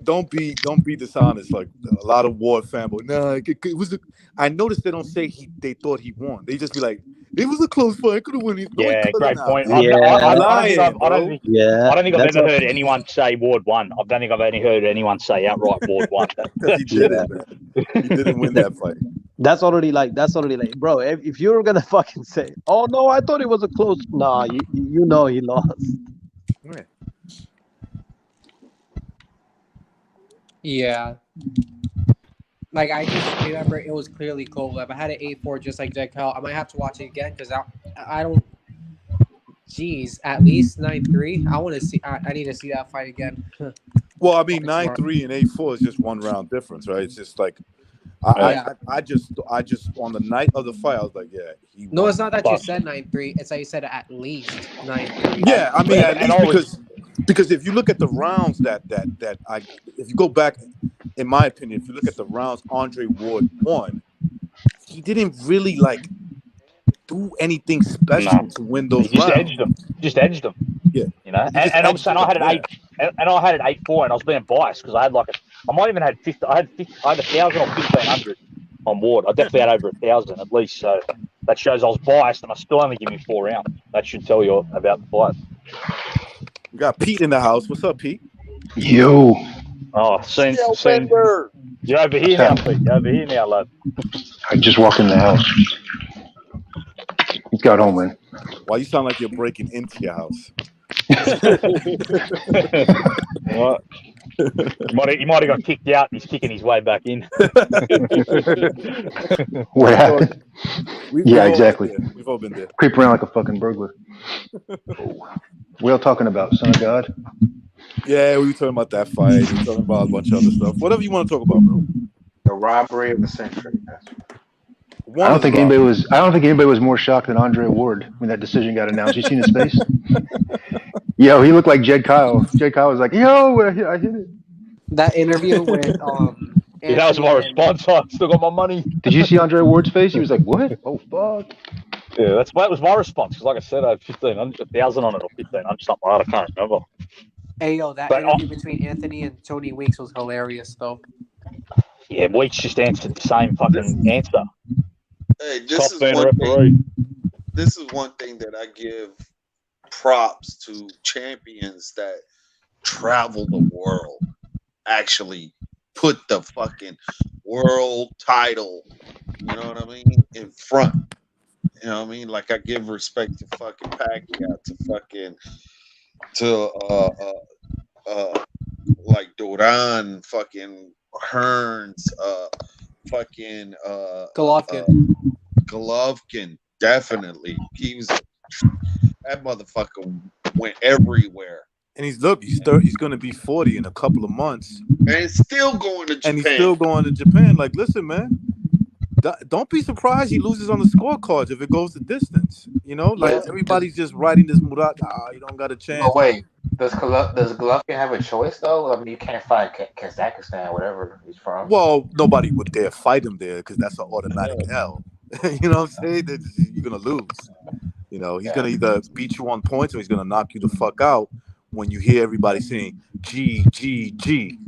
don't be dishonest. Like a lot of Ward fanboys. Nah, it was. I noticed they don't say they thought he won. They just be like, it was a close fight. Could have won. No, it Yeah, could have great now. point. Yeah, I don't think Lying, bro. I've that's ever heard anyone say Ward won. I don't think I've only heard anyone say outright Ward won. Because he didn't, man. He didn't win that fight. that's already like bro. If you're gonna fucking say, oh no, I thought it was a close. Nah, you know he lost. Yeah. yeah. Like I just remember it was clearly Kovalev. I had an 8-4 just like Jack Hell. I might have to watch it again because I don't. Jeez, at least 9-3. I want to see. I need to see that fight again. Well, I mean, Smart. 9-3 and 8-4 is just 1 round difference, right? It's just like Yeah. I just on the night of the fight, I was like, yeah, he won. No, it's not that you But- said 9-3. It's that you said at least 9-3. Yeah, I mean, at and least because if you look at the rounds if you go back, in my opinion, if you look at the rounds Andre Ward won, he didn't really like do anything special to win those He just rounds. edged them. Yeah. You know, He just and I'm edged saying them, I had an yeah. and I had an 8-4, and I was being biased because I had I might even had 50. I had 1,000 or 1,500 on Ward. I definitely had over 1,000 at least. So that shows I was biased, and I still only give me 4 rounds. That should tell you about the fight. We got Pete in the house. What's up, Pete? Yo, Oh, seen. Bender. You're over here now, Pete. You're over here now, lad. I just walked in the house. He's got home, man. Why you sound like you're breaking into your house? What? He might have got kicked out. He's kicking his way back in. What happened? Yeah, exactly. We've all been there. Creep around like a fucking burglar. We all talking about Son of God. Yeah, we were talking about that fight. We were talking about a bunch of other stuff. Whatever you want to talk about, bro. The robbery of the century. I don't think anybody was more shocked than Andre Ward when that decision got announced. You seen his face? Yo, he looked like Jed Kyle. Jed Kyle was like, "Yo, I hit it." That interview with Yeah, that was my response. I still got my money. Did you see Andre Ward's face? He was like, "What? Oh fuck!" Yeah, that was my response. Because, like I said, I had 1,000 on it or 1,500, something like that. I can't remember. Hey yo, that interview between Anthony and Tony Weeks was hilarious though. Yeah, Weeks just answered the same fucking answer. Hey, Top fan referee. This is one thing that I give props to champions that travel the world. Actually put the fucking world title, you know what I mean, in front. You know what I mean? Like I give respect to fucking Pacquiao, like Duran, fucking Hearns, fucking Golovkin, definitely. He was that motherfucker went everywhere. And he's going to be 40 in a couple of months. And still going to Japan. Like, listen, man, don't be surprised he loses on the scorecards if it goes the distance. You know, like everybody's just writing this Murat. You don't got a chance. Oh wait, does Golovkin have a choice though? I mean, you can't fight Kazakhstan, whatever he's from. Well, nobody would dare fight him there because that's an automatic L. You know what I'm saying? That you're gonna lose. You know, he's gonna either beat you on points or he's gonna knock you the fuck out when you hear everybody saying G G G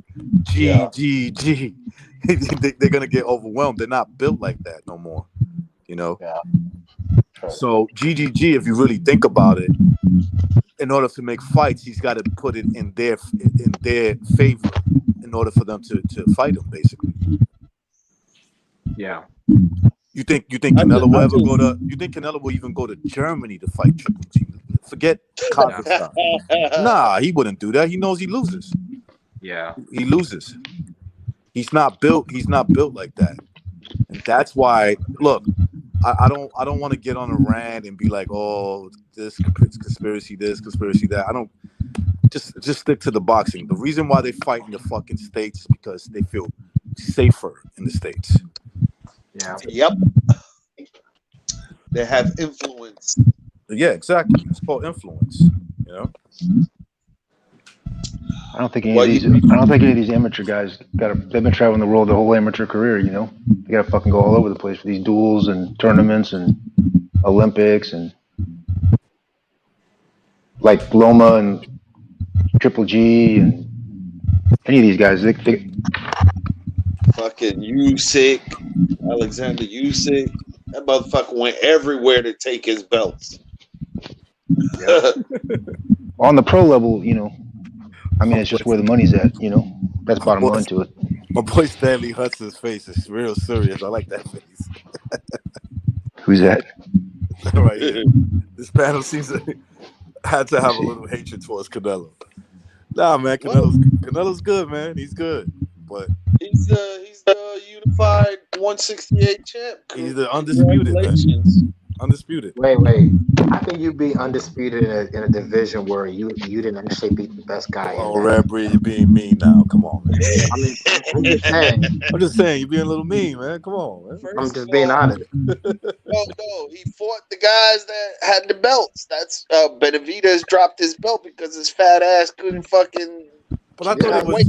G G G. They're gonna get overwhelmed. They're not built like that no more. You know. Yeah. So GGG, if you really think about it, in order to make fights, he's got to put it in their favor in order for them to fight him. Basically. Yeah. You think Canelo will ever go to? You think Canelo will even go to Germany to fight Triple G? Forget Kazakhstan. Nah, he wouldn't do that. He knows he loses. Yeah. He loses. He's not built. He's not built like that, and that's why. Look, I don't want to get on a rant and be like, oh, this conspiracy, this conspiracy, that. I don't. Just stick to the boxing. The reason why they fight in the fucking States is because they feel safer in the States. Yeah. Yep. They have influence. Yeah, exactly. It's called influence. You know. I don't think any of these amateur guys they've been traveling the world their whole amateur career, you know. They gotta fucking go all over the place for these duels and tournaments and Olympics and like Loma and Triple G and any of these guys. They Fucking Usyk, Alexander Usyk. That motherfucker went everywhere to take his belts. on the pro level, you know. I mean, it's just where the money's at, you know. That's bottom line to it. My boy Stanley Hudson's face is real serious. I like that face. Who's that? Right here. This panel seems to had to have a little hatred towards Canelo. Nah, man, Canelo's good, man. He's good, but he's the unified 168 champ. He's the undisputed, man. Undisputed. Wait. How can you be undisputed in a division where you didn't actually beat the best guy? Oh, Red Breed, you're being mean now. Come on, man. I mean, I'm just saying. I'm just saying, you're being a little mean, man. Come on, man. I'm just being honest. No, he fought the guys that had the belts. That's Benavidez dropped his belt because his fat ass couldn't fucking. But I thought it was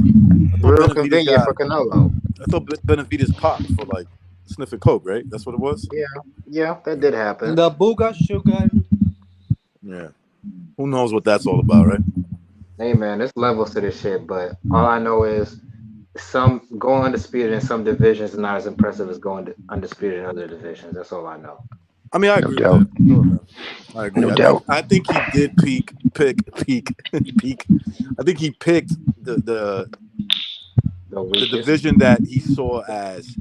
real convenient for Canelo. I thought Benavidez popped for like sniffing coke, right? That's what it was. Yeah, that did happen. The Booga Sugar. Yeah. Who knows what that's all about, right? Hey man, there's levels to this shit, but all I know is some going undisputed in some divisions is not as impressive as going undisputed in other divisions. That's all I know. I mean, I agree. With that. I agree. No doubt. I think he did peak. I think he picked the division that he saw as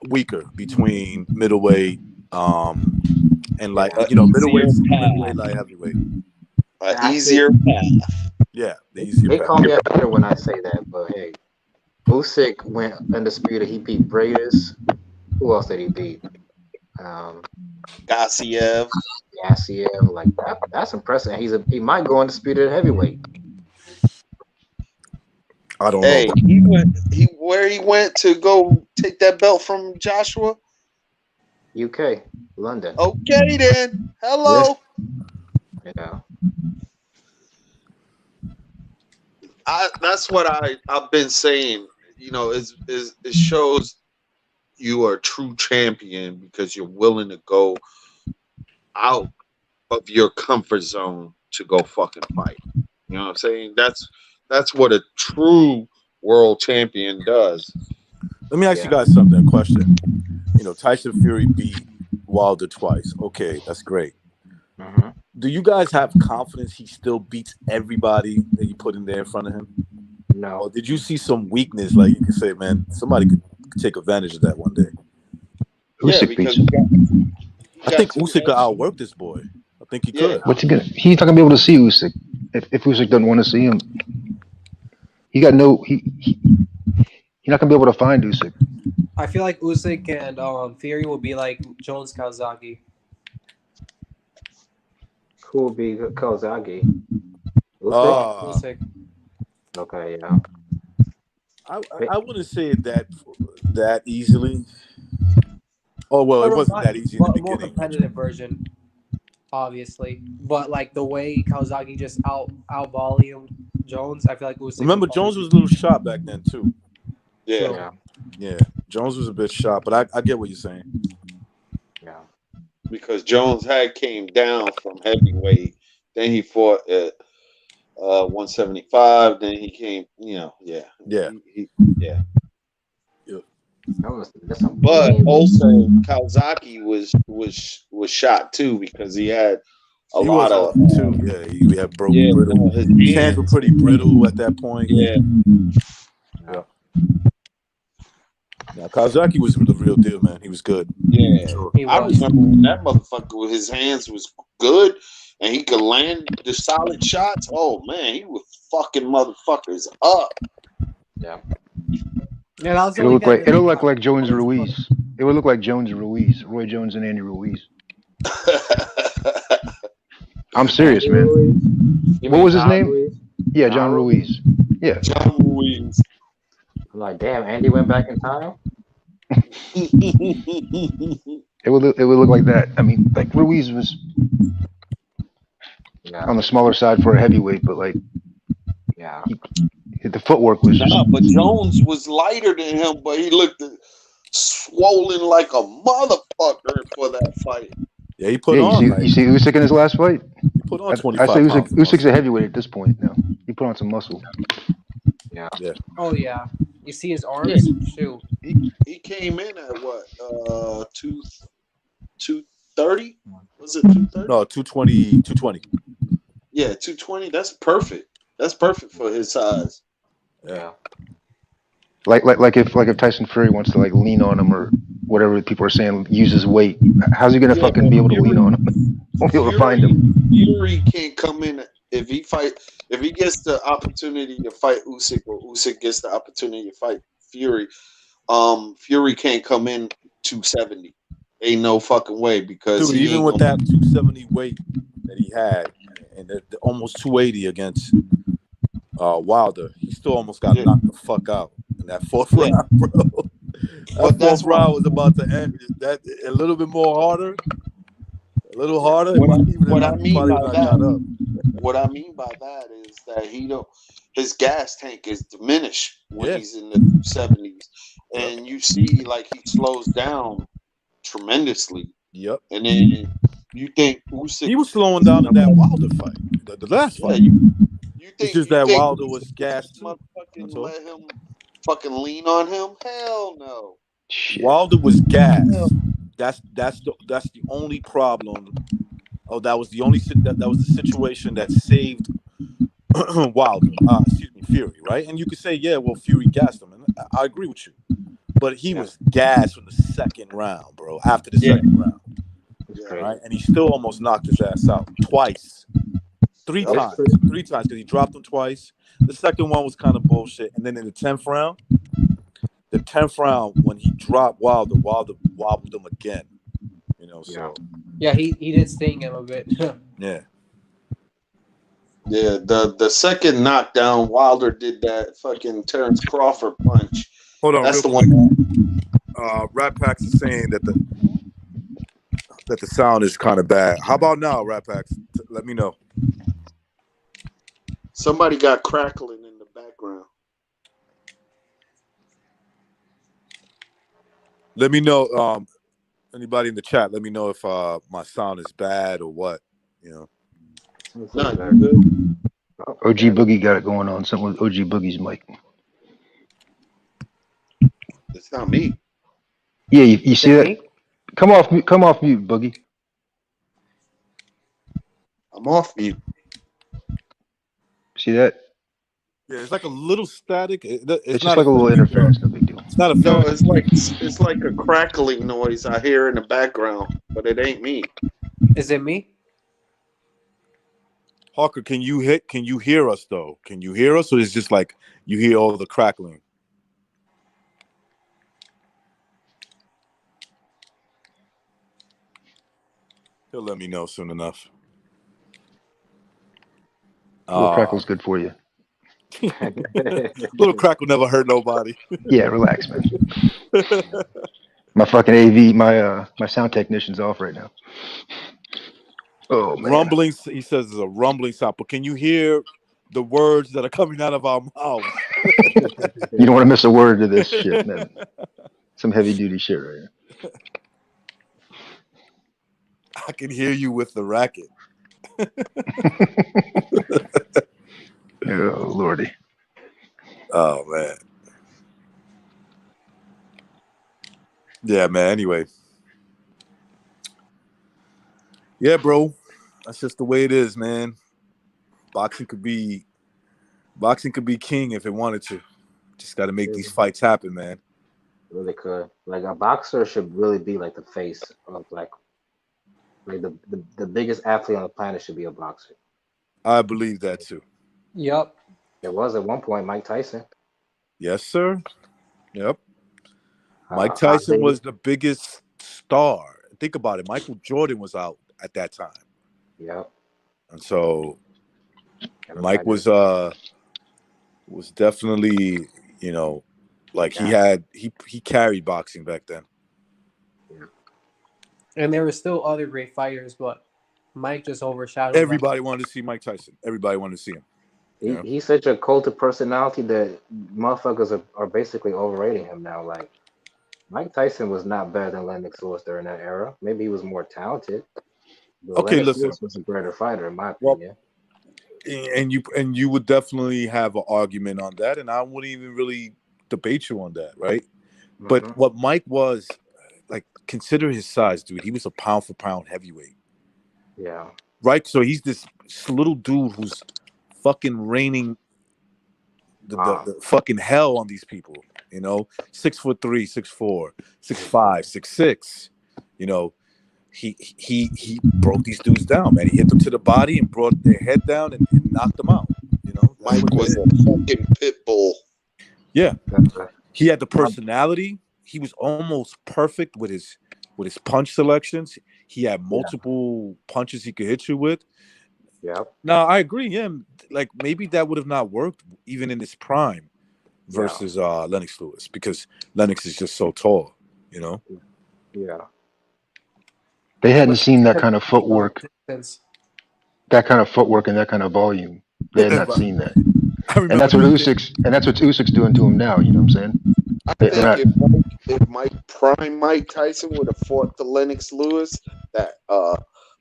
weaker between middleweight and middleweight, light heavyweight. Easier path. Yeah, the easier They path. call me a hater when I say that, but hey, Usyk went undisputed. He beat Bradis. Who else did he beat? Gassiev. Like that's impressive. And he might go undisputed at heavyweight. I don't know. Hey, he went to go take that belt from Joshua? UK, London. Okay then. Hello. Yeah. That's what I've been saying. You know, it shows you are a true champion because you're willing to go out of your comfort zone to go fucking fight. You know what I'm saying? That's what a true world champion does. Let me ask you guys something. A question. You know, Tyson Fury beat Wilder twice. Okay, that's great. Mm-hmm. Do you guys have confidence he still beats everybody that you put in there in front of him? No. Or did you see some weakness? Like you could say, man, somebody could take advantage of that one day. Usyk beats him. I think Usyk could outwork this boy. I think he could. What's he gonna? He's not gonna be able to see Usyk if Usyk doesn't want to see him. He got no. He's not gonna be able to find Usyk. I feel like Usyk and Fury will be like Jones Kawasaki. Who will be Kawasaki? Usyk. Okay, yeah. I wouldn't say it that easily. Oh well, it wasn't that easy in the More beginning. competitive version, obviously. But like the way Kawasaki just out volumed Jones, I feel like Usyk. Remember, Jones was a little shot back then too. Yeah. Yeah, Jones was a bit shot, but I get what you're saying. because Jones had came down from heavyweight. Then he fought at 175. Then he came, Yeah. Yeah. That's some But game. also Kawasaki was shot too because he had a He lot was of off too. Yeah, he had brittle. his His hands were pretty brittle at that point. Yeah. Now Kawasaki was the real deal, man. He was good. Yeah. Sure. I remember when that motherfucker with his hands was good and he could land the solid shots. Oh man, he was fucking motherfuckers up. Yeah. Yeah, that was the It'll only look guy like that it'll didn't look have like Jones bullets, Ruiz. It would look like Jones Ruiz, Roy Jones and Andy Ruiz. I'm serious, man. What was his name? Ruiz? Yeah, John Ruiz. Yeah. John Ruiz. I'm like, damn, Andy went back in time. It would look like that. I mean, like Ruiz was on the smaller side for a heavyweight, but like the footwork was just. But Jones was lighter than him, but he looked swollen like a motherfucker for that fight. Yeah, he put You on. see Usyk in his last fight. He put on 25 I say pounds. Usyk's a heavyweight at this point now. He put on some muscle. Yeah. Oh yeah, you see his arms? Shoot. He came in at what? 230? Was it 230? No, 220. 220. Yeah, 220. That's perfect. That's perfect for his size. Yeah. Like if Tyson Fury wants to like lean on him or whatever people are saying, use his weight. How's he gonna fucking be able to lean on him? Won't be able to find him. Fury can't come in if he gets the opportunity to fight Usyk or Usyk gets the opportunity to fight Fury. Fury can't come in 270. Ain't no fucking way because Dude, even with that 270 weight that he had and the almost 280 against Wilder, he still almost got knocked the fuck out in that fourth round, bro. That fourth round was about to end. That a little bit more harder, a little harder. What I mean by that is that his gas tank is diminished when he's in the 270s, and you see like he slows down tremendously. Yep. And then you think Usyk, he was slowing down in that Wilder fight, the last fight. You think it's just that Wilder was gassed. Motherfucking let him fucking lean on him? Hell no. Wilder was gassed. That's the only problem. Oh, that was the only that was the situation that saved Wilder. Fury, right? And you could say, yeah, well, Fury gassed him, and I agree with you. But he was gassed from the second round, bro. After the second round, right? And he still almost knocked his ass out twice, three times, because he dropped him twice. The second one was kind of bullshit, and then in the 10th round, when he dropped Wilder wobbled him again. You know, so yeah, he did sting him a bit. Yeah. Yeah, the second knockdown, Wilder did that fucking Terrence Crawford punch. Hold on, that's the quick. one. Rat Packs is saying that the sound is kind of bad. How about now, Rat Packs? Let me know. Somebody got crackling in the background. Let me know. Anybody in the chat? Let me know if my sound is bad or what. You know. No, you're good. OG Boogie got it going on. Something with OG Boogie's mic. It's not me. Yeah, you see that? Come off mute, Boogie. I'm off mute. See that? Yeah, it's like a little static. It's just like a little interference. No big deal. It's not a. No, it's like a crackling noise I hear in the background, but it ain't me. Is it me? Hawker, can you hear us though? Can you hear us, or is it just like you hear all the crackling? He'll let me know soon enough. Little crackle's good for you. Little crackle never hurt nobody. Yeah, relax, man. My fucking AV, my sound technician's off right now. Oh man. Rumbling, he says, is a rumbling sound. But can you hear the words that are coming out of our mouths? You don't want to miss a word of this shit, man. Some heavy duty shit right here. I can hear you with the racket. Oh lordy. Oh man. Yeah, man. Anyway. Yeah, bro. That's just the way it is, man. Boxing could be king if it wanted to. Just got to make these fights happen, man. Really could. Like a boxer should really be like the face of like the biggest athlete on the planet should be a boxer. I believe that too. Yep. There was at one point Mike Tyson. Yes, sir. Yep. Mike Tyson was the biggest star. Think about it. Michael Jordan was out at that time. Yep. And so Mike was definitely, you know, like he carried boxing back then. Yeah. And there were still other great fighters, but Mike just overshadowed Everybody wanted to see Mike Tyson. Everybody wanted to see him. He's such a cult of personality that motherfuckers are basically overrating him now. Like Mike Tyson was not better than Lennox Lewis during that era. Maybe he was more talented. But Okay, Lennox listen. Lewis was a greater fighter, in my opinion. And you would definitely have an argument on that, and I wouldn't even really debate you on that, right? Mm-hmm. But what Mike was, like, consider his size, dude. He was a pound for pound heavyweight. Yeah. Right? So he's this little dude who's fucking raining the fucking hell on these people, you know? 6'3", 6'4", 6'5", 6'6", you know. He broke these dudes down, man. He hit them to the body and brought their head down and knocked them out. You know, Mike was a fucking pit bull. Yeah, he had the personality. He was almost perfect with his punch selections. He had multiple punches he could hit you with. Yeah. Now I agree. Yeah, like maybe that would have not worked even in his prime versus Lennox Lewis, because Lennox is just so tall. You know. Yeah. They hadn't seen that kind of footwork. That kind of footwork and that kind of volume. They had not seen that. And that's what Usyk's doing to him now, you know what I'm saying? I think if Mike Tyson would have fought the Lennox Lewis, that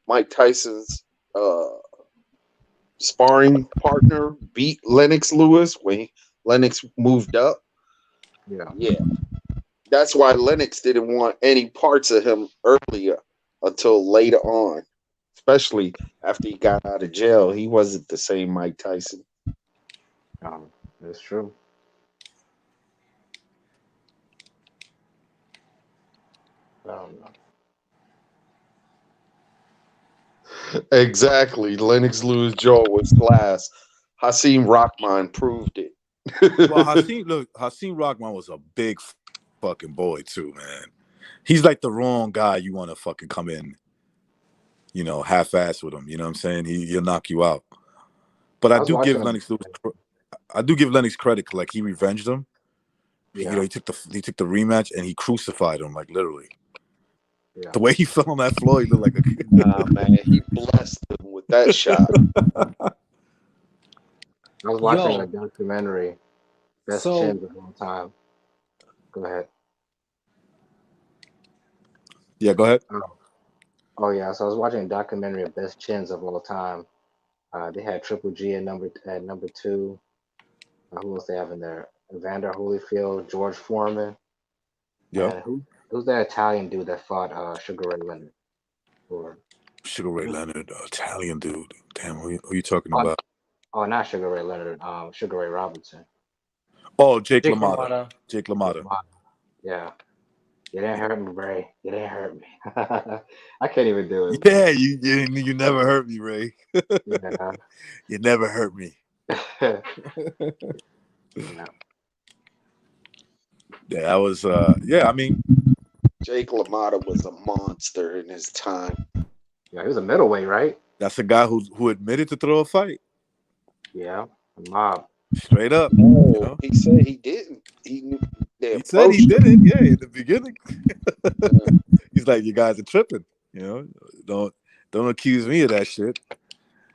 Mike Tyson's sparring partner beat Lennox Lewis when Lennox moved up. Yeah. That's why Lennox didn't want any parts of him earlier until later on. Especially after he got out of jail. He wasn't the same Mike Tyson. That's true. I don't know. Exactly. Lennox Lewis' jaw was glass. Hasim Rahman proved it. Well, Hasim Rahman was a big fucking boy too, man. He's like the wrong guy you want to fucking come in, you know, half-ass with him. You know what I'm saying? He'll knock you out. But I do give Lennox credit. Like, he revenged him. Yeah. You know, he took the rematch and he crucified him, like, literally. Yeah. The way he fell on that floor, he looked like a nah, man. He blessed him with that shot. I was watching a documentary, Best Chins of All Time. Go ahead. Yeah, go ahead. Oh yeah, so I was watching a documentary of Best Chins of All Time. They had Triple G at number 2. Who else they have in there? Evander Holyfield, George Foreman. Yeah. Who's that Italian dude that fought Sugar Ray Leonard? Sugar Ray Leonard, Italian dude. Damn, who are you talking about? Oh, not Sugar Ray Leonard. Sugar Ray Robinson. Oh, Jake LaMotta. Jake LaMotta. Yeah. You didn't hurt me, Ray. You didn't hurt me. I can't even do it. Yeah, you never hurt me, Ray. Yeah. You never hurt me. Yeah. Yeah, that was I mean, Jake LaMotta was a monster in his time. Yeah, he was a middleweight, right? That's a guy who admitted to throw a fight. Yeah, a mob. Straight up. No, you know? He said he didn't. He said he didn't. Yeah, in the beginning. He's like, you guys are tripping. You know, don't accuse me of that shit.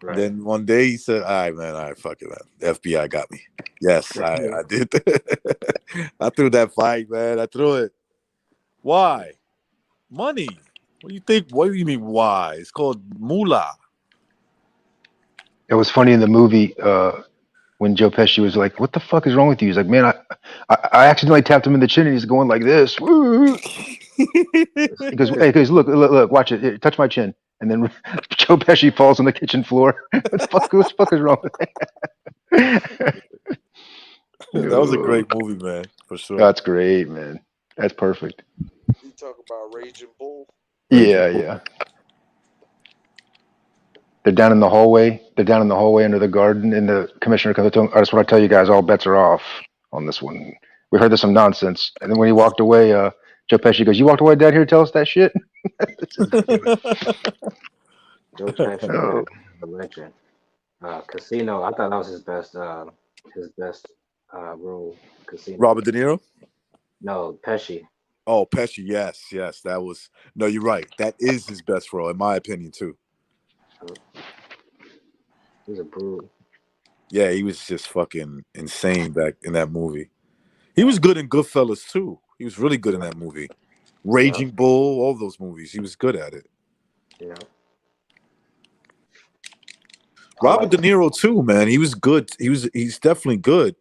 Right. Then one day he said, all right, fuck it, man. The FBI got me. Yes, I did. I threw that fight, man. I threw it. Why? Money. What do you think? What do you mean why? It's called Moolah. It was funny in the movie when Joe Pesci was like, "What the fuck is wrong with you?" He's like, "Man, I accidentally tapped him in the chin, and he's going like this." Woo. He goes, "Hey, guys, look, watch it. Here, touch my chin." And then Joe Pesci falls on the kitchen floor. What the fuck is wrong with that? That was a great movie, man, for sure. That's great, man. That's perfect. You talk about Raging Bull. Yeah. They're down in the hallway. They're down in the hallway under the garden, and the commissioner comes up to him. I just want to tell you guys, all bets are off on this one. We heard there's some nonsense. And then when he walked away, Joe Pesci goes, "You walked away down here to tell us that shit?" Joe Pesci, Oh. a legend. Casino. I thought that was his best role. Casino. Robert De Niro? No, Pesci. Oh, Pesci, yes. That was no, you're right. That is his best role, in my opinion, too. He's a brute. Yeah, he was just fucking insane back in that movie. He was good in Goodfellas too. He was really good in that movie. Raging Bull, all those movies. He was good at it. Yeah. Robert De Niro too, man. He was good. He's definitely good.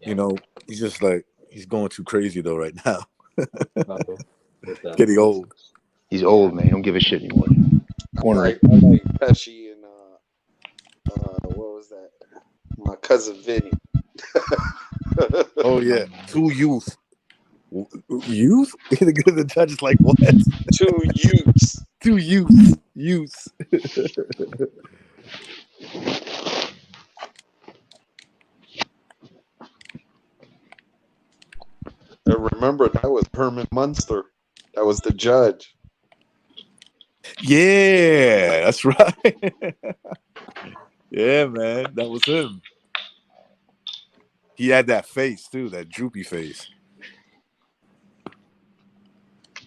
Yeah. You know, he's just like he's going too crazy though right now. With Getting old. He's old, man. He don't give a shit anymore. I like Pesci and what was that? My cousin Vinny. Oh yeah, Two Youth. Youth? The judge is like, what? Two youths. Two youths. And remember, that was Herman Munster. That was the judge. Yeah, that's right. Yeah, man, that was him. He had that face too, that droopy face.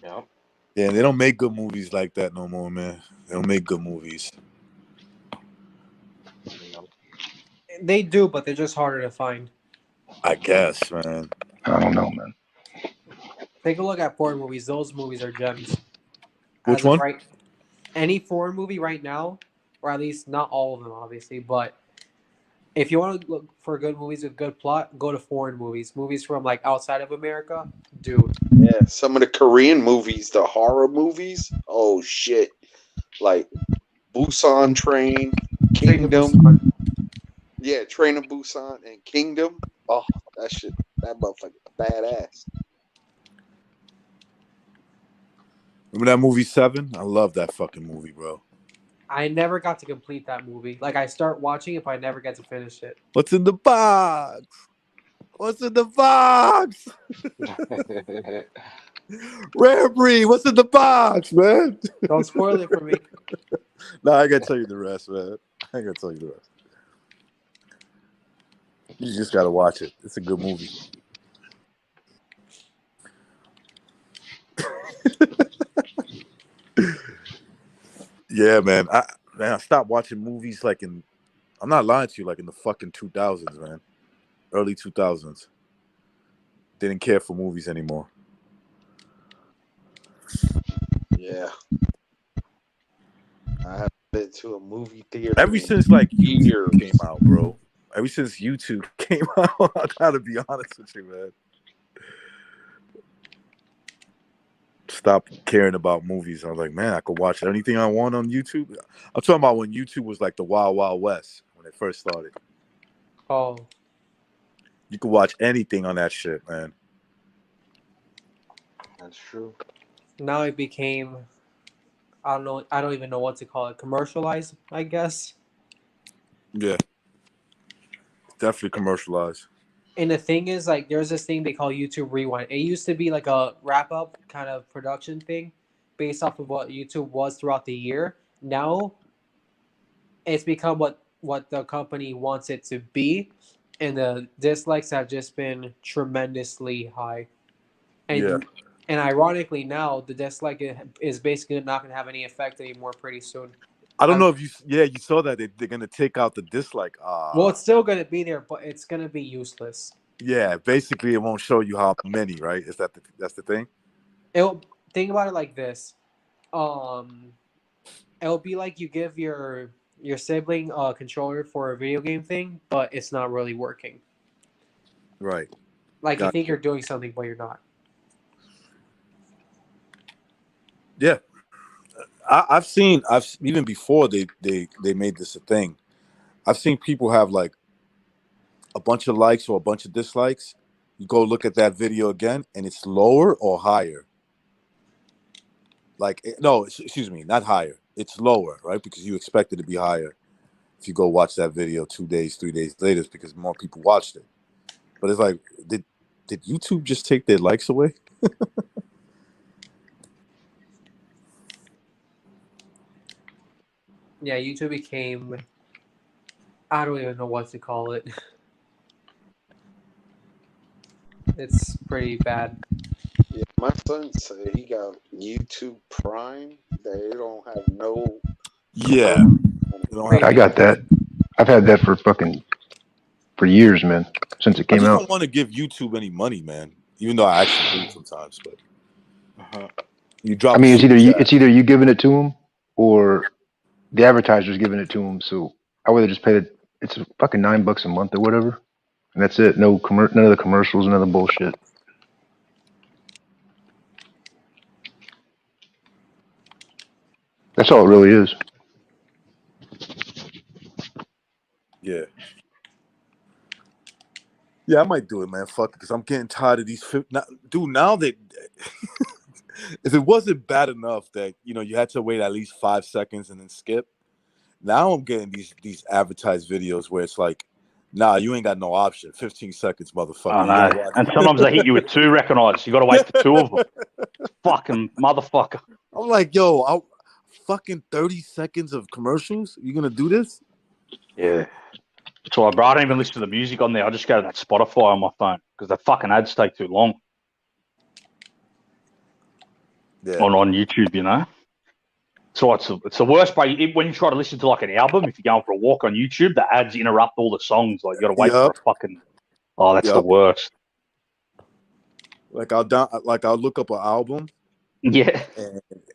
Yeah. Yeah, they don't make good movies like that no more, man. They don't make good movies. They do, but they're just harder to find. I guess, man. I don't know, man. Take a look at foreign movies. Those movies are gems. Which one? Right, any foreign movie right now, or at least not all of them, obviously, but if you want to look for good movies with good plot, go to foreign movies. Movies from like outside of America, dude. Yeah, some of the Korean movies, the horror movies. Oh shit! Like Busan Train, Kingdom. Yeah, Train of Busan and Kingdom. Oh, that motherfucker badass. Remember that movie 7? I love that fucking movie, bro. I never got to complete that movie. Like, I start watching it, but I never get to finish it. What's in the box? What's in the box? Rare breed, what's in the box, man? Don't spoil it for me. No, I gotta tell you the rest, man. I gotta tell you the rest. You just gotta watch it. It's a good movie. Yeah, man. I stopped watching movies like I'm not lying to you, like in the fucking 2000s, man. Early 2000s. Didn't care for movies anymore. Yeah. I haven't been to a movie theater Ever since like YouTube came out, bro. Ever since YouTube came out, I gotta be honest with you, man. Stop caring about movies. I was like, man, I could watch anything I want on YouTube. I'm talking about when YouTube was like the Wild Wild West when it first started. Oh. You could watch anything on that shit, man. That's true. Now it became, I don't even know what to call it. Commercialized, I guess. Yeah. Definitely commercialized. And the thing is, like, there's this thing they call YouTube Rewind. It used to be like a wrap-up kind of production thing based off of what YouTube was throughout the year. Now, it's become what the company wants it to be, and the dislikes have just been tremendously high. And ironically, now the dislike is basically not going to have any effect anymore pretty soon. I don't know if you saw that they're going to take out the dislike. Well, it's still going to be there, but it's going to be useless. Yeah, basically it won't show you how many, right? That's the thing? Think about it like this. it'll be like you give your sibling a controller for a video game thing, but it's not really working. Right. Like you Got think you're doing something, but you're not. Yeah. I've seen even before they made this a thing. I've seen people have like a bunch of likes or a bunch of dislikes. You go look at that video again, and it's lower or higher. Like no, excuse me, not higher. It's lower, right? Because you expect it to be higher. If you go watch that video 2 days, 3 days later, it's because more people watched it. But it's like, did YouTube just take their likes away? Yeah, YouTube became, I don't even know what to call it. It's pretty bad. Yeah, my son said he got YouTube Prime. They don't have no. Yeah. I got that. I've had that for years, man. Since it I came just out. don't want to give YouTube any money, man. Even though I actually do sometimes, but you drop. I mean, it's either you giving it to them or the advertiser's giving it to them. So I would just pay it. It's fucking $9 a month or whatever, and that's it. None of the commercials, none of the bullshit. That's all it really is. Yeah. Yeah, I might do it, man. Fuck it, because I'm getting tired of these. Dude, now that if it wasn't bad enough that you had to wait at least 5 seconds and then skip, now I'm getting these advertised videos where it's like, nah, you ain't got no option. 15 seconds, motherfucker. I know. And sometimes they hit you with 2 recognized. You got to wait for 2 of them. Fucking motherfucker. I'm like, yo, fucking 30 seconds of commercials? You gonna do this? Yeah. That's why, bro. I don't even listen to the music on there. I just go to that Spotify on my phone because the fucking ads take too long. Yeah. On YouTube, So it's the worst, bro. When you try to listen to like an album, if you're going for a walk on YouTube, the ads interrupt all the songs. Like you got to wait for a fucking. Oh, that's the worst. Like I'll look up an album. Yeah.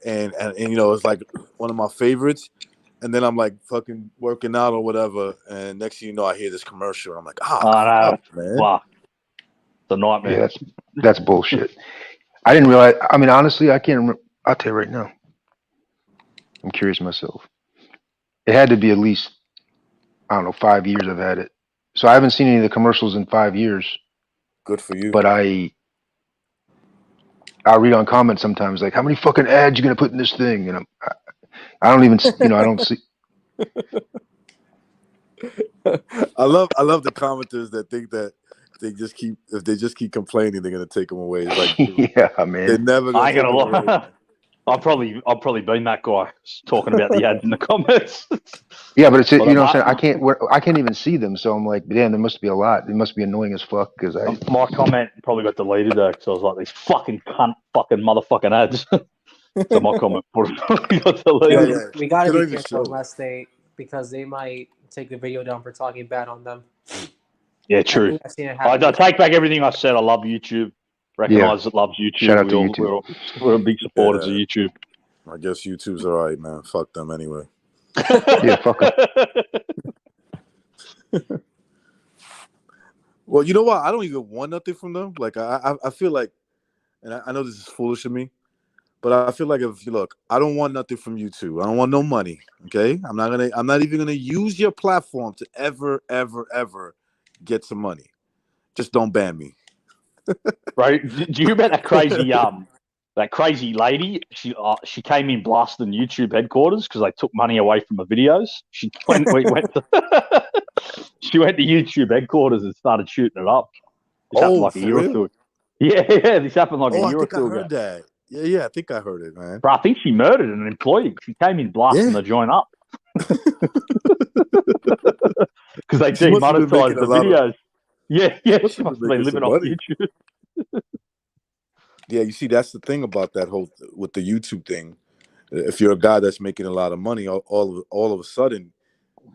And it's like one of my favorites. And then I'm like fucking working out or whatever, and next thing you know, I hear this commercial, and I'm like, fuck, man. Wow. It's a nightmare. Yeah, that's bullshit. I didn't realize. I mean, honestly, I can't remember. I'll tell you right now. I'm curious myself. It had to be at least, I don't know, 5 years I've had it. So I haven't seen any of the commercials in 5 years. Good for you. But I'll read on comments sometimes like, how many fucking ads you gonna put in this thing? And I don't even, I don't see. I love the commenters that think that if they just keep complaining, they're gonna take them away. It's like, dude, yeah, man. they're never gonna take them away. I've probably been that guy talking about the ads in the comments. Yeah, but it's what I'm saying. I can't even see them, so I'm like, damn, there must be a lot. It must be annoying as fuck because my comment probably got deleted though because I was like, these fucking cunt, fucking motherfucking ads. So my comment probably got deleted. Yeah. We gotta be careful because they might take the video down for talking bad on them. Yeah, true. I take back everything I said. I love YouTube. Recognize that loves YouTube. Shout out to YouTube. We're big supporters of YouTube. I guess YouTube's all right, man. Fuck them anyway. Yeah, fuck them. Well, you know what? I don't even want nothing from them. Like I feel like, and I know this is foolish of me, but I feel like I don't want nothing from YouTube. I don't want no money. Okay, I'm not even gonna use your platform to ever get some money. Just don't ban me. Right? Do you hear about that crazy lady? She came in blasting YouTube headquarters because they took money away from her videos. She went to YouTube headquarters and started shooting it up. This happened like a year or two. Yeah, this happened like a year or two ago. I heard that. Yeah, I think I heard it, man. But I think she murdered an employee. She came in blasting the joint up because they demonetized the videos. Yeah, she must have been living off YouTube. Yeah, you see, that's the thing about that whole with the YouTube thing. If you're a guy that's making a lot of money, all of a sudden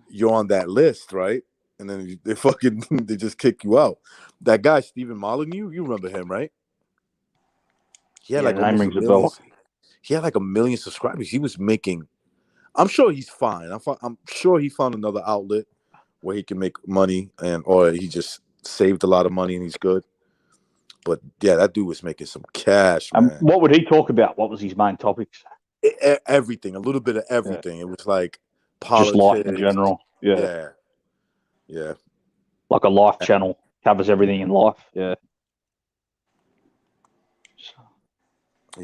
you're on that list, right? And then they just kick you out. That guy Stephen Molyneux, you remember him, right? He had like almost $1 million. he had like 1 million subscribers. He was making. I'm sure he's fine. I'm sure he found another outlet where he can make money, or he just saved a lot of money and he's good. But yeah, that dude was making some cash, man. What would he talk about? What was his main topics? Everything, a little bit of everything. Yeah. It was like politics, just life in general. Yeah. Like a life channel, covers everything in life. Yeah.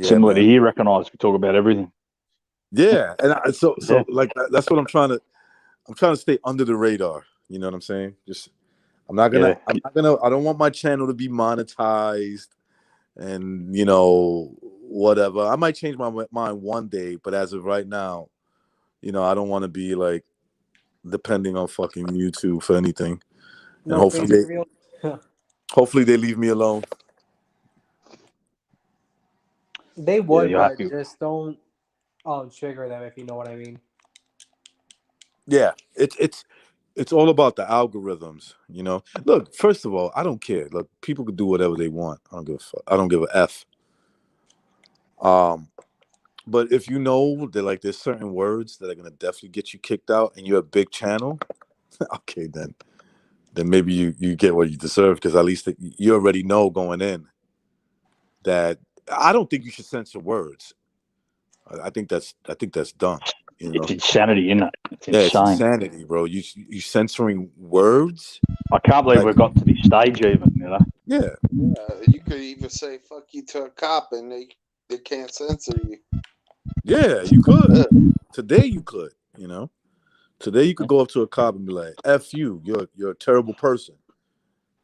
Similar to here, Recognize, we talk about everything. Yeah, and so like that's what I'm trying to stay under the radar. You know what I'm saying? I don't want my channel to be monetized and, you know, whatever. I might change my mind one day, but as of right now, you know, I don't want to be like depending on fucking YouTube for anything. And hopefully they leave me alone. They would, but just don't trigger them, if you know what I mean. Yeah, it's all about the algorithms, you know. Look, first of all, I don't care. Look, people can do whatever they want. I don't give a fuck. I don't give a F. But if you know that like there's certain words that are gonna definitely get you kicked out, and you're a big channel, okay, then maybe you get what you deserve, because at least you already know going in that I don't think you should censor words. I think that's dumb. You know? It's insanity, isn't it? It's insane. It's insanity, bro. You censoring words? I can't believe we've got to this stage, even. You know? Yeah. You could even say "fuck you" to a cop, and they can't censor you. Yeah, you could. Today you could. You know, today you could go up to a cop and be like, "F you, you're a terrible person."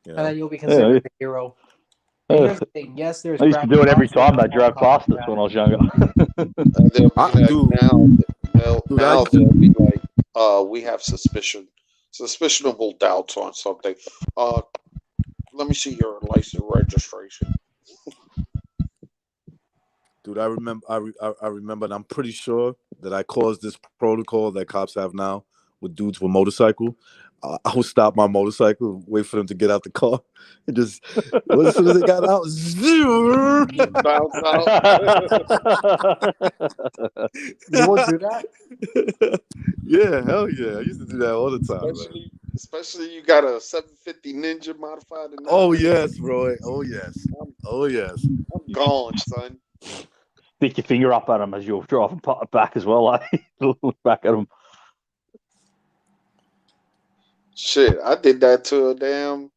You know? And then you'll be considered the hero. Here's the thing. Yes, there's. I used to do it every time they drove past us when I was younger. Now they'll be like, we have suspicionable doubts on something. Let me see your license registration. Dude, I remember, and I'm pretty sure that I caused this protocol that cops have now with dudes with motorcycle. I would stop my motorcycle, wait for them to get out the car, and just as soon as they got out, bounce out. You would do that? Yeah, hell yeah! I used to do that all the time. Especially you got a 750 Ninja modified. Oh yes, Roy. Oh yes. I'm gone, son. Stick your finger up at them as you're driving back as well. Look back at them. Shit, I did that to a damn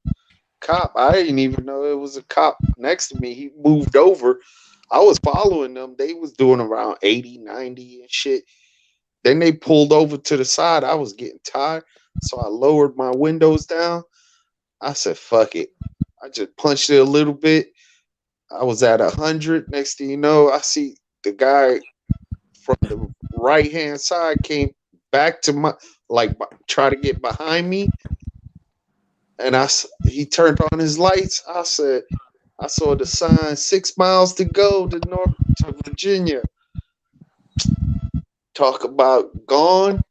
cop. I didn't even know it was a cop next to me. He moved over. I was following them. They was doing around 80, 90 and shit. Then they pulled over to the side. I was getting tired, so I lowered my windows down. I said, fuck it. I just punched it a little bit. I was at 100. Next thing you know, I see the guy from the right-hand side came back to my, like, try to get behind me. And he turned on his lights. I said, I saw the sign, 6 miles to go to Virginia. Talk about gone.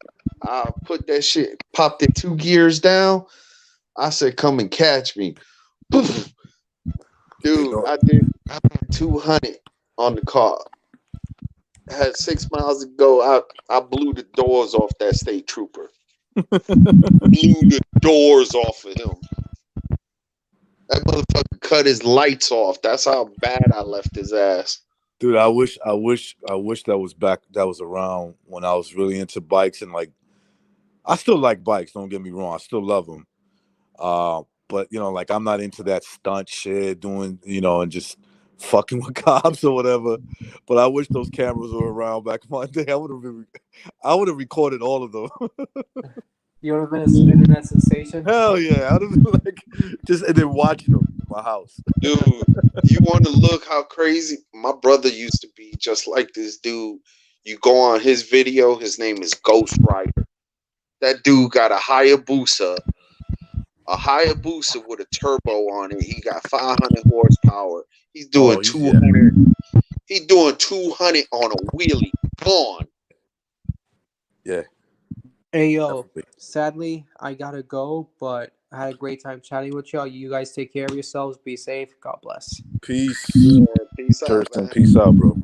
I put that shit, popped it 2 gears down. I said, come and catch me. Poof. Dude, I did 200 on the car. I had 6 miles to go. I blew the doors off that state trooper. Blew the doors off of him. That motherfucker cut his lights off. That's how bad I left his ass. Dude, I wish that was around when I was really into bikes, and like, I still like bikes, don't get me wrong. I still love them. But you know, like, I'm not into that stunt shit, doing, you know, and just fucking with cops or whatever. But I wish those cameras were around back in my day. I would have recorded all of them. You would have been an internet sensation. Hell yeah, I would have been like, just and then watching them in my house. Dude, you want to look how crazy? My brother used to be just like this dude. You go on his video. His name is Ghost Rider. That dude got a Hayabusa with a turbo on it. He got 500 horsepower. He's doing 200. Yeah. He's doing 200 on a wheelie. Gone. Yeah. Hey yo, sadly I gotta go, but I had a great time chatting with y'all. You guys take care of yourselves. Be safe. God bless. Peace. Yeah, peace out, Thurston, peace out, bro.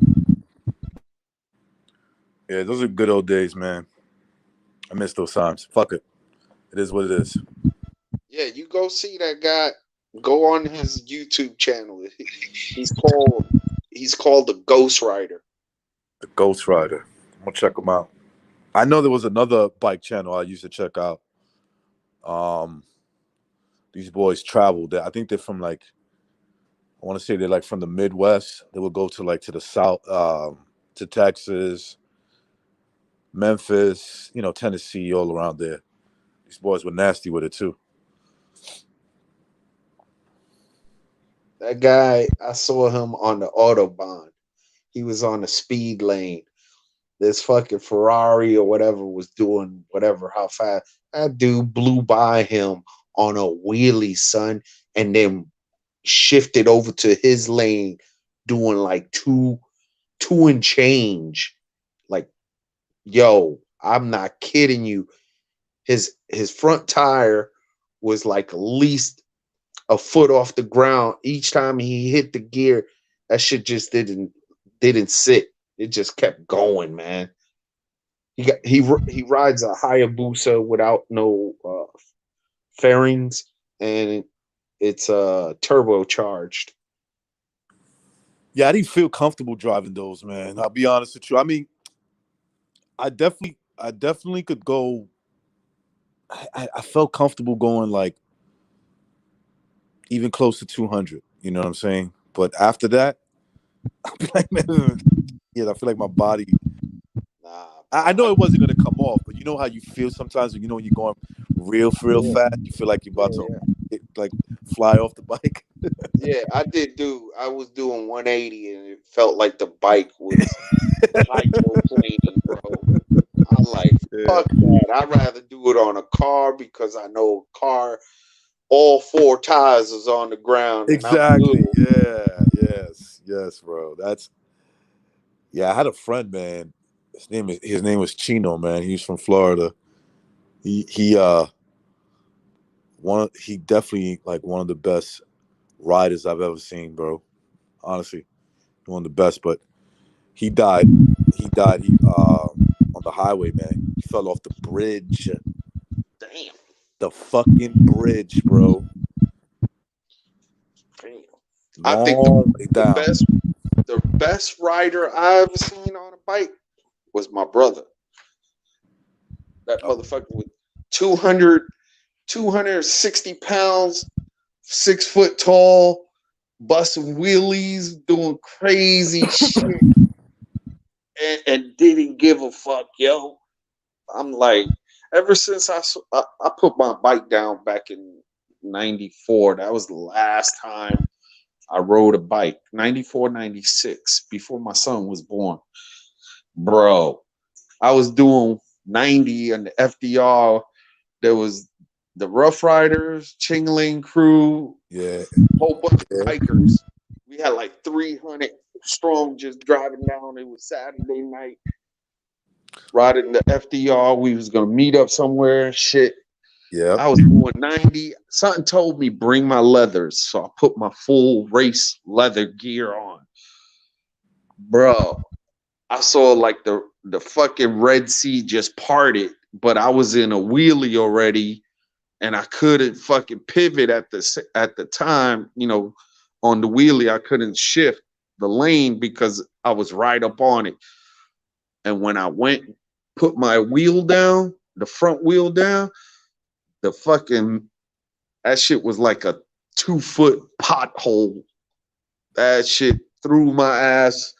Yeah, those are good old days, man. I miss those times. Fuck it. It is what it is. Yeah, you go see that guy. Go on his YouTube channel. He's called the Ghost Rider. The Ghost Rider. I'm gonna check them out. I know there was another bike channel I used to check out. These boys traveled. I think they're from like, I want to say they're like from the Midwest. They would go to like to the South, to Texas, Memphis, Tennessee, all around there. These boys were nasty with it too. That guy, I saw him on the Autobahn. He was on the speed lane. This fucking Ferrari or whatever was doing whatever, how fast. That dude blew by him on a wheelie, son, and then shifted over to his lane doing like two and change. Like, yo, I'm not kidding you. His front tire was like at least a foot off the ground. Each time he hit the gear, that shit just didn't sit. It just kept going, man. He rides a Hayabusa without no fairings, and it's turbocharged. Yeah, I didn't feel comfortable driving those, man. I'll be honest with you. I mean, I definitely could go. I felt comfortable going like even close to 200. You know what I'm saying? But after that, I'll be like, man, yeah, I feel like my body. Nah, I know it wasn't gonna come off, but you know how you feel sometimes when when you're going real fast, you feel like you're about to like fly off the bike. Yeah, I was doing 180, and it felt like the bike was hydroplaning, bro. I'm like, fuck that. I'd rather do it on a car because I know a car, all four tires is on the ground. Exactly. Yeah. Yes, bro. I had a friend, man. His name was Chino, man. He was from Florida. He definitely like one of the best riders I've ever seen, bro. Honestly, one of the best. But he died. He on the highway, man. He fell off the bridge. Damn. The fucking bridge, bro. Damn. Long I think way down. the best rider I've ever seen on a bike was my brother. That motherfucker with 260 pounds, 6 foot tall, busting wheelies, doing crazy shit, and didn't give a fuck, yo. I'm like, ever since I put my bike down back in '94, that was the last time I rode a bike. '94, '96, before my son was born. Bro, I was doing 90 on the FDR. There was the Rough Riders, Chingling crew, whole bunch of bikers. We had like 300 strong just driving down. It was Saturday night. Riding the FDR. We was gonna meet up somewhere. Shit. Yeah. I was doing 90. Something told me bring my leathers. So I put my full race leather gear on. Bro, I saw like the fucking Red Sea just parted, but I was in a wheelie already, and I couldn't fucking pivot at the time, on the wheelie. I couldn't shift the lane because I was right up on it. And when I went, put my wheel down, the front wheel down, that shit was like a 2-foot pothole. That shit threw my ass.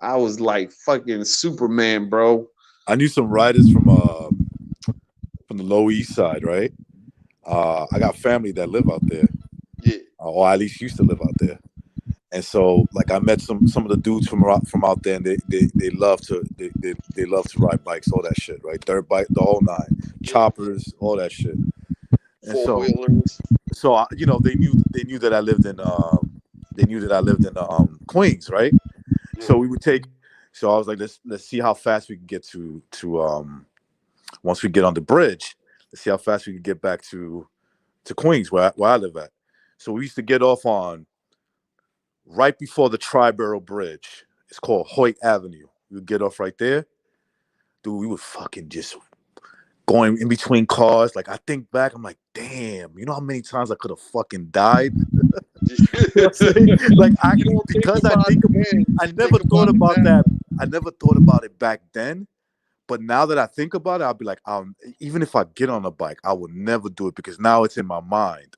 I was like fucking Superman, bro. I knew some riders from the Lower East Side, right? I got family that live out there. Yeah. Or at least used to live out there. And so, like, I met some of the dudes from out there, and they love to ride bikes, all that shit, right? Dirt bike, the whole nine, choppers, all that shit. And four-wheelers. So they knew that I lived in Queens, right? Yeah. So we would take. So I was like, let's see how fast we can get to once we get on the bridge. Let's see how fast we can get back to Queens, where I live at. So we used to get off on right before the Triborough Bridge. It's called Hoyt Avenue. We would get off right there, dude, we would fucking just going in between cars. Like I think back, I'm like, damn, you know how many times I could have fucking died? You know what I'm saying? Like You don't think because I about think it then. I You never think thought about about it now. that. I never thought about it back then. But now that I think about it, I'll be like, even if I get on a bike, I would never do it because now it's in my mind.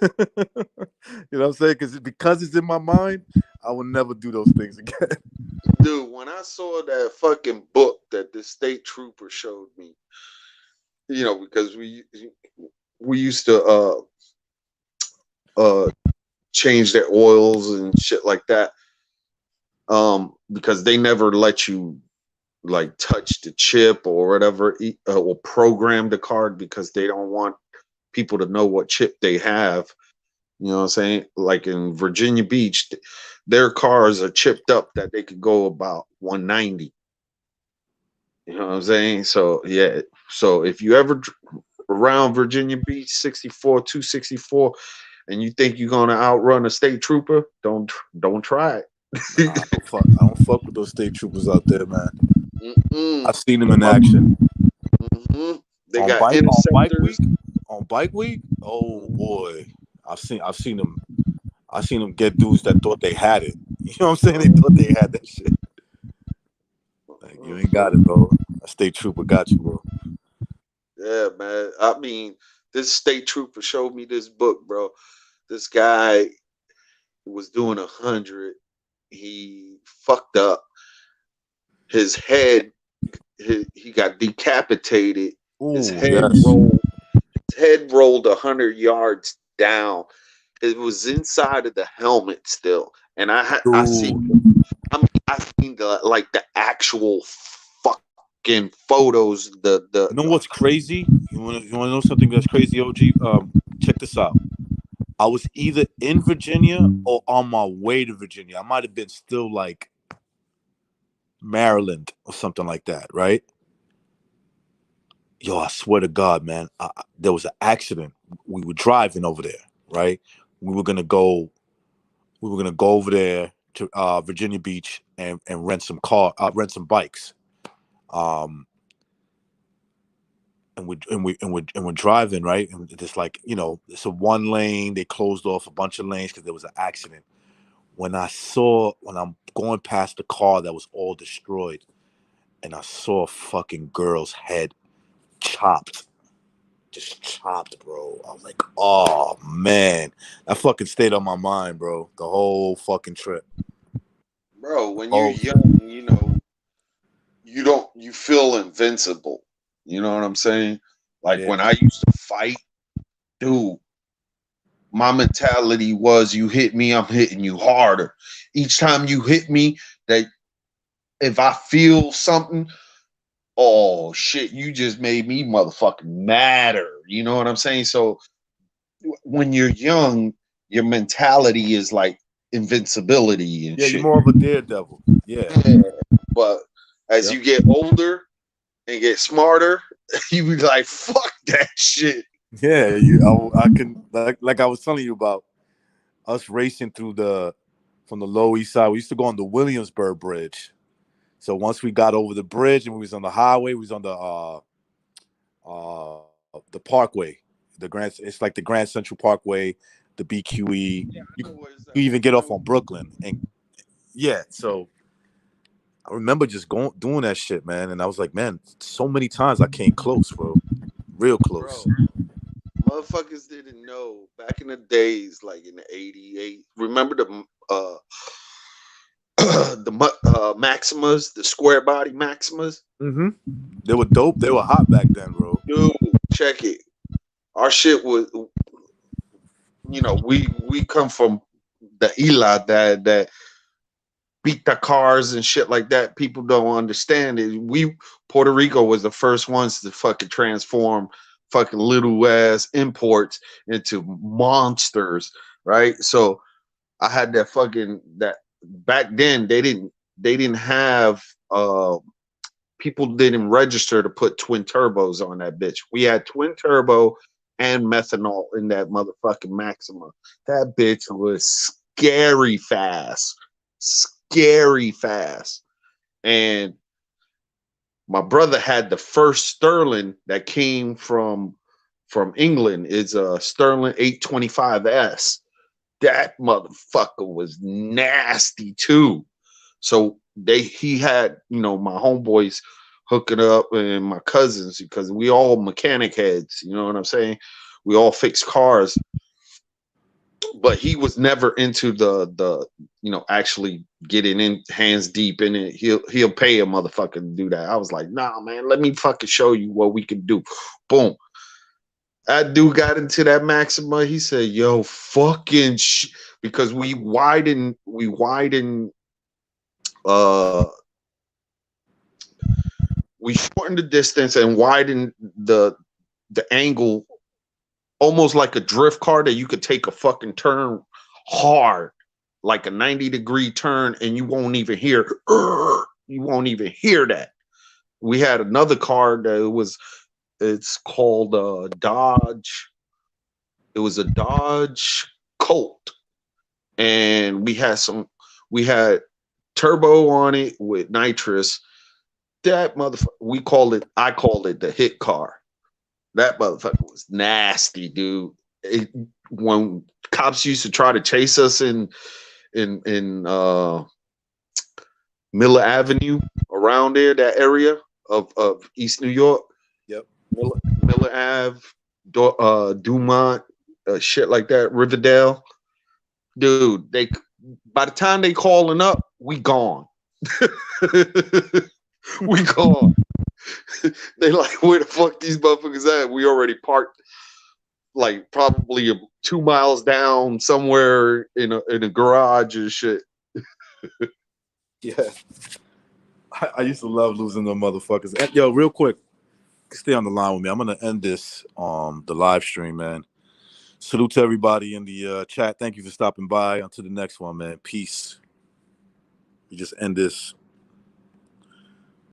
You know what I'm saying? Because it's in my mind, I will never do those things again. Dude, when I saw that fucking book that the state trooper showed me, you know, because we used to change their oils and shit like that. Because they never let you like touch the chip or whatever, or program the card because they don't want people to know what chip they have. You know what I'm saying? Like in Virginia Beach, their cars are chipped up that they could go about 190. You know what I'm saying? So yeah. So if you ever around Virginia Beach 264, and you think you're gonna outrun a state trooper, don't try it. Nah, I don't fuck with those state troopers out there, man. Mm-mm. I've seen them in action. Mm-hmm. They On got bike interceptors. week. On bike week, oh boy, I've seen them. I seen them get dudes that thought they had it. You know what I'm saying? They thought they had that shit. Like you ain't got it, bro. A state trooper got you, bro. Yeah, man. I mean, this state trooper showed me this book, bro. This guy was doing 100. He fucked up. His head, he got decapitated. His Ooh, head yes. rolled. His head rolled 100 yards down. It was inside of the helmet still, and I seen. Dude. I mean, I seen the actual fucking photos. You know what's crazy? You want to know something that's crazy, OG? Check this out. I was either in Virginia or on my way to Virginia. I might have been still like Maryland or something like that, right? Yo, I swear to God, man, there was an accident. We were driving over there, right? We were gonna go. We were gonna go over there to Virginia Beach and rent some bikes. Um, and we're driving, right? And it's like, you know, it's a one lane. They closed off a bunch of lanes because there was an accident. When I'm going past the car that was all destroyed, and I saw a fucking girl's head chopped, just chopped, bro. I was like, oh man, that fucking stayed on my mind, bro. The whole fucking trip. bro. When you're young, you know, you feel invincible. You know what I'm saying? Like Yeah. when I used to fight, dude, my mentality was you hit me, I'm hitting you harder. Each time you hit me, that if I feel something, oh shit, you just made me motherfucking madder. You know what I'm saying? So when you're young, your mentality is like invincibility and Yeah, you're shit. more of a daredevil. Yeah. But as you get older and get smarter, you be like, fuck that shit. Yeah, I can like I was telling you about us racing from the Lower East Side. We used to go on the Williamsburg Bridge. So once we got over the bridge and we was on the highway, we was on the Parkway, it's like the Grand Central Parkway, the BQE. You can even get off on Brooklyn, and yeah. So I remember just doing that shit, man. And I was like, man, so many times I came close, bro, real close. Bro, motherfuckers didn't know back in the days, like in the '88. Remember the Maximas, the square body Maximas? Mm-hmm. They were dope. They were hot back then, bro. Dude, check it. Our shit was, you know, we come from the Ela that beat the cars and shit like that. People don't understand it. Puerto Rico was the first ones to fucking transform fucking little ass imports into monsters, right? So I had that back then they didn't have people didn't register to put twin turbos on that bitch. We had twin turbo and methanol in that motherfucking Maxima. That bitch was scary fast. Scary fast. And my brother had the first Sterling that came from England. It's a Sterling 825S. That motherfucker was nasty too. So he had, my homeboys hooking up and my cousins, because we all mechanic heads, you know what I'm saying? We all fix cars. But he was never into the actually getting in hands deep in it. He'll pay a motherfucker to do that. I was like, nah, man, let me fucking show you what we can do. Boom. That dude got into that Maxima. He said, yo, fucking because we shortened the distance and widened the angle, almost like a drift car, that you could take a fucking turn hard, like a 90-degree turn, and you won't even hear that. We had another car that it's called Dodge. It was a Dodge Colt, and we had turbo on it with nitrous. That motherfucker, I called it the hit car. That motherfucker was nasty, dude. When cops used to try to chase us in Miller Avenue, around there, that area of East New York. Yep. Miller Ave, Dumont, shit like that, Riverdale. Dude, by the time they calling up, we gone. We gone. They like, where the fuck these motherfuckers at? We already parked like probably 2 miles down somewhere in a garage and shit. Yeah. I used to love losing them motherfuckers. And, yo, real quick, stay on the line with me. I'm gonna end this the live stream, man. Salute to everybody in the chat. Thank you for stopping by. Until the next one, man. Peace. We just end this.